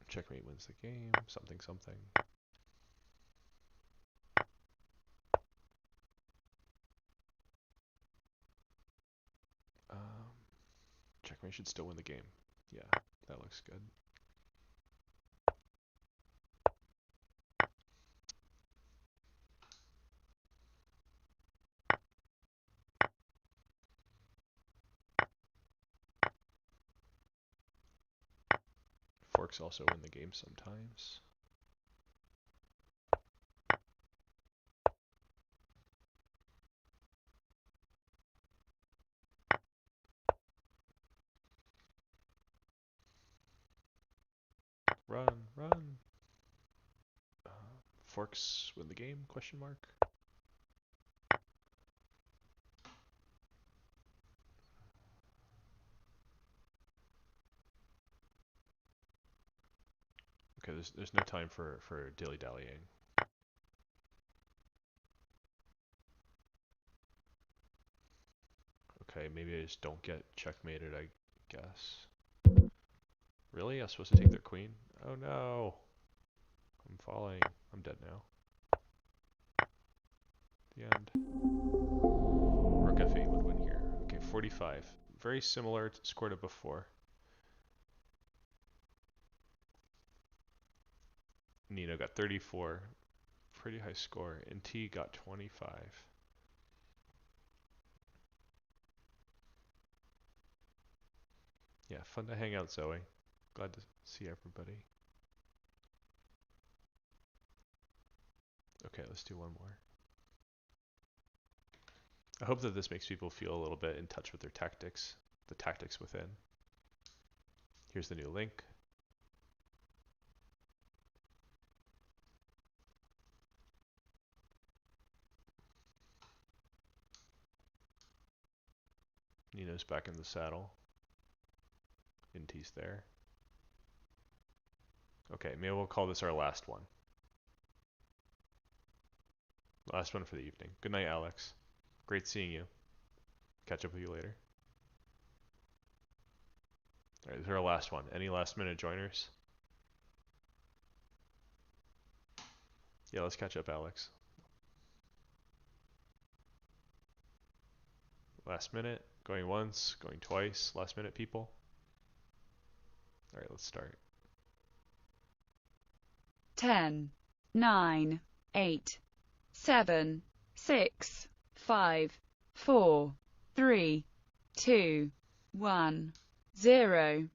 Checkmate wins the game. Something, something. Checkmate should still win the game. Yeah, that looks good. Forks also win the game sometimes. Run, run. Forks win the game? Question mark. Okay, there's no time for dilly dallying. Okay, maybe I just don't get checkmated, I guess. Really? I was supposed to take their queen? Oh no. I'm falling. I'm dead now. The end. Rook f8 would win here. Okay, 45. Very similar to score to before. Nino got 34. Pretty high score. And T got 25. Yeah, fun to hang out, Zoe. Glad to see everybody. Okay, let's do one more. I hope that this makes people feel a little bit in touch with their tactics, the tactics within. Here's the new link. Nino's back in the saddle. Inti's there. Okay, maybe we'll call this our last one. Last one for the evening. Good night, Alex. Great seeing you. Catch up with you later. Alright, this is our last one. Any last minute joiners? Yeah, let's catch up, Alex. Last minute. Going once, going twice. Last minute, people. Alright, let's start. 10, 9, 8, 7, 6, 5, 4, 3, 2, 1, 0.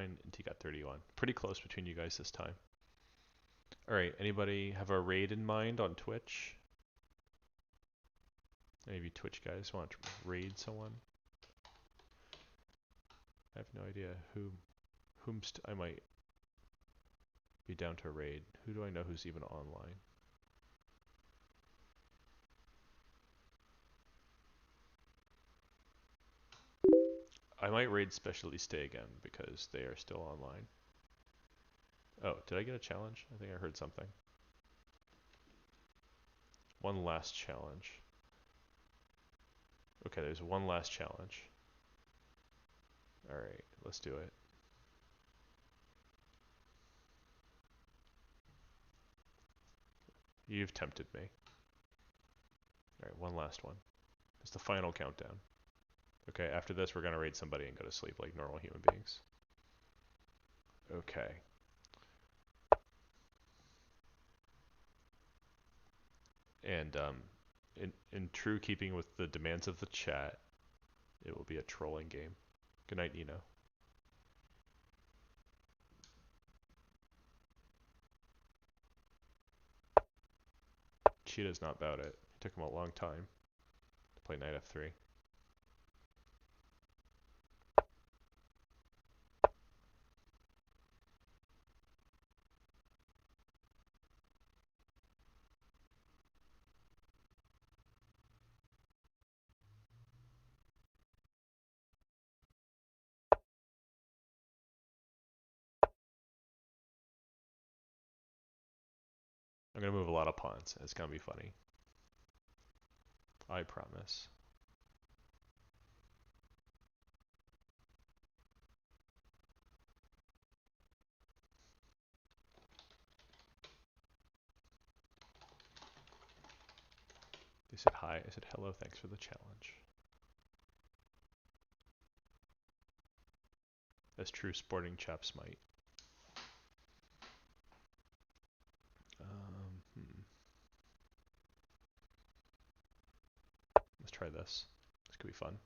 39, and T got 31. Pretty close between you guys this time. Alright, anybody have a raid in mind on Twitch? Maybe Twitch guys want to raid someone? I have no idea whomst I might be down to raid. Who do I know who's even online? I might raid Specialty Stay again because they are still online. Oh, did I get a challenge? I think I heard something. One last challenge. Okay, there's one last challenge. Alright, let's do it. You've tempted me. Alright, one last one. It's the final countdown. Okay, after this we're gonna raid somebody and go to sleep like normal human beings. Okay. And in true keeping with the demands of the chat, it will be a trolling game. Good night, Nino. Cheetah's not about it. It took him a long time to play knight f3. I'm gonna move a lot of pawns. It's gonna be funny. I promise. They said hi. I said hello. Thanks for the challenge. As true sporting chaps might. Let's try this. This could be fun.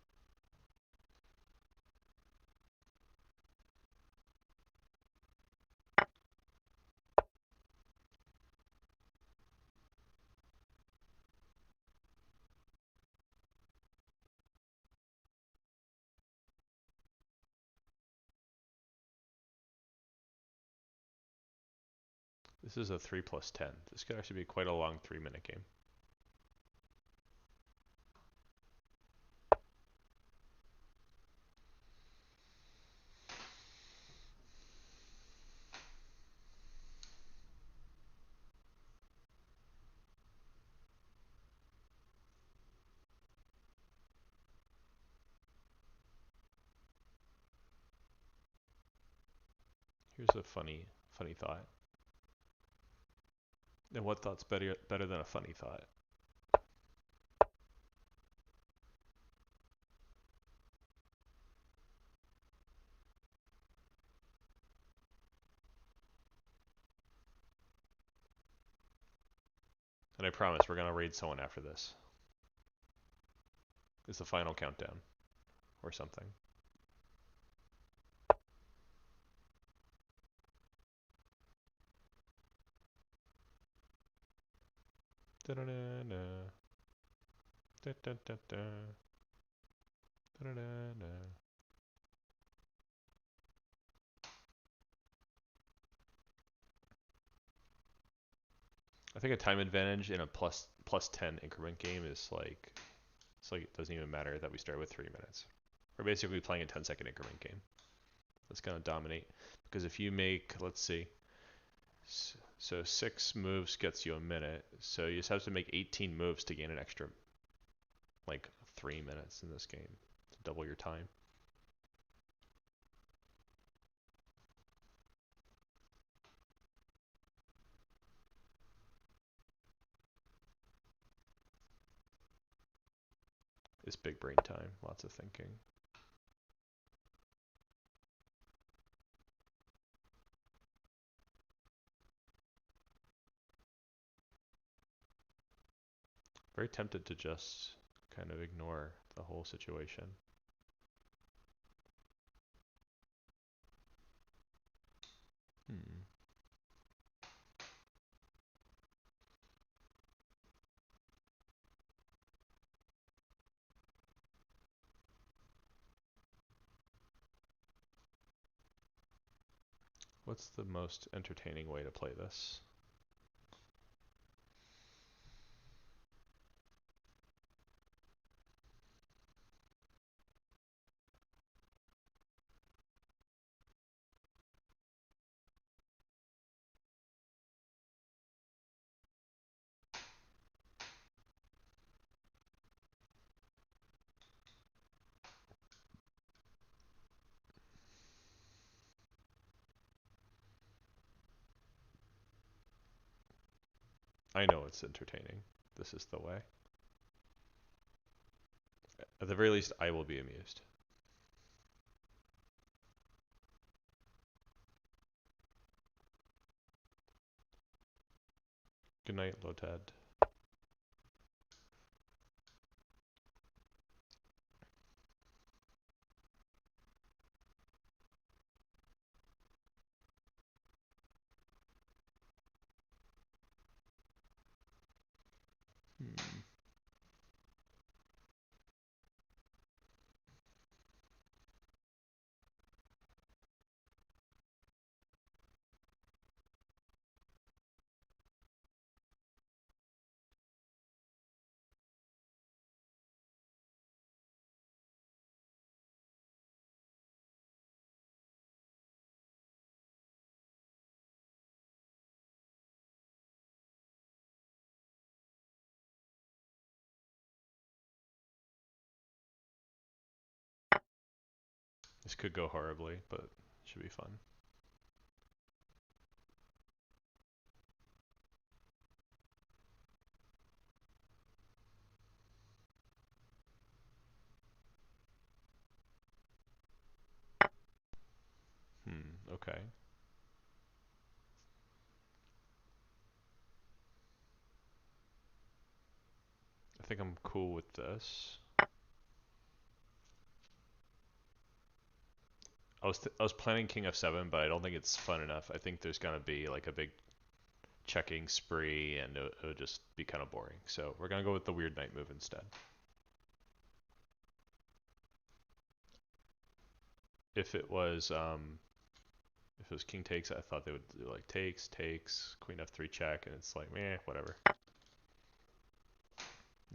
This is a 3+10. This could actually be quite a long 3-minute game. Here's a funny thought. And what thought's better than a funny thought? And I promise we're gonna raid someone after this. It's the final countdown. Or something. Da-da-da-da. Da-da-da-da. Da-da-da-da. I think a time advantage in a plus 10 increment game is like, it's like it doesn't even matter that we start with 3 minutes. We're basically playing a 10-second increment game. That's gonna dominate. Because if you make, let's see, so 6 moves gets you a minute. So you just have to make 18 moves to gain an extra, like 3 minutes in this game to double your time. It's big brain time, lots of thinking. Very tempted to just kind of ignore the whole situation. What's the most entertaining way to play this? I know it's entertaining. This is the way. At the very least, I will be amused. Good night, Lotad. Hmm. This could go horribly, but it should be fun. Okay. I think I'm cool with this. I was planning King f7, but I don't think it's fun enough. I think there's gonna be like a big checking spree, and it would just be kind of boring. So we're gonna go with the weird knight move instead. If it was king takes, I thought they would do like takes, queen f3 check, and it's like meh, whatever.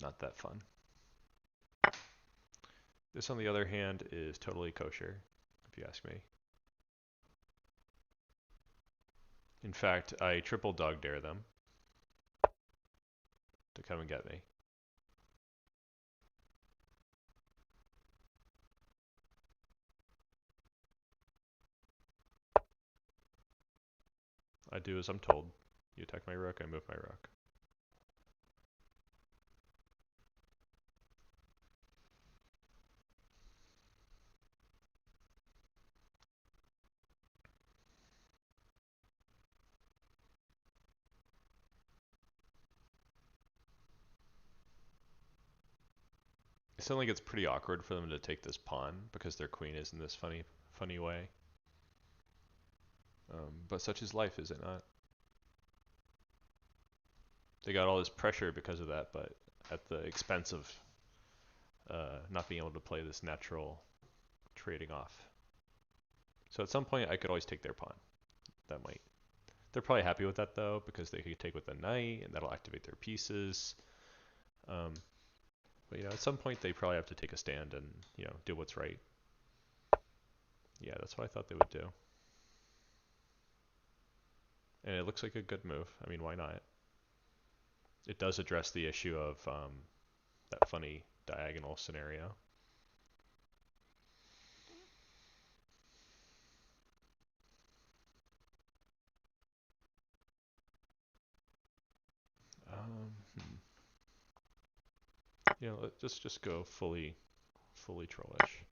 Not that fun. This, on the other hand, is totally kosher, if you ask me. In fact, I triple dog dare them to come and get me. I do as I'm told. You attack my rook, I move my rook. It suddenly gets pretty awkward for them to take this pawn because their queen is in this funny way. But such is life, is it not? They got all this pressure because of that, but at the expense of not being able to play this natural trading off. So at some point, I could always take their pawn. That might. They're probably happy with that though, because they could take with the knight, and that'll activate their pieces. But at some point they probably have to take a stand and do what's right. Yeah, that's what I thought they would do. And it looks like a good move. I mean, why not? It does address the issue of that funny diagonal scenario. Let's just go fully trollish.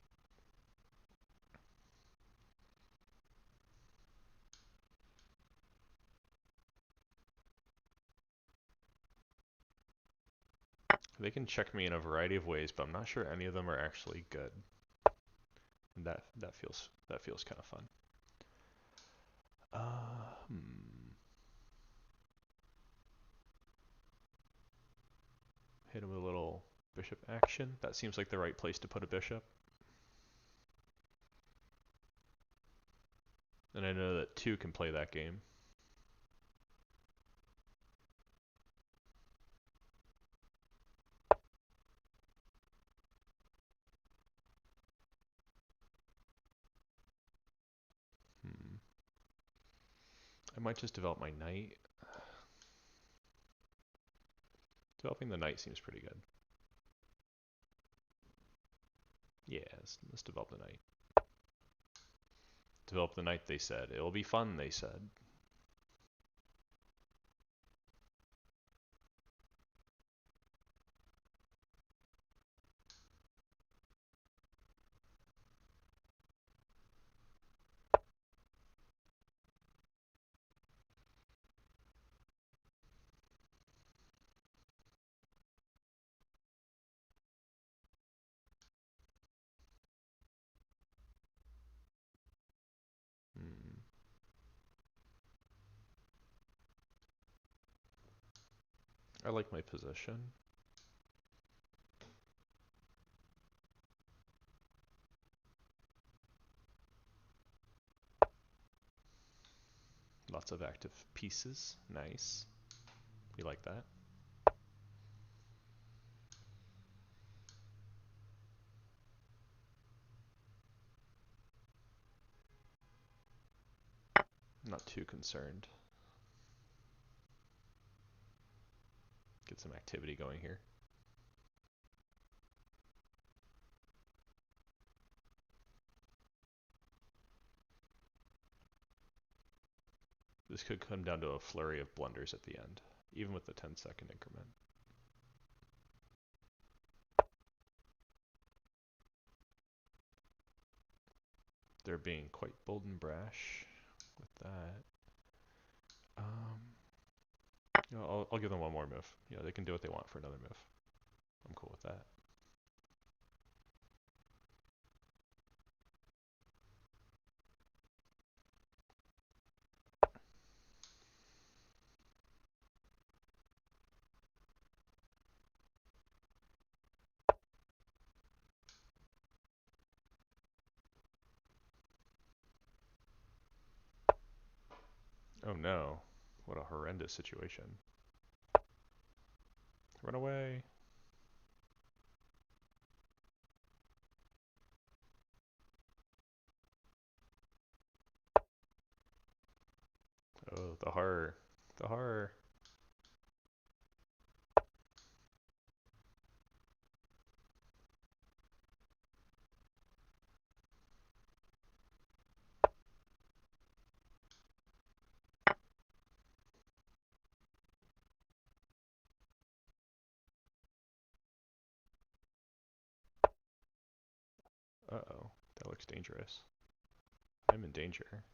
They can check me in a variety of ways, but I'm not sure any of them are actually good. And that feels kind of fun. Hit him with a little bishop action. That seems like the right place to put a bishop. And I know that 2 can play that game. Hmm. I might just develop my knight. Developing the knight seems pretty good. Yeah, let's develop the knight. Develop the knight, they said. It'll be fun, they said. Hmm. I like my position. Lots of active pieces. Nice. We like that. Not too concerned. Get some activity going here. This could come down to a flurry of blunders at the end, even with the 10-second increment. They're being quite bold and brash with that. You know, I'll give them one more move. You know, they can do what they want for another move. I'm cool with that. Oh no, what a horrendous situation. Run away. Oh, the horror. The horror. Uh-oh, that looks dangerous. I'm in danger.